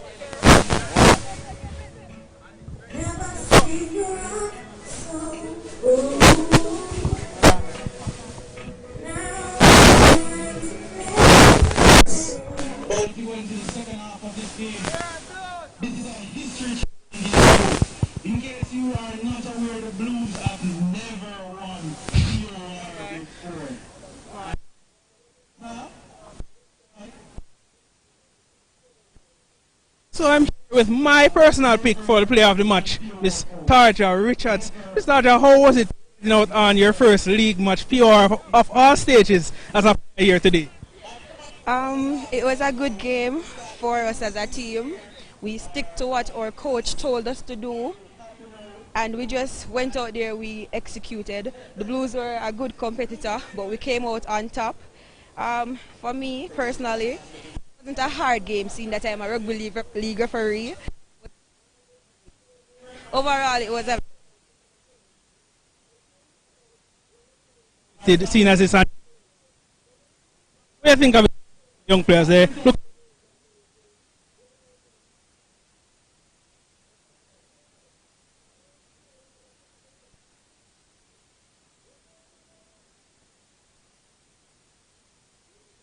But if you went to the second half of this game, this is a history. In case you are not aware, the Blues have never won POR before. So I'm here with my personal pick for the player of the match, Miss Tarja Richards. Miss Tarja, how was it out on your first league match, POR of all stages, as a player here today? It was a good game for us as a team. We stick to what our coach told us to do, and we just went out there, we executed. The Blues were a good competitor, but we came out on top. For me, personally, it wasn't a hard game, seeing that I'm a rugby league referee. Overall, it was a... Seen as it's what do you think of young players there? Look.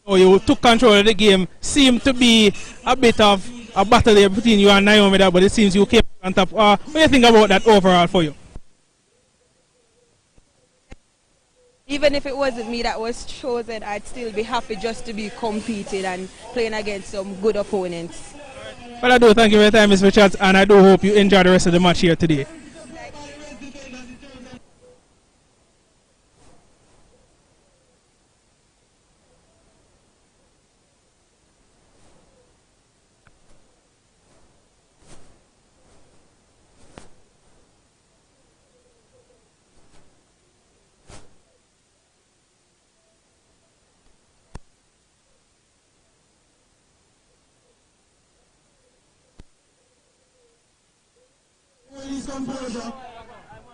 Oh, you took control of the game. Seemed to be a bit of a battle there between you and Naomi there, but it seems you came on top. What do you think about that overall for you? Even if it wasn't me that was chosen, I'd still be happy just to be competing and playing against some good opponents. Well, I do thank you for your time, Ms. Richards, and I do hope you enjoy the rest of the match here today.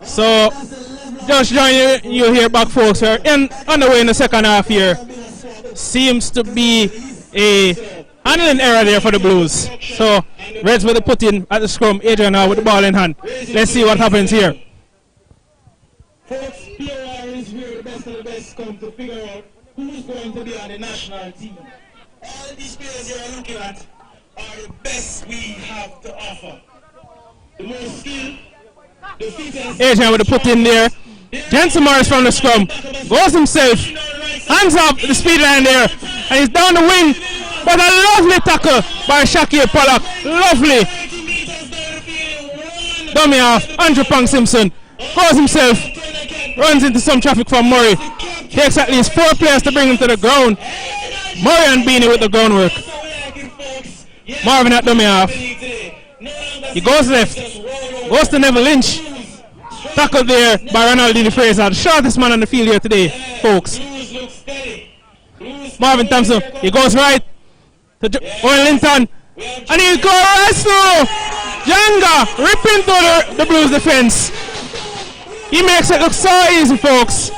So, just join you here back, folks. We're on the way in the second half here. Seems to be a handling error there for the Blues. So, Reds with the put in at the scrum. Adrian now with the ball in hand. Let's see what happens here. Folks, POR is where the best of the best come to figure out who's going to be on the national team. All these players you're looking at are the best we have to offer. The most skilled, the fittest. Adrian with the put in there. Jensen Morris from the scrum. Goes himself. Hands up the speed line there. And he's down the wing. But a lovely tackle by Shakir Pollock. Lovely. Dummy off. Andrew Pang Simpson. Goes himself. Runs into some traffic from Murray. Takes at least 4 players to bring him to the ground. Murray and Beanie with the groundwork. Marvin at dummy off. He goes left. Goes to Neville Lynch. Tackled there by Ronaldinho Fraser. The shortest man on the field here today, folks. Marvin Thompson. He goes right to Owen Linton. And he goes right through. Janga ripping through the Blues defense. He makes it look so easy, folks.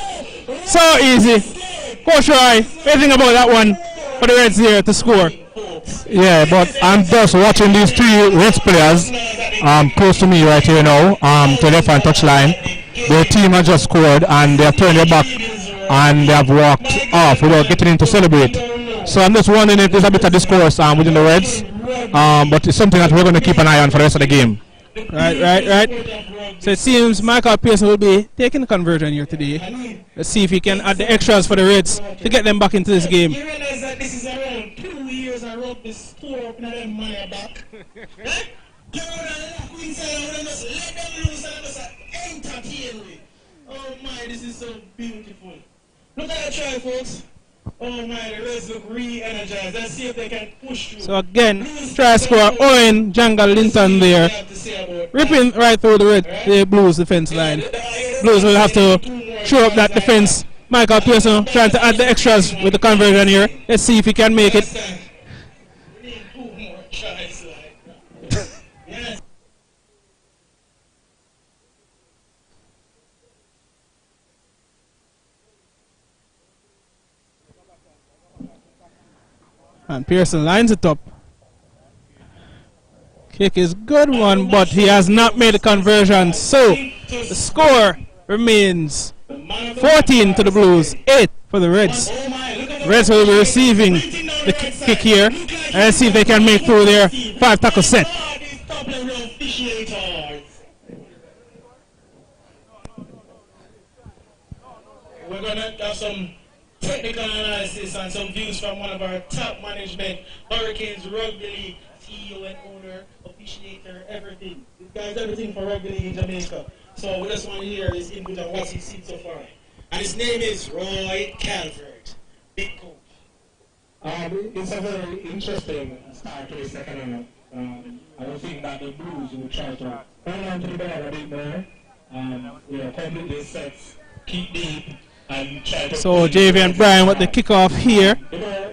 So easy. Coach Roy, anything about that one for the Reds here to score? Yeah, but I'm just watching these 3 Reds players close to me right here now, to left hand touchline. Their team has just scored and they have turned their back and they have walked off without getting in to celebrate. So I'm just wondering if there's a bit of discourse within the Reds, but it's something that we're going to keep an eye on for the rest of the game. Right. So it seems Michael Pearson will be taking the conversion here today. Let's see if he can add the extras for the Reds to get them back into this game. You realize that this is around 2 years I wrote this store up in them money back. You know that inside and just let them loose and just entertain me. Oh my, this is so beautiful. Look at that try, folks. Oh my, the Reds look re-energized. Let's see if they can push through. So again, try score Owen Jangal Linton there. Ripping right through the Blues defense line. Blues will have to show up that defense. Michael Pearson trying to add the extras with the conversion here. Let's see if he can make it. We need 2 more tries like that. Yes. And Pearson lines it up. Kick is good one, but he has not made the conversion. So the score remains 14 to the Blues, 8 for the Reds. Reds will be receiving the kick here. And let's see if they can make through their 5 tackle set. We're going to have some technical analysis and some views from one of our top management, Hurricanes Rugby League CEO and owner, officiator, everything. This guy's everything for Rugby League in Jamaica. So we just want to hear his input on what he's seen so far. And his name is Roy Calvert, big coach. It's a very interesting start to the second half. I don't think that the Blues will try to hold on to the ball a bit more. Complete the sets, keep deep, and try to... So JV and Brian with the kickoff here.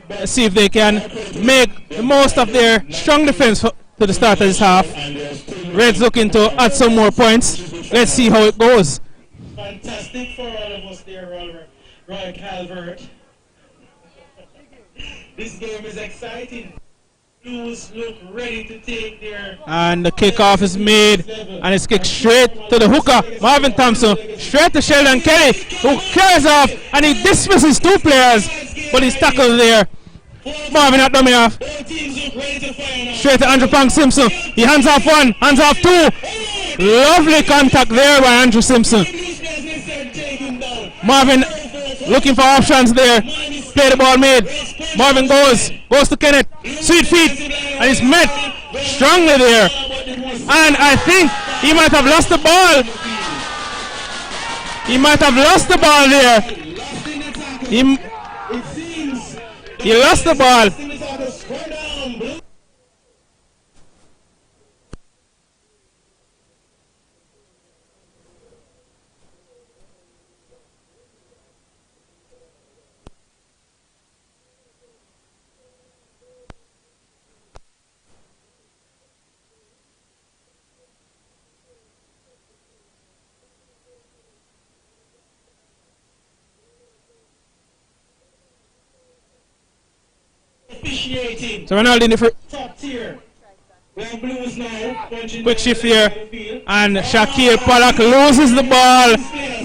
Let's see if they can make the most of their strong defense to the start of this half. Reds looking to add some more points. Let's see how it goes. Fantastic for all of us there, Roy Calvert. This game is exciting. Blues look ready to take their... And the kickoff is made, and it's kicked straight to the hooker, Marvin Thompson, straight to Sheldon Kelly, who clears off, and he dismisses 2 players, but he's tackled there. Marvin not dummy off. Straight to Andrew Pang Simpson. He hands off 1, hands off 2. Lovely contact there by Andrew Simpson. Marvin looking for options there. Play the ball made. Marvin goes to Kenneth. Sweet feet, and he's met strongly there. And I think he might have lost the ball. He might have lost the ball there. He lost the ball. So Ronaldo in the top tier. Blues now, quick shift here, and Shaquille Pollock loses the ball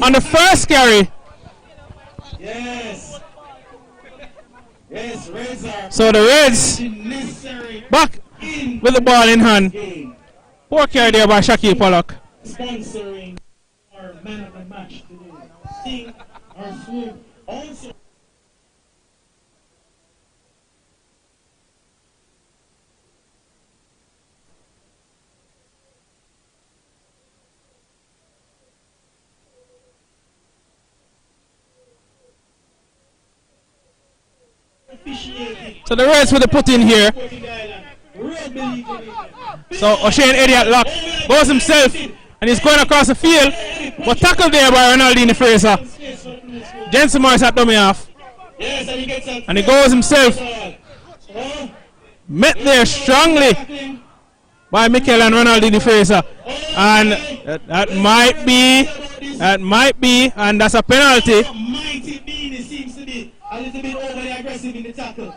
on the first carry. Yes. Yes, Reds are... So the Reds back with the ball in hand. Poor carry there by Shaquille Pollock. Sponsoring our man of the match today. Sting, our swoop, also... So the Reds with the put in here. So O'Shane Elliott lock goes himself, and he's going across the field, but tackled there by Ronaldinho Fraser. Jensen Morris at dummy off, and he goes himself, met there strongly by Mikel and Ronaldinho Fraser, and that might be, and that's a penalty. Seems to be a little bit overly aggressive in the tackle.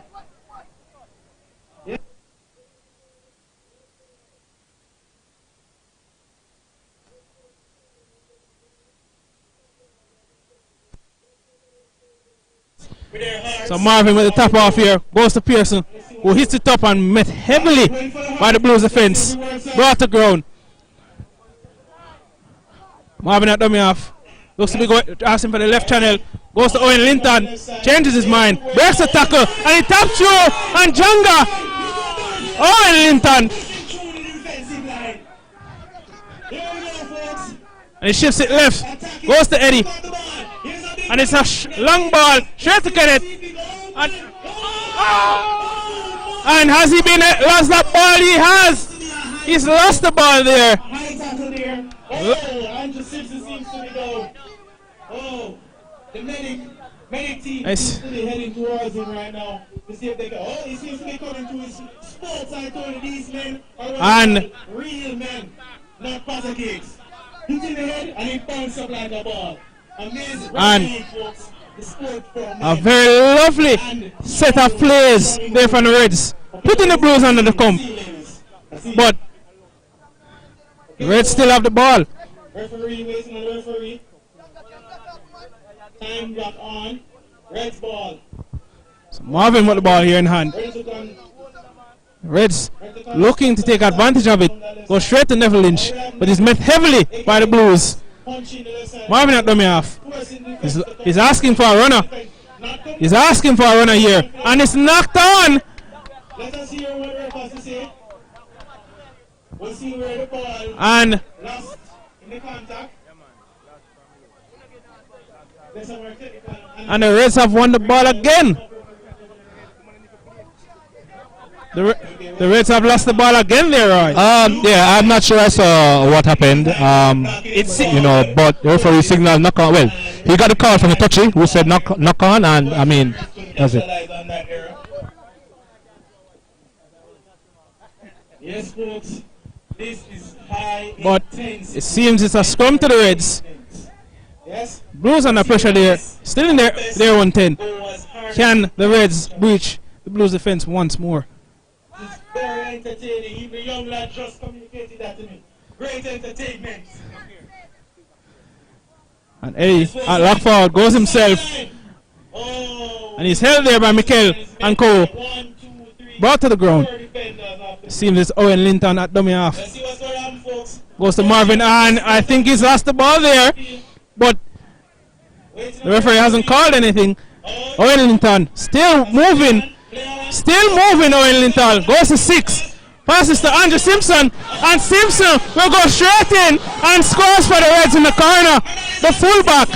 So Marvin with the top off here, goes to Pearson, who hits it up and met heavily by the Blues defense. Brought to ground. Marvin at dummy off. Looks to be asking for the left channel. Goes to Owen Linton. Changes his mind. Breaks the tackle. And he taps through. And Jonga. Owen Linton. And he shifts it left. Goes to Eddie. And it's a long ball. Straight to Kenneth. And has he been lost that ball? He has. He's lost the ball there. High tackle there. Oh, Andrew Simpson seems to be down. Oh, the medic team seems to be heading towards him right now to see if they can. Oh, he seems to be coming to his sports. I told you these men are real men, not puzzle cakes. Hit in the head and he bounced up like a ball. Amazing. And folks, the sport for men. a very lovely set of plays there from the Reds. Putting the Blues under the comp. But The Reds still have the ball. Referee waiting on the referee. Time block on. Reds ball. So Marvin with the ball here in hand. Reds looking to take advantage of it. Go straight to Neville Lynch, but he's met heavily by the Blues. Marvin at dummy half. He's asking for a runner. He's asking for a runner here, and it's knocked on. Let us hear what the ref has to say. We'll see where the ball And lost in the contact. the Reds have won the ball again. The Reds have lost the ball again there, Roy. Yeah, I'm not sure I saw what happened. It's but the referee signaled knock on. Well, he got a call from the touchy who said knock on, and I mean that's it. Yes, folks. This is high. But it seems it's a scrum to the Reds. Yes. Blues under pressure there. Still in their 110. Can the Reds breach the Blues defense once more? It's very entertaining. Even the young lad just communicated that to me. Great entertainment. And Eddie at lock forward goes himself. And he's held there by Mikel and Co. Brought to the ground. Seems it's Owen Linton at dummy half. Goes to Marvin, and I think he's lost the ball there. But the referee hasn't called anything. Owen Linton still moving. Owen Linton goes to 6. Passes to Andrew Simpson. And Simpson will go straight in and scores for the Reds in the corner. The fullback.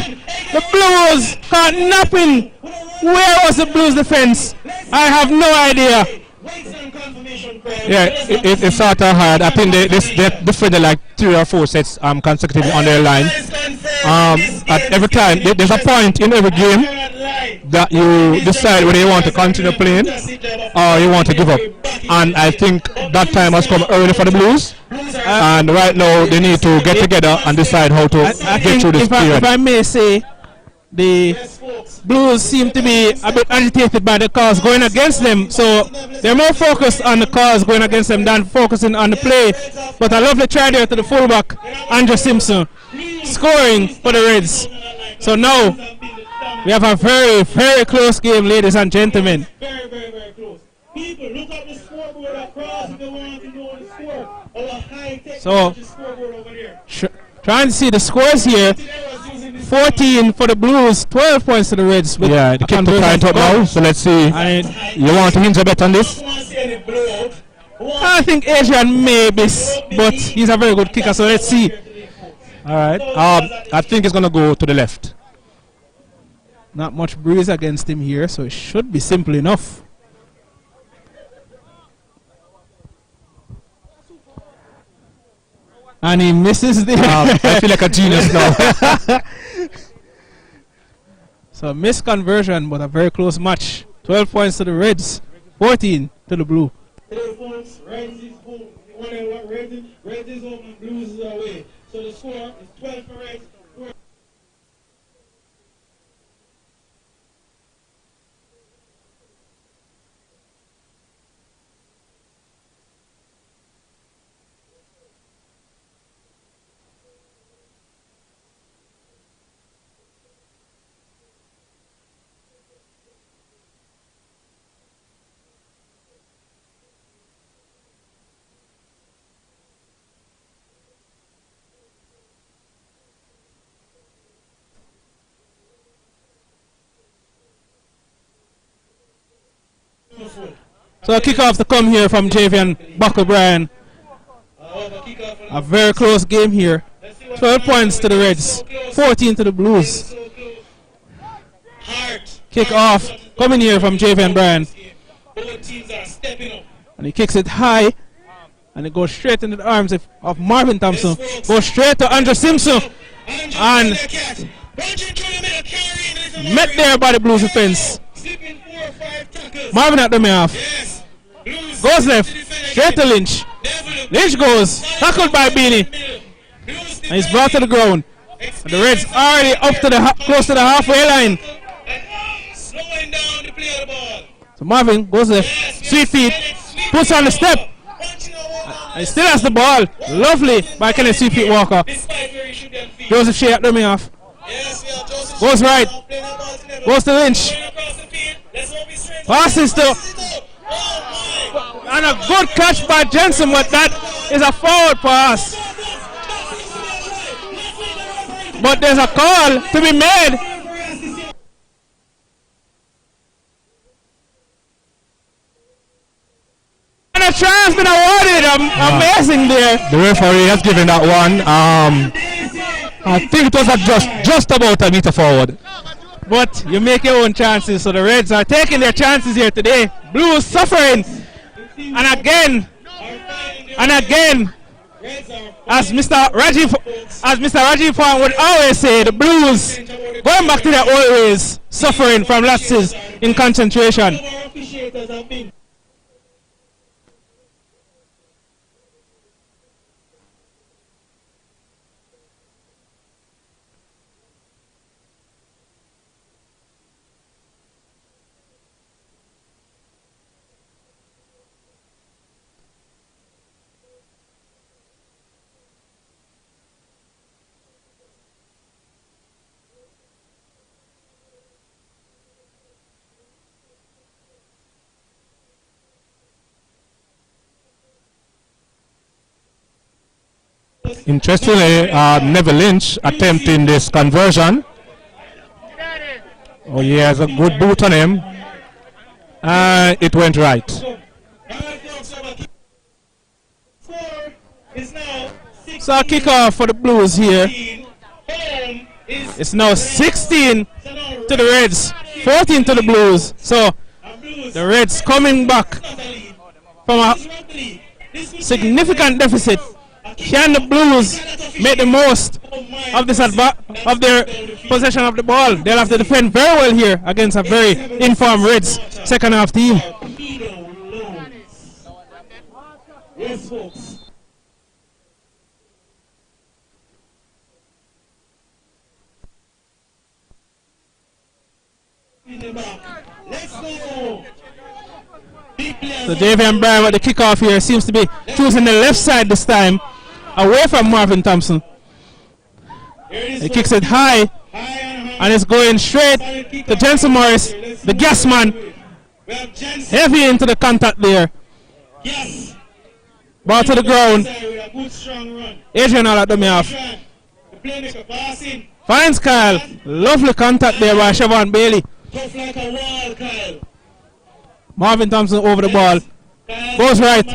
The Blues caught napping. Where was the Blues defense? I have no idea. Yeah, it's sort of hard. I think they defended like 3 or 4 sets consecutively on their line. At every time, there's a point in every game that you decide whether you want to continue playing or you want to give up. And I think that time has come early for the Blues. And right now, they need to get together and decide how to get through this period. If I may say, the Blues seem to be a bit agitated by the calls going against them, so they're more focused on the calls going against them than focusing on the play. But a lovely try there to the fullback, Andrew Simpson, scoring for the Reds. So now we have a very, very close game, ladies and gentlemen. Very, very, very close. People, look up the scoreboard across if they want to know the score. Our high-tech scoreboard over there. Trying to see the scores here. 14 for the Blues, 12 points to the Reds. Yeah, they kept the point up now, so let's see. You want to hinge a bet on this? I think Adrian may miss, but he's a very good kicker, so let's see. Alright, I think it's going to go to the left. Not much breeze against him here, so it should be simple enough. And he misses there. I feel like a genius now. So a missed conversion, but a very close match. 12 points to the Reds, 14 to the Blue. 12 points, Reds is home. You wonder what Reds is home and Blues is away. So the score is 12 for Reds. So a kickoff to come here from Javian Buckle Bryan. A very close game here. 12 points to the Reds, 14 to the Blues. Kick off coming here from Javian Bryan. And he kicks it high. And it goes straight into the arms of Marvin Thompson. Goes straight to Andrew Simpson. And met there by the Blues defense. Marvin at the half. Goes left. Straight to Lynch. Lynch goes. Tackled by Beanie. And he's brought to the ground. And the Reds already up to the close to the halfway line. So Marvin goes left. Sweet feet. Puts on the step. And he still has the ball. Lovely by Kenneth Sweet Walker. Joseph Shea at dummy half. Goes right. Goes to Lynch. Passes to. And a good catch by Jensen, but that is a forward pass. But there's a call to be made. And a try has been awarded. Amazing there. The referee has given that one. I think it was just about a meter forward. But you make your own chances, so the Reds are taking their chances here today. Blues suffering. And again, as Mr. Rajiv Khan would always say, the Blues going back to their old ways, suffering from lapses in concentration. Interestingly, Neville Lynch attempting this conversion. Oh, he has a good boot on him. And it went right. So a kickoff for the Blues here. It's now 16 to the Reds, 14 to the Blues. So the Reds coming back from a significant deficit. Can the Blues make the most of this of their possession of the ball? They'll have to defend very well here against a very informed Reds second half team. Yes, folks. Let's go. So Davian Bryan with the kickoff here seems to be choosing the left side this time, away from Marvin Thompson. He kicks it high, and it's going straight to Jensen Morris, the gas man. Heavy into the contact there. Ball to the ground. Adrian all at the half. Finds Kyle. Lovely contact there by Siobhan Bailey. Marvin Thompson over the ball. Goes right.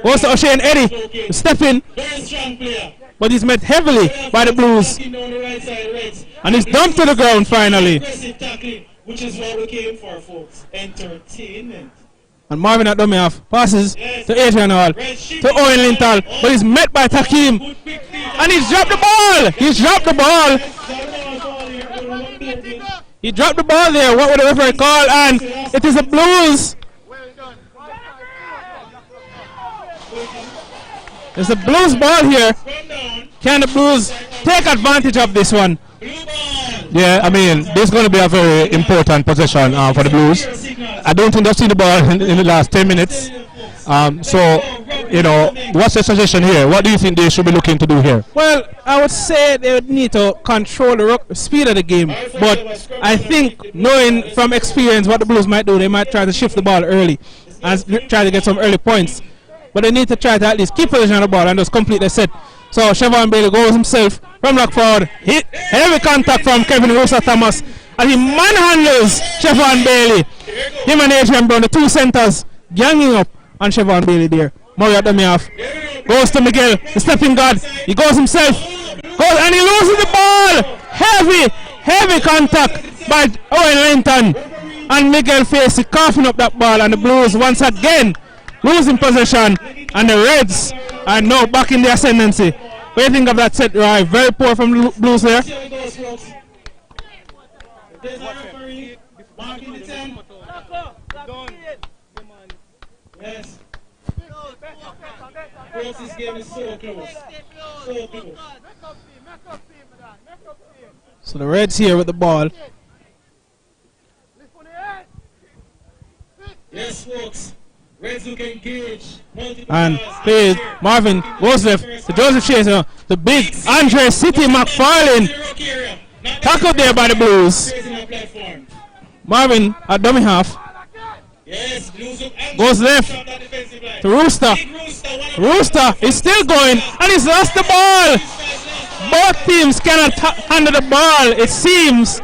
Goes to O'Shea and Eddie. Step in. But he's met heavily by the Blues. And he's dumped to the ground finally. Which is what we came for, folks. Entertainment. And Marvin at dummy half. Passes to Adrian Hall. To Owen Lintal. But he's met by Takim. And he's dropped the ball. He's dropped the ball. He dropped the ball there. What would the referee call? And it is the Blues. It's the Blues ball here. Can the Blues take advantage of this one? Yeah, I mean, this is going to be a very important possession for the Blues. I don't think they've seen the ball in the last 10 minutes. So, you know, what's the suggestion here? What do you think they should be looking to do here? Well, I would say they would need to control the speed of the game. But I think, knowing from experience what the Blues might do, they might try to shift the ball early and try to get some early points. But they need to try to at least keep possession of the ball and just complete the set. So Siobhan Bailey goes himself from lock forward. Hit heavy contact from Kevin Rosa Thomas. And he manhandles Siobhan Bailey. Him and Adrian Brown, the two centers, ganging up on Siobhan Bailey there. Murray at the half. Goes to Miguel, the stepping guard. He goes himself. Goes and he loses the ball. Heavy contact by Owen Linton. And Miguel Facey coughing up that ball. And the Blues once again losing possession. And the Reds are now back in the ascendancy. What do you think of that set drive? Very poor from the Blues there. Yes. This game is so close. So close. So the Reds here with the ball. Yes, folks. Reds who can engage multiple And balls. plays Marvin goes left to Joseph Chaser. The big Andre City McFarlane. Tackled there by the Blues. Marvin at dummy half. Yes, Goes left to Rooster. Rooster is still going and he's lost the ball. Both teams cannot handle the ball. It seems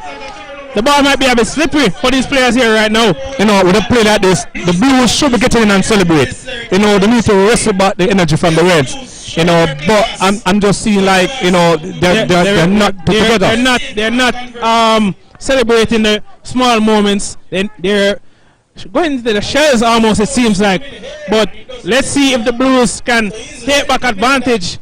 the ball might be a bit slippery for these players here right now. You know, with a play like this, the Blues should be getting in and celebrate. You know, they need to wrestle back the energy from the Reds. You know, but I'm just seeing like, you know, they're not together. They're not celebrating the small moments. They're going into the shells almost, it seems like. But let's see if the Blues can take back advantage.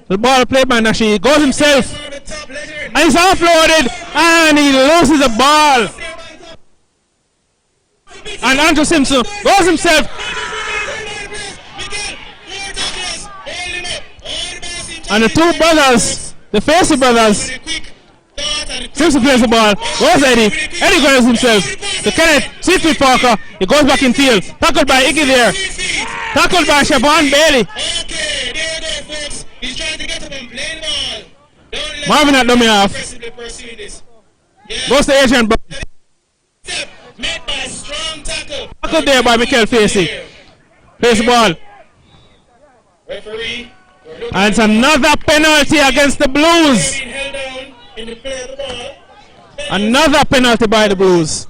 The ball played by Nashi. He goes himself. And he's offloaded. And he loses the ball. And Andrew Simpson goes himself. And the two brothers, the Facey brothers, Simpson plays the ball, goes Eddie goes himself, to Kenneth, Sidney Parker, he goes back in field, tackled by Iggy there, tackled by Siobhan Bailey. Marvin at dummy half, goes to Adrian Brown, tackled there by Michael Facey, plays the ball. And it's another penalty against the Blues. Another penalty by the Blues.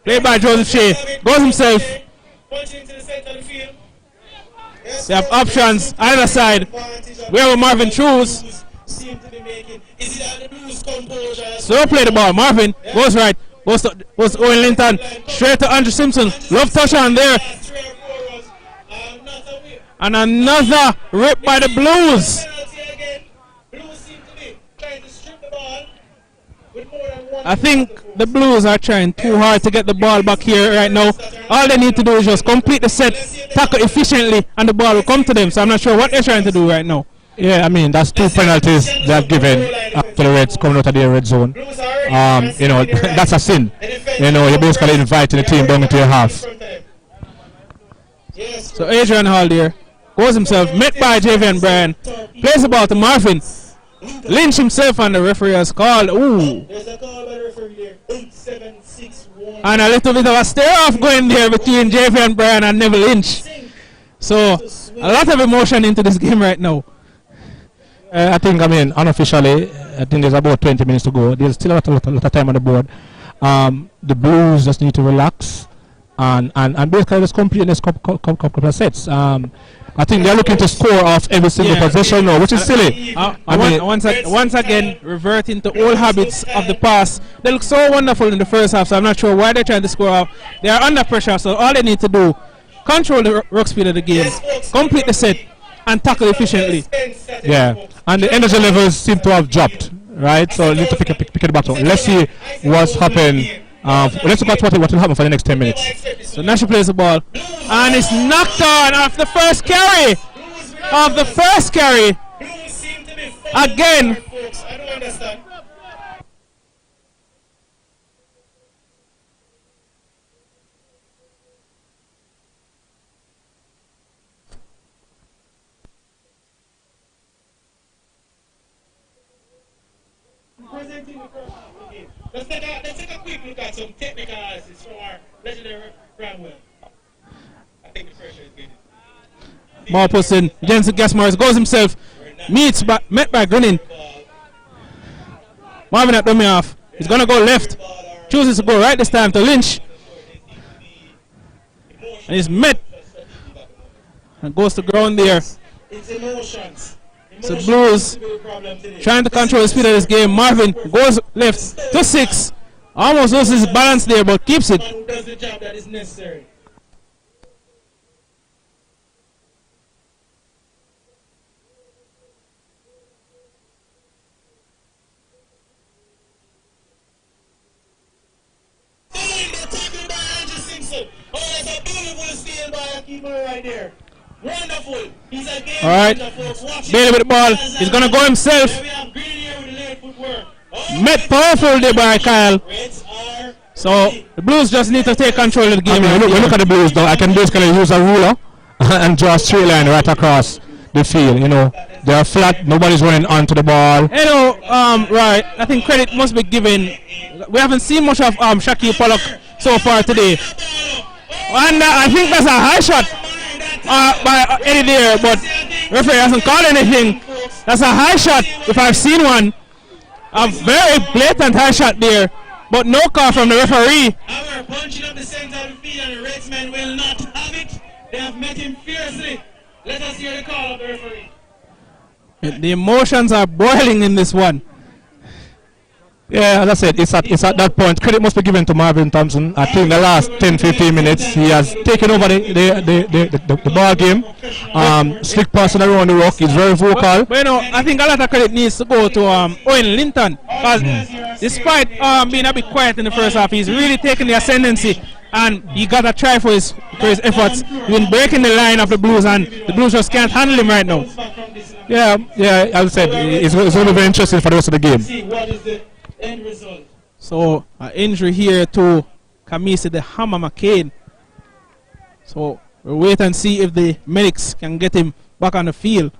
Played by Joseph Shea. Goes himself. They have options either side. Where will Marvin choose? Slow play the ball. Marvin goes right. Goes Owen Linton. Straight to Andrew Simpson. Love touch on there. And another rip by the Blues. I think the Blues are trying too hard to get the ball back here right now. All they need to do is just complete the set, tackle efficiently, and the ball will come to them. So I'm not sure what they're trying to do right now. Yeah, I mean, that's two penalties they have given to the Reds coming out of their red zone. You know, that's a sin. You know, you're basically inviting the team down into your half. So Adrian Hall there goes himself, met by Javian Bryan, plays the ball to Marvin. Lynch himself and the referee has called. Ooh. And a little bit of a stare-off going there between Javian Bryan and Neville Lynch. So a lot of emotion into this game right now. I think, I mean, unofficially, I think there's about 20 minutes to go. There's still a lot of time on the board. The Blues just need to relax and basically just complete this couple of sets. I think they're looking to score off every single possession now, which is silly. Once again, reverting to old habits of the past. They look so wonderful in the first half, so I'm not sure why they're trying to score off. They are under pressure, so all they need to do, control the ruck speed of the game, complete the set, and tackle efficiently. Yeah, and the energy levels seem to have dropped, right? So we need to pick it back up. Let's see what's happened. Let's look at what will happen for the next 10 minutes. So Nash plays the ball, and it's knocked on off the first carry. Again. Let's take a quick look at some technical analysis from our legendary Bramwell. I think the pressure is good. Ball puts in. Jensen Gasmars goes himself. Met by Grinning. Marvin at dummy off. He's going to go left. Chooses to go right this time to Lynch. And he's met. And goes to ground there. It's emotions. So Blues trying to control the speed of this game. Marvin goes left to 6. Almost loses his balance there, but keeps it. Who does the job that is necessary. Oh, that's a beautiful steal by a keeper right there. Wonderful. He's a game All right. changer, folks. Watch Bailey it. with the ball. He's gonna go himself. Here we have Green here with the late footwork. Oh, Met powerful there by Kyle. Reds are So ready. the Blues just need to take control of the game. I mean, when you look at the Blues though, I can basically use a ruler and draw a straight line right across the field. You know, they are flat. Nobody's running onto the ball. You know, right. I think credit must be given. We haven't seen much of Shaquille Pollock so far today, and I think that's a high shot by Eddie there, but referee hasn't called anything. That's a high shot if I've seen one. A very blatant high shot there, but no call from the referee. Our punching up the center of the field, and the Redsmen will not have it. They have met him fiercely. Let us hear the call of the referee. The emotions are boiling in this one. Yeah, as I said, it's at that point. Credit must be given to Marvin Thompson. I think the last 10-15 minutes he has taken over the ball game. Slick passing around the rock. He's very vocal. But you know, I think a lot of credit needs to go to Owen Linton, because despite being a bit quiet in the first half, he's really taken the ascendancy, and he got a try for his efforts. He's been breaking the line of the Blues, and the Blues just can't handle him right now. Yeah, as I said, it's going to be very interesting for the rest of the game. See what is the end result. So injury here to Kamisi the Hammer McCain. So we'll wait and see if the medics can get him back on the field.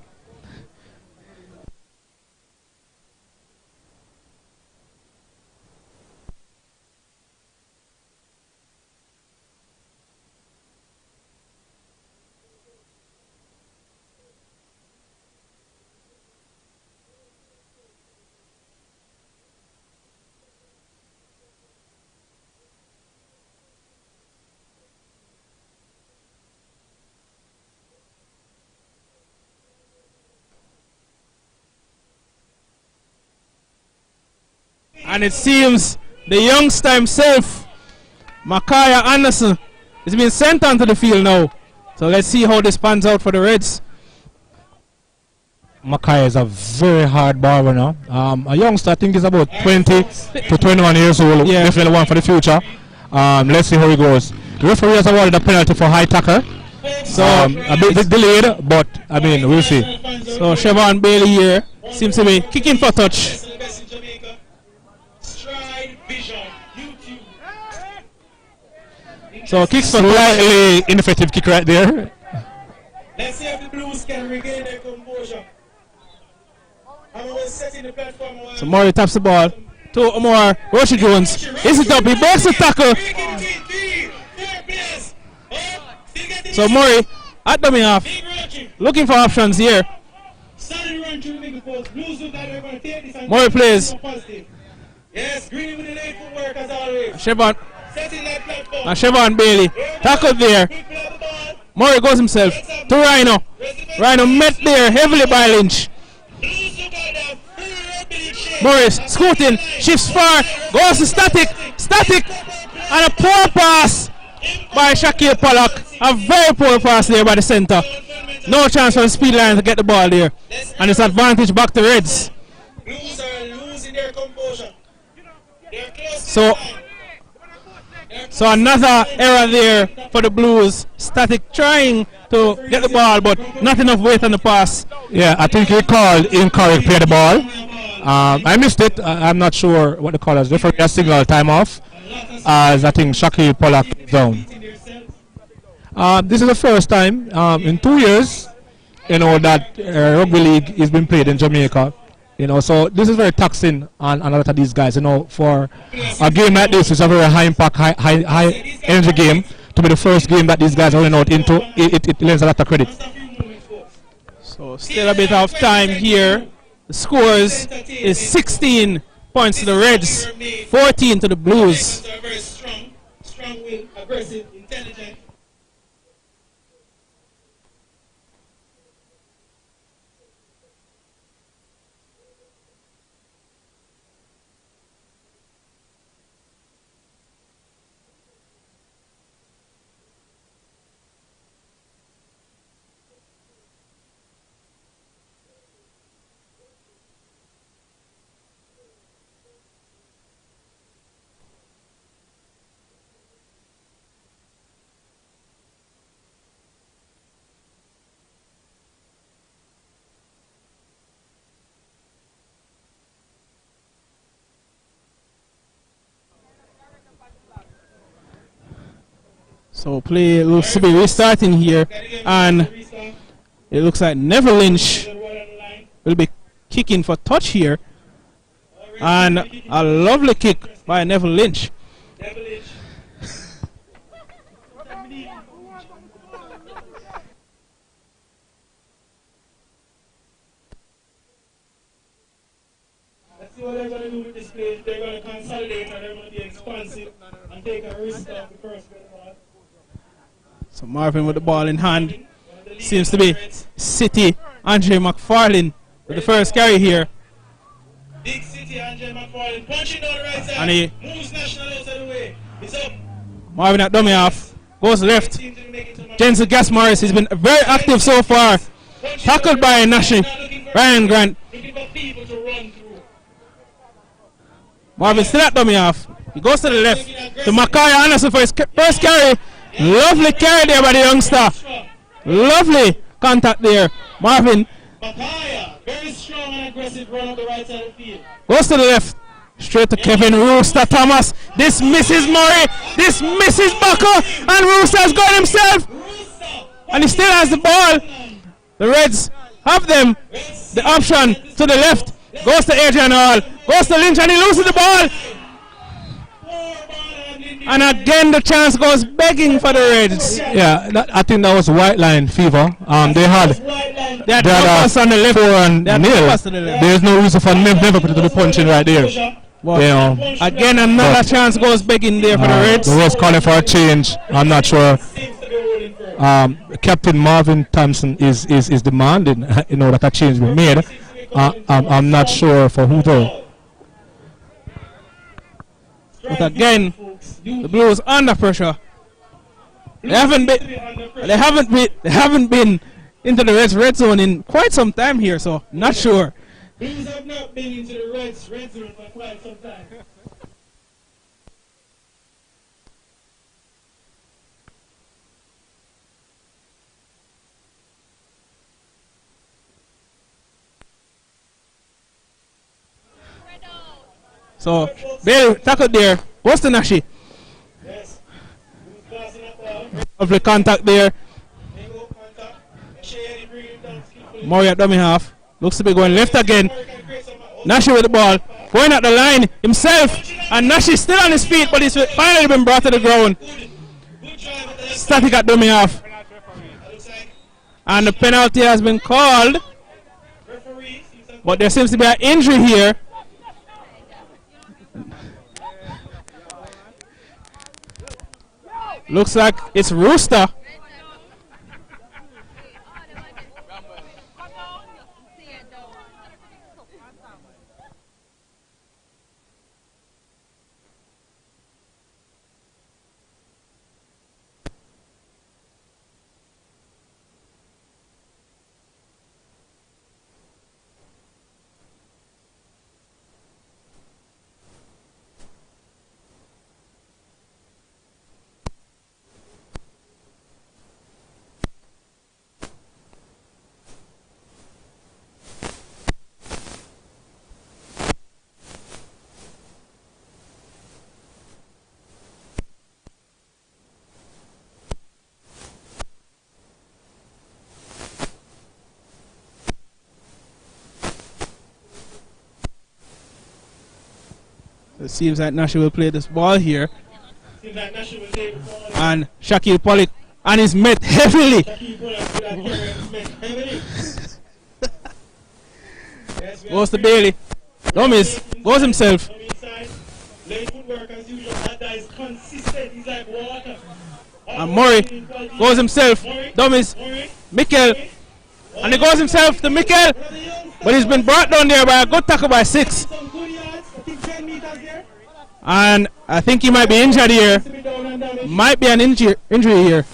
And it seems the youngster himself, Micaiah Anderson, is being sent onto the field now. So let's see how this pans out for the Reds. Mackay is a very hard ball runner. A youngster, I think he's about 20 to 21 years old. Yeah. Definitely one for the future. Let's see how he goes. The referee has awarded a penalty for high tackle. So A bit delayed, but I mean, we'll see. So Siobhan Bailey here seems to be kicking for touch. So kicks for Slightly ineffective kick right there. Let's see if the Blues can regain their composure. I'm always setting the platform. So Murray taps the ball to Omar Roshi Jones. Is it up? He breaks the tackle. So Murray at dummy half, looking for options here. Murray plays. Yes, Green with the late footwork as always. Siobhan. Setting that platform. And Siobhan Bailey tackled there. Murray goes himself to Rhino. Rhino met there heavily by Lynch. Morris scooting, shifts far, goes to static, and a poor pass by Shaquille Pollock. A very poor pass there by the center. No chance for the speed line to get the ball there. And it's advantage back to Reds. Blues are losing their composure. They're close. So another error there for the Blues. Static trying to get the ball, but not enough weight on the pass. Yeah, I think he called incorrect play the ball. I missed it. I'm not sure what the call is. Referee has signal time off, as I think Shaquille Pollock is down. This is the first time in 2 years, you know, that rugby league is being played in Jamaica. You know, so this is very taxing on a lot of these guys. You know, for a game like this, it's a very high impact, high energy game. To be the first game that these guys are running out into, it lends a lot of credit. So still a bit of time here. The scores is 16 points to the Reds, 14 to the Blues. Very strong-willed, aggressive, intelligent. So play looks to be restarting here, and it looks like Neville Lynch will be kicking for touch here, and a lovely kick by Neville Lynch. Let's see what they're going to do with this play. They're going to consolidate and they're going to be expansive and take a risk off the first ball. So Marvin with the ball in hand. Seems to be City Andre McFarlane with the first carry here. Big City Andre McFarlane punching down the right side. And he moves National outside the way. He's up. Marvin at dummy half. Goes left. Jensen Gas Morris has been very active so far. Tackled by Nashi. Ryan Grant. Looking for people to run through. Marvin still at dummy half. He goes to the left. To Makai Anderson for his first carry. Lovely carry there by the youngster. Lovely contact there. Marvin Makaya, very strong and aggressive run up the right side of the field. goes to the left. Straight to Kevin Rooster Thomas. This misses Murray. This misses Bucker. And Rooster's got himself. And he still has the ball. The Reds have them. The option to the left. Goes to Adrian Hall. Goes to Lynch and he loses the ball. And again the chance goes begging for the Reds. Yeah, I think that was white line fever. They had pass on the left. And there's no reason for never to be punching right there. Again another chance goes begging there for the Reds. The Reds calling for a change. I'm not sure. Captain Marvin Thompson is demanding that a change be made. I'm not sure for who though. But again, the Blues under pressure. They haven't been into the Reds red zone in quite some time here, so not sure. Blues have not been into the Reds red zone for quite some time. So Bailey tackled there. What's the Nashi? Yes. Lovely contact there. Murray at dummy half. Looks to be going left again. Nashi with the ball. Going at the line himself. And Nashi still on his feet, but he's finally been brought to the ground. Static at dummy half. And the penalty has been called. But there seems to be an injury here. Looks like it's Rooster. It seems like Nashi will play this ball here. And Shaquille Pollock and is met heavily. Goes to Bailey. Dummies. Goes himself. And Murray goes himself. Dummies. Mikkel. And he goes himself to Mikkel. But he's been brought down there by a good tackle by 6. And I think he might be injured here. Might be an injury here.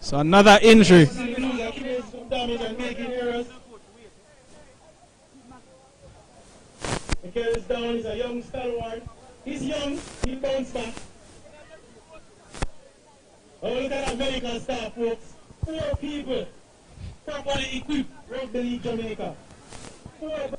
So another injury. Mikkel is down, he's a young stalwart. He's young, he bounced back. Oh, look at that medical staff, folks. 4 people properly equipped, Rugby League Jamaica. 4.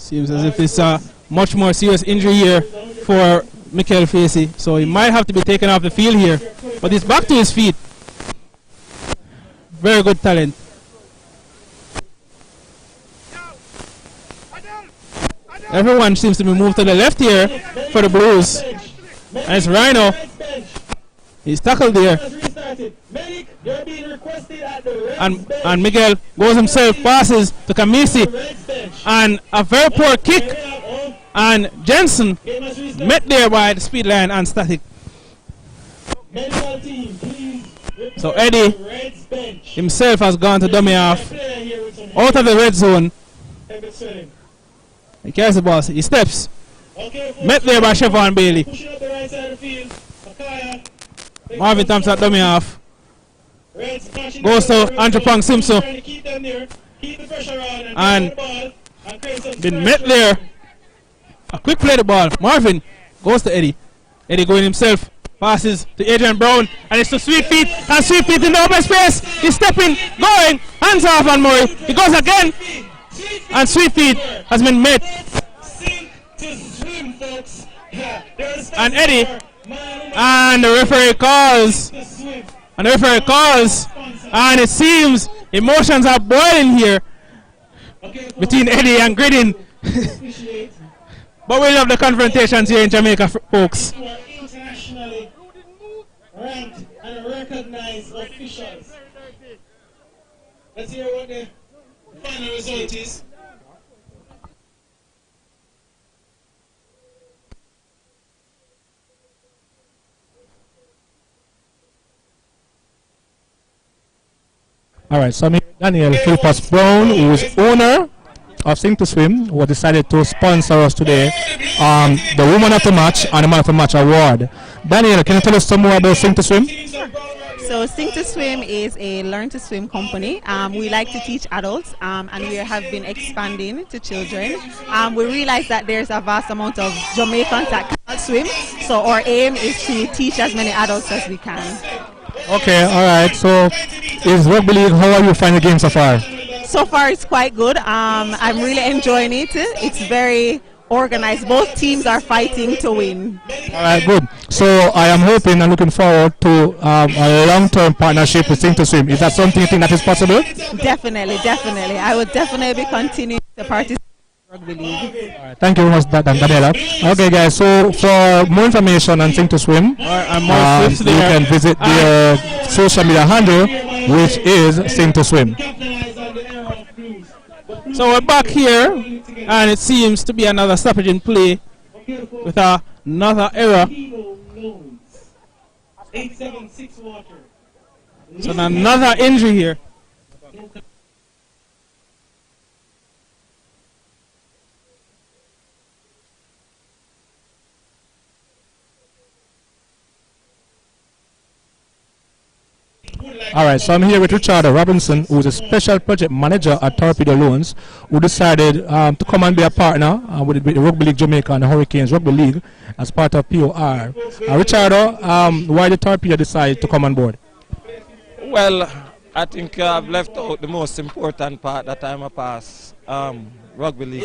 Seems as if it's a much more serious injury here for Mikel Facey. So he might have to be taken off the field here. But he's back to his feet. Very good talent. Everyone seems to be moved to the left here for the Blues. And it's Rhino. He's tackled there. And Miguel goes himself, passes to Kamisi. And a very poor kick. And Jensen met there by the speed line and static. So Eddie himself has gone to dummy off out of the red zone. He carries the ball. He steps. Met there by Siobhan Bailey. Marvin Thompson dummy off. Goes to Andrew Pong Simpson. And been met there. A quick play the ball. Marvin goes to Eddie. Eddie going himself. Passes to Adrian Brown. And it's to Sweet Feet. And Sweet Feet in the open space. He's stepping. Going. Hands off on Murray. He goes again. And Sweet Feet has been met. And Eddie. And the referee calls. And the referee calls. And it seems emotions are boiling here between Eddie and Gridden. But we love the confrontations here in Jamaica, folks. Internationally ranked and recognized officials. Let's hear what the final result is. All right, so I'm here with Daniel Philpott Brown, who is owner of Sing to Swim, who decided to sponsor us today the Woman of the Match and the Man of the Match award. Daniel, can you tell us some more about Sing to Swim? So Sing to Swim is a learn to swim company. We like to teach adults and we have been expanding to children. We realize that there's a vast amount of Jamaicans that cannot swim, so our aim is to teach as many adults as we can. Okay, all right. So is Rugby League, how are you finding the game so far? So far it's quite good. I'm really enjoying it. It's very organized. Both teams are fighting to win. All right, good. So I am hoping and looking forward to a long-term partnership with Sing to Swim. Is that something you think that is possible? Definitely, definitely. I would definitely be continuing to participate in Rugby League. All right, thank you very much, Daniela. Okay, guys, so for more information on Sing to Swim, you can visit their social media handle, which is Sing to Swim. So we're back here, and it seems to be another stoppage in play with another error. So another injury here. All right, so I'm here with Richard Robinson, who is a special project manager at Torpedo Loans, who decided to come and be a partner with the Rugby League Jamaica and the Hurricanes Rugby League as part of POR. Richard, why did Torpedo decide to come on board? Well, I think I've left out the most important part that I'm a pass. Rugby League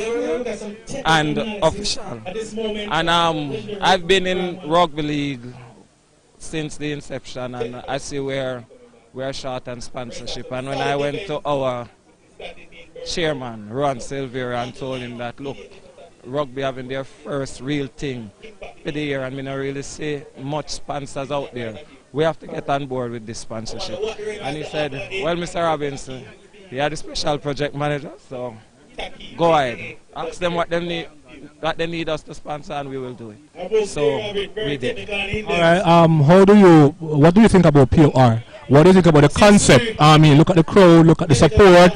and official. And I've been in Rugby League since the inception, and I see where we're short on sponsorship. And when I went to our chairman, Ron Silvera, and told him that, look, Rugby having their first real thing for the year, and we don't really see much sponsors out there. We have to get on board with this sponsorship. And he said, well, Mr. Robinson, you are the special project manager, so go ahead. Ask them what they need us to sponsor, and we will do it. So we did. All right. What do you think about POR? What do you think about the concept? I mean, look at the crowd, look at the support.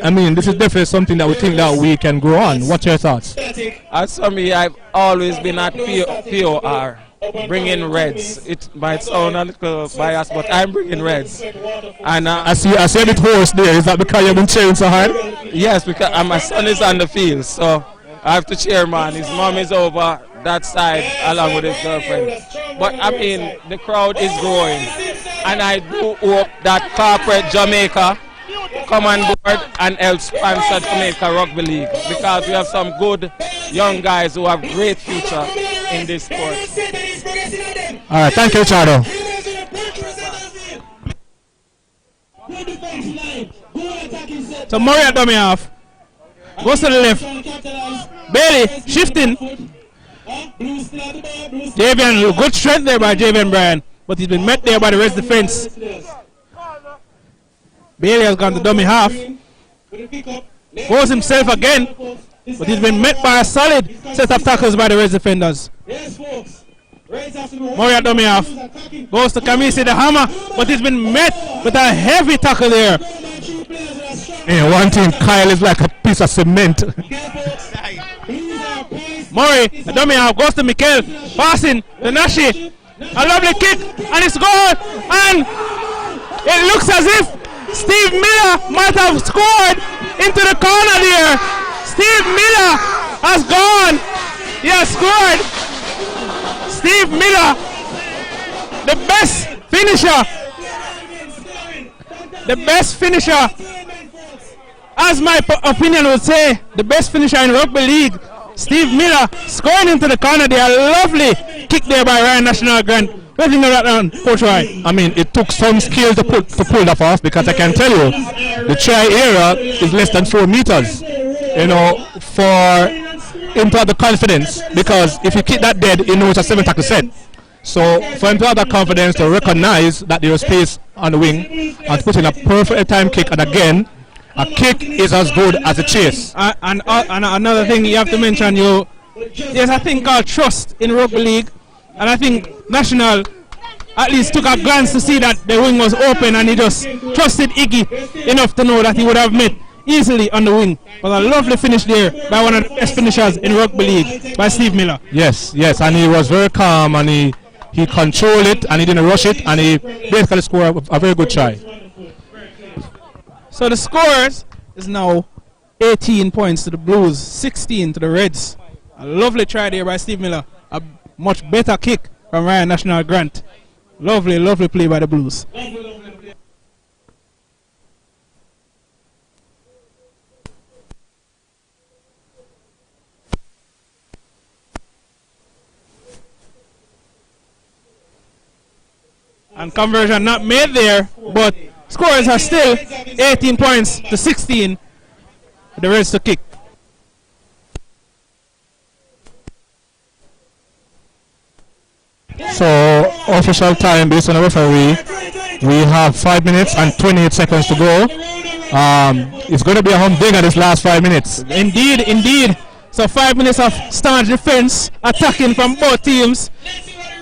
I mean, this is definitely something that we think that we can grow on. What's your thoughts? As for me, I've always been at POR, bringing reds. It might sound a little biased, but I'm bringing reds. And I see a bit hoarse there. Is that because you've been cheering so hard? Yes, because my son is on the field, so I have to cheer, man. His mom is over that side along with his girlfriend. But I mean, the crowd is growing, and I do hope that corporate Jamaica come on board and help sponsor Jamaica Rugby League, because we have some good young guys who have great future in this sport. All right, thank you, Chado. So Murray at dummy half. Goes to the left. Bailey shifting. Javian, good strength there by Javian Bryan, but he's been met there by the rest defense. Bailey has gone to dummy half. Goes himself again, but he's been met by a solid set of tackles by the rest defenders. Murray at dummy half. Goes to Kamisi the hammer, but he's been met with a heavy tackle there. Yeah, one thing, Kyle is like a piece of cement. Murray, the dummy half, goes to Mikel, passing to Nashi. A lovely kick, and it's gone. And it looks as if Steve Miller might have scored into the corner there. Steve Miller has gone. He has scored. Steve Miller, the best finisher. The best finisher, as my opinion would say, the best finisher in rugby league. Steve Miller scoring into the corner there. A lovely kick there by Ryan National Grant. What do you know that down, Coach Roy? I mean, it took some skill to pull that off, because I can tell you, the try area is less than 4 meters. You know, for him to have the confidence, because if you kick that dead, you know it's a 7 tackle set. So for him to have that confidence to recognize that there is space on the wing and put in a perfect time kick, and again, a kick is as good as a chase. And another thing you have to mention, there's a thing called trust in rugby league, and I think National at least took a glance to see that the wing was open, and he just trusted Iggy enough to know that he would have met easily on the wing. But a lovely finish there by one of the best finishers in rugby league, by Steve Miller. Yes, and he was very calm, and he controlled it, and he didn't rush it, and he basically scored a very good try. So the scores is now 18 points to the Blues, 16 to the Reds. A lovely try there by Steve Miller. A much better kick from Ryan National Grant. Lovely play by the Blues. And conversion not made there, but scores are still 18 points to 16 for the Reds to kick. So official time based on the referee, we have 5 minutes and 28 seconds to go. It's going to be a humdinger this last 5 minutes. Indeed. So 5 minutes of staunch defense, attacking from both teams.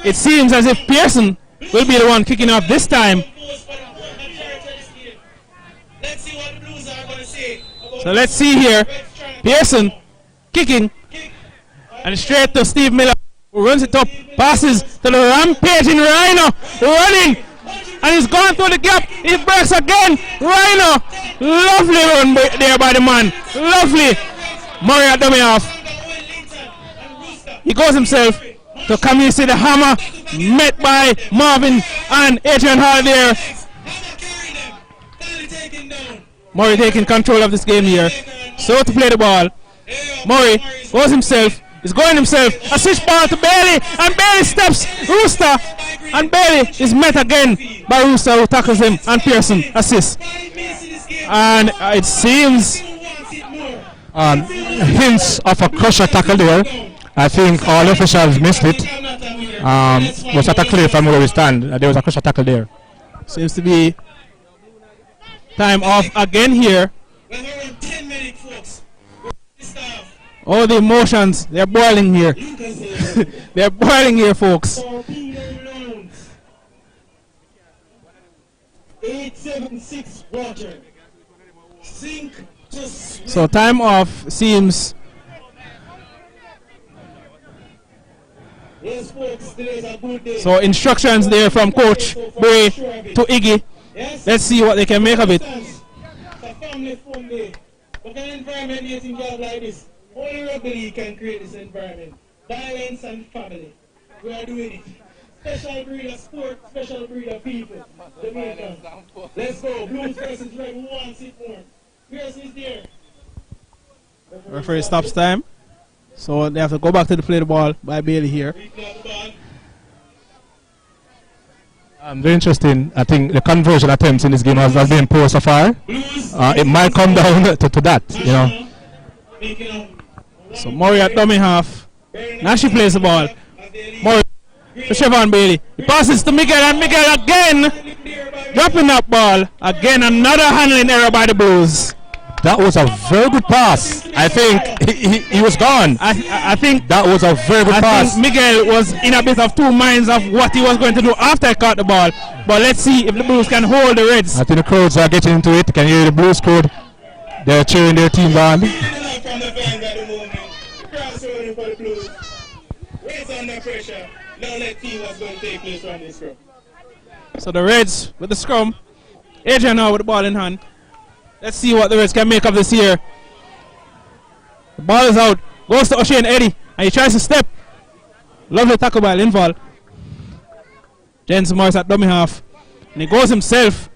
It seems as if Pearson will be the one kicking off this time. So let's see here. Pearson kicking, and straight to Steve Miller, who runs it up, passes to the rampaging Rhino, running, and he's gone through the gap. He breaks again. Rhino, lovely run there by the man. Lovely. Murray at dummy half. He goes himself to Kamisi the hammer, met by Marvin and Adrian Hall there. Murray taking control of this game here. So to play the ball. Murray goes himself. He's going himself. A switch ball to Bailey, and Bailey steps Rooster, and Bailey is met again by Rooster, who tackles him, and Pearson assists. And it seems hints of a crusher tackle there. I think all officials missed it. Was a tackle from where we stand. There was a crusher tackle there. Seems to be time off again here. All the emotions, they're boiling here. They're boiling here, folks. 876 water. So time off seems. So instructions there from Coach Bray to Iggy. Let's see what they can make of it. Only rugby league can create this environment. Violence and family. We are doing it. special breed of sport, special breed of people. Jamaica. Let's go. Blues versus Red. Who wants it more? Pierce is there. Referee stops time. So they have to go back to the play the ball by Bailey here. Very interesting. I think the conversion attempts in this game has been poor so far. It might come down to that, you know. So Murray at dummy half. Now she plays the ball. Murray to Siobhan Bailey. He passes to Miguel, and Miguel again dropping that ball. Again, another handling error by the Blues. That was a very good pass. I think he was gone. I think that was a very good pass. I think Miguel was in a bit of two minds of what he was going to do after he caught the ball. But let's see if the Blues can hold the Reds. I think the crowds are getting into it. Can you hear the Blues crowd? They're cheering their team on. So the Reds with the scrum. Adrian now with the ball in hand. Let's see what the Reds can make of this here. The ball is out. Goes to O'Shea and Eddie. And he tries to step. Lovely tackle by Linval. Jensen Morris at dummy half. And he goes himself.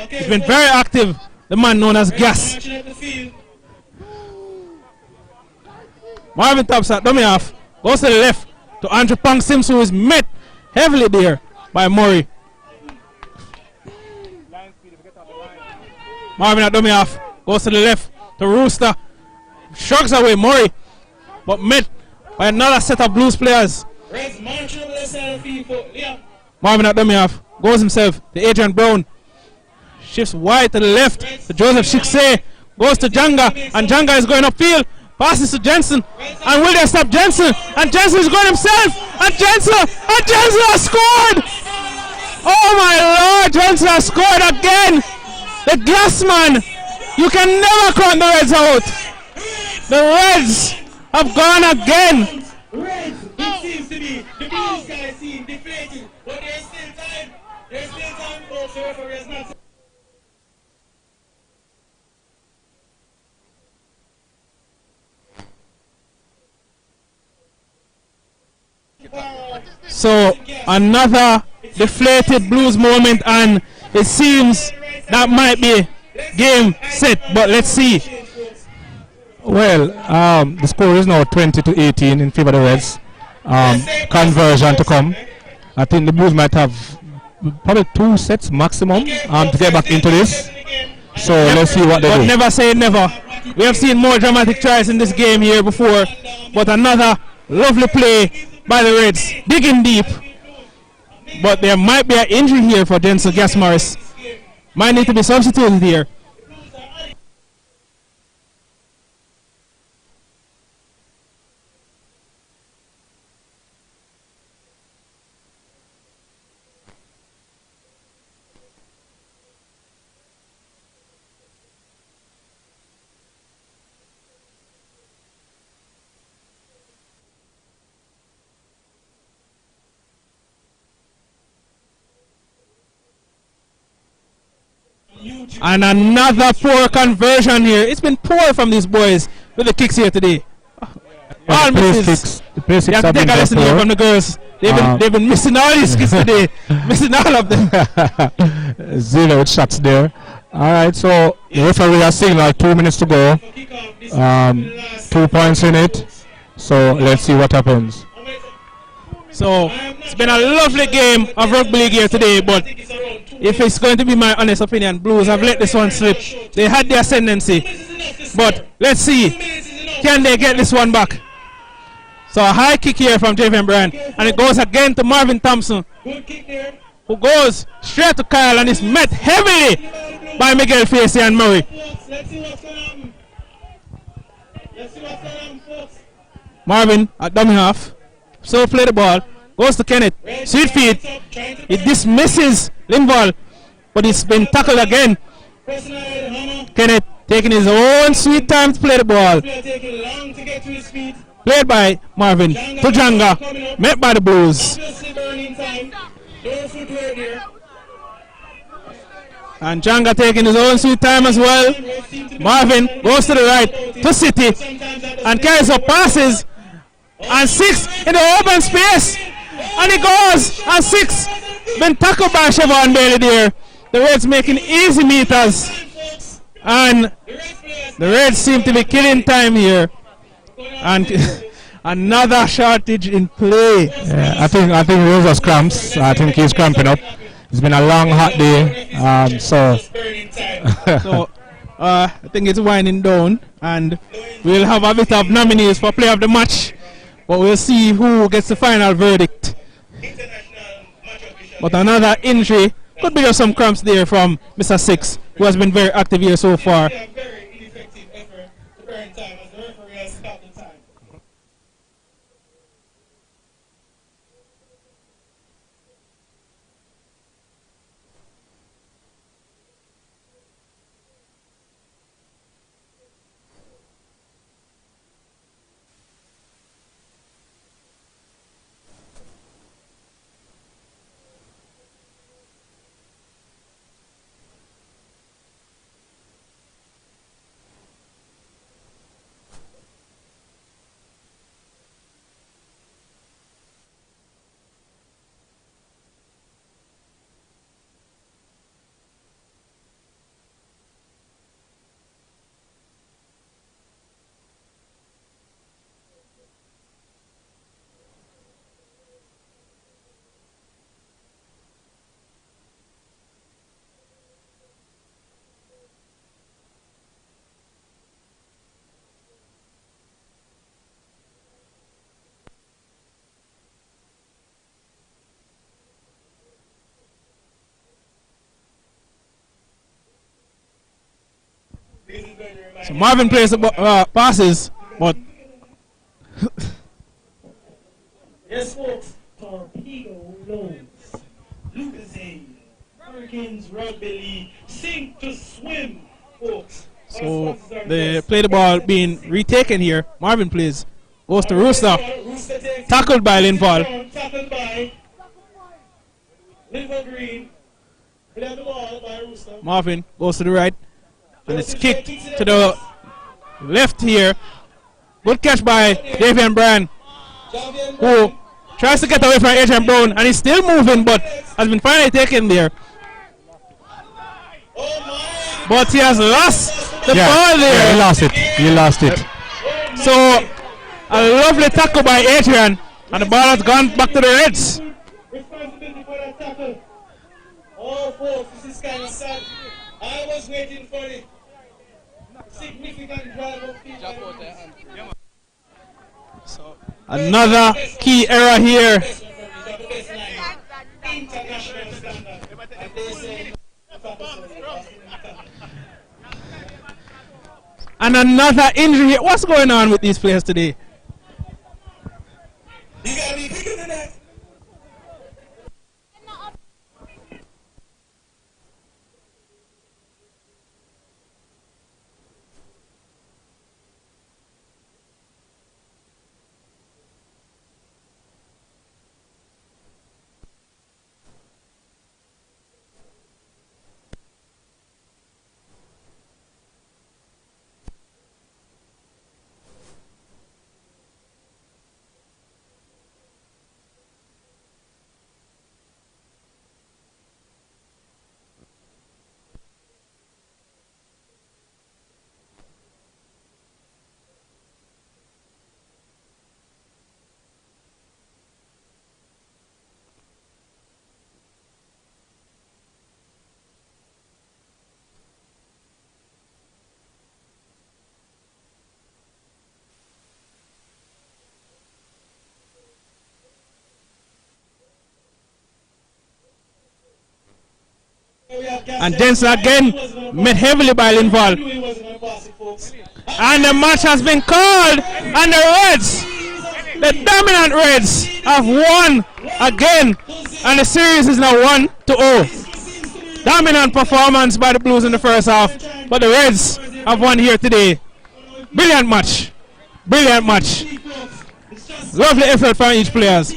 He's been very active. The man known as Gas. Marvin Tops at dummy half. Goes to the left to Andrew Pang Sims, who is met heavily there by Murray. Marvin at dummy half. Goes to the left to Rooster. Shrugs away Murray. But met by another set of Blues players. Marvin at dummy half. Goes himself to Adrian Brown. Shifts wide to the left to Joseph Shikse. Goes to Janga. And Janga is going upfield. Passes to Jensen. And will they stop Jensen? And Jensen is going himself. And Jensen has scored. Oh my Lord. Jensen has scored again. The Glassman. You can never count the Reds out. The Reds have gone again. Reds, it seems to be the Blues guys seem deflated, but there's still time. There's still time. Oh, the referee has not. So another deflated Blues moment, and it seems that might be game set, but let's see. Well, the score is now 20-18 in favor of the Reds. Conversion to come. I think the Blues might have probably 2 sets maximum to get back into this. So let's see what they do. But never say never. We have seen more dramatic tries in this game here before, but another lovely play by the Reds, digging deep. But there might be an injury here for Jensen Gas Morris. Might need to be substituted here. And another poor conversion here. It's been poor from these boys with the kicks here today. All misses. They have to take a lesson here from the girls. They've been missing all these kicks today. Missing all of them. 0 shots there. Alright, so the referee has signaled 2 minutes to go. 2 points in it. So let's see what happens. So it's been a lovely game of rugby league here today, but if it's going to be my honest opinion, Blues have let this one slip. They had the ascendancy, but let's see, can they get this one back? So a high kick here from Javian Bryan, and it goes again to Marvin Thompson, who goes straight to Kyle and is met heavily by Miguel Facey and Murray. Marvin at dummy half. So play the ball, goes to Kenneth, sweet feet, he dismisses Linval, but he's been tackled again. Kenneth taking his own sweet time to play the ball. Played by Marvin to Janga, met by the Blues. And Janga taking his own sweet time as well. Marvin goes to the right to City and carries up passes. And 6 in the open space. And it goes. And 6. Been tackled by Siobhan Bailey there. The Reds making easy meters. And the Reds seem to be killing time here. And another shortage in play. Yeah, I think Rosa's cramps. I think he's cramping up. It's been a long, hot day. So I think it's winding down. And we'll have a bit of nominees for player of the match. But we'll see who gets the final verdict. But another injury. Could be just some cramps there from Mr. 6, who has been very active here so far. So Marvin plays the passes, but yes, folks. Torpedo Lows, Lucasade, Hurricanes Rugby League, Sink to Swim, folks. so they play the ball being retaken here. Marvin plays, goes to Rooster, tackled by Linval. Tackled by Linval Green. Play the ball by Rooster. Marvin goes to the right, and it's kicked to the left here. Good catch by Davian Bryan, who tries to get away from Adrian Brown, and he's still moving, but has been finally taken there. But he has lost the ball there. Yeah, he lost it. So a lovely tackle by Adrian, and the ball has gone back to the Reds. Responsibility for that tackle. Oh, folks, this is kind of sad. I was waiting for it. Significant drive of field. So another key error here. And another injury here. What's going on with these players today? You gotta be quicker than that. And Jensen again met heavily by Linval. And the match has been called, and the Reds, the dominant Reds, have won again, and the series is now 1-0. Dominant performance by the Blues in the first half, but the Reds have won here today. Brilliant match. Brilliant match. Lovely effort from each players.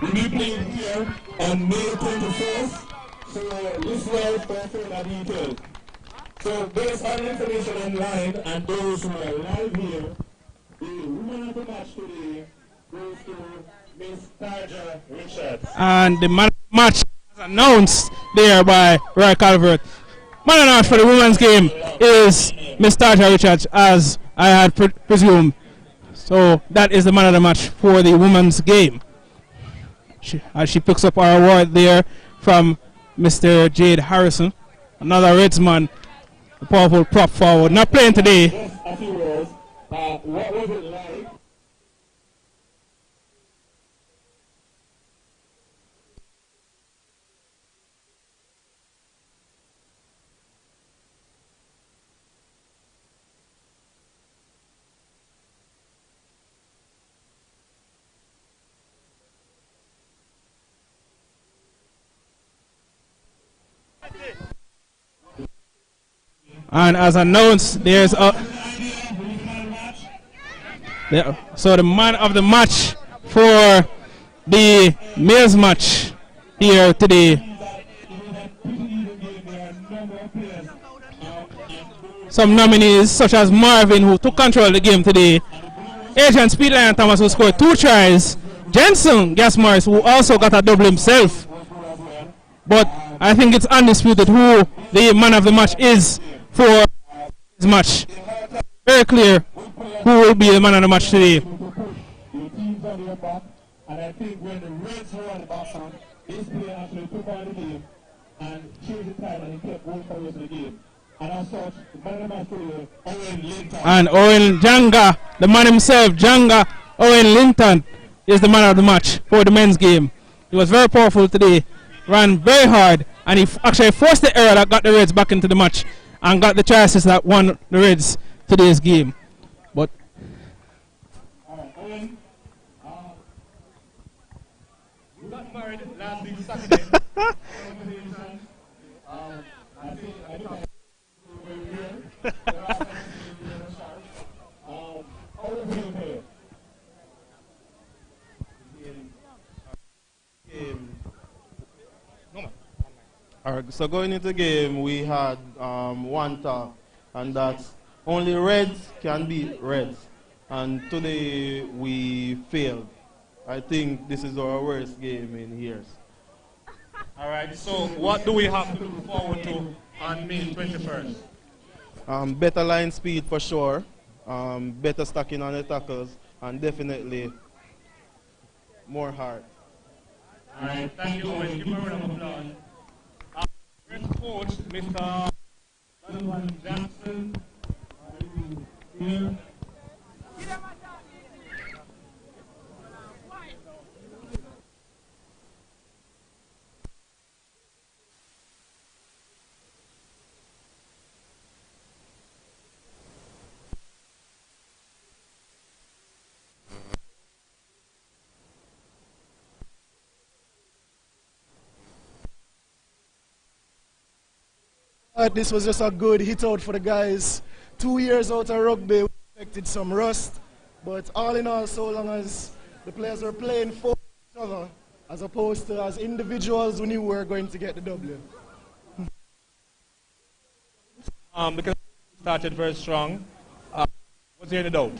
We'll be playing here on May 24th. So listen out for further details. So based on information online and those who are live here, the woman of the match today goes to Miss Tarja Richards. And the man of the match was announced there by Roy Calvert. Man of the match for the women's game is Miss Tarja Richards, as I had presumed. So that is the man of the match for the women's game. As she picks up our award there from Mr. Jade Harrison, another Reds man, a powerful prop forward. Not playing today. Just a few words. What was it like? And as announced, there's a so the man of the match for the males match here today. Some nominees such as Marvin, who took control of the game today, Agent Speedline Thomas, who scored 2 tries, Jensen Gasmars, who also got a double himself. But I think it's undisputed who the man of the match is for this match. Very clear who will be the man of the match today. And I think when the Reds were on the box on, this player actually took on the game and changed the time and he kept going for the rest of the game. And as such, the man of the match today, Owen Linton. And Owen Janga, the man himself, Janga Owen Linton, is the man of the match for the men's game. He was very powerful today, ran very hard, and he actually forced the error that got the Reds back into the match and got the chances that won the Reds today's game. But Owen, we got married last week Saturday. Alright, so going into the game, we had one talk, and that's only Reds can beat Reds. And today we failed. I think this is our worst game in years. Alright, so what do we have to look forward to on May 21st? Better line speed for sure, better stacking on the tackles, and definitely more heart. Alright, thank you, Owen. Give a round of applause. Reds coach, Mr. Donovan Jackson. Here. This was just a good hit out for the guys. 2 years out of rugby, we expected some rust, but all in all, so long as the players were playing for each other, as opposed to as individuals, we knew we were going to get the W. Because we started very strong, was there any doubt?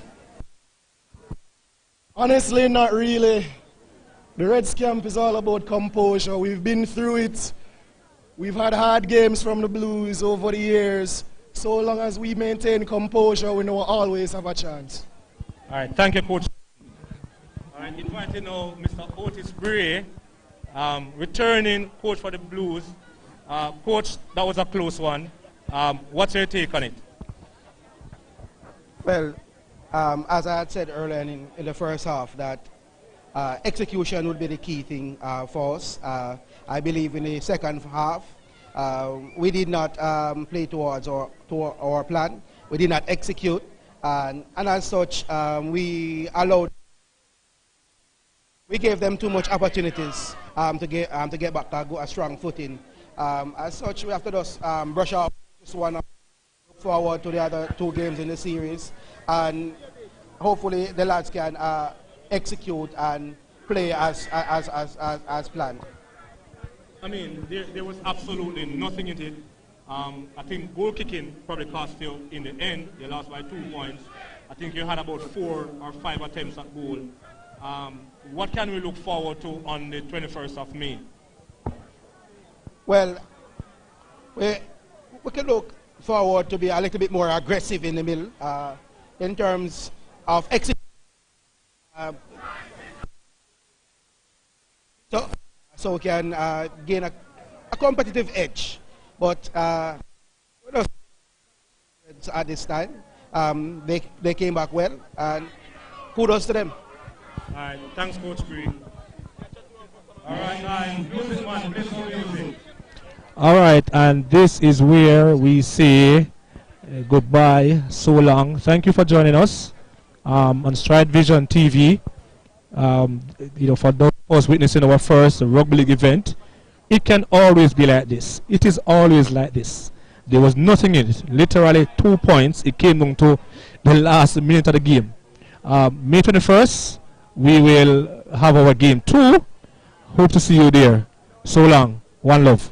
Honestly, not really. The Reds camp is all about composure. We've been through it. We've had hard games from the Blues over the years. So long as we maintain composure, we know we'll always have a chance. All right, thank you, Coach. All right, inviting now Mr. Otis Bray, returning coach for the Blues. Coach, that was a close one. What's your take on it? Well, as I had said earlier in the first half, that execution would be the key thing for us. I believe in the second half, we did not play towards our plan. We did not execute, and as such, we gave them too much opportunities to get back a strong footing. As such, we have to just brush off this one, look forward to the other 2 games in the series, and hopefully the lads can execute and play as planned. I mean, there was absolutely nothing in it. I think goal kicking probably cost you in the end. You lost by 2 points. I think you had about 4 or 5 attempts at goal. What can we look forward to on the 21st of May? Well, we can look forward to be a little bit more aggressive in the middle in terms of execution. So we can gain a competitive edge. But at this time, they came back well, and kudos to them. All right, thanks, Coach Green. All right, music man, play some music. All right, and this is where we say goodbye, so long. Thank you for joining us on Stride Vision TV. For those of us witnessing our first rugby league event, it can always be like this. It is always like this. There was nothing in it. Literally 2 points. It came down to the last minute of the game. May 21st, we will have our game 2. Hope to see you there. So long. One love.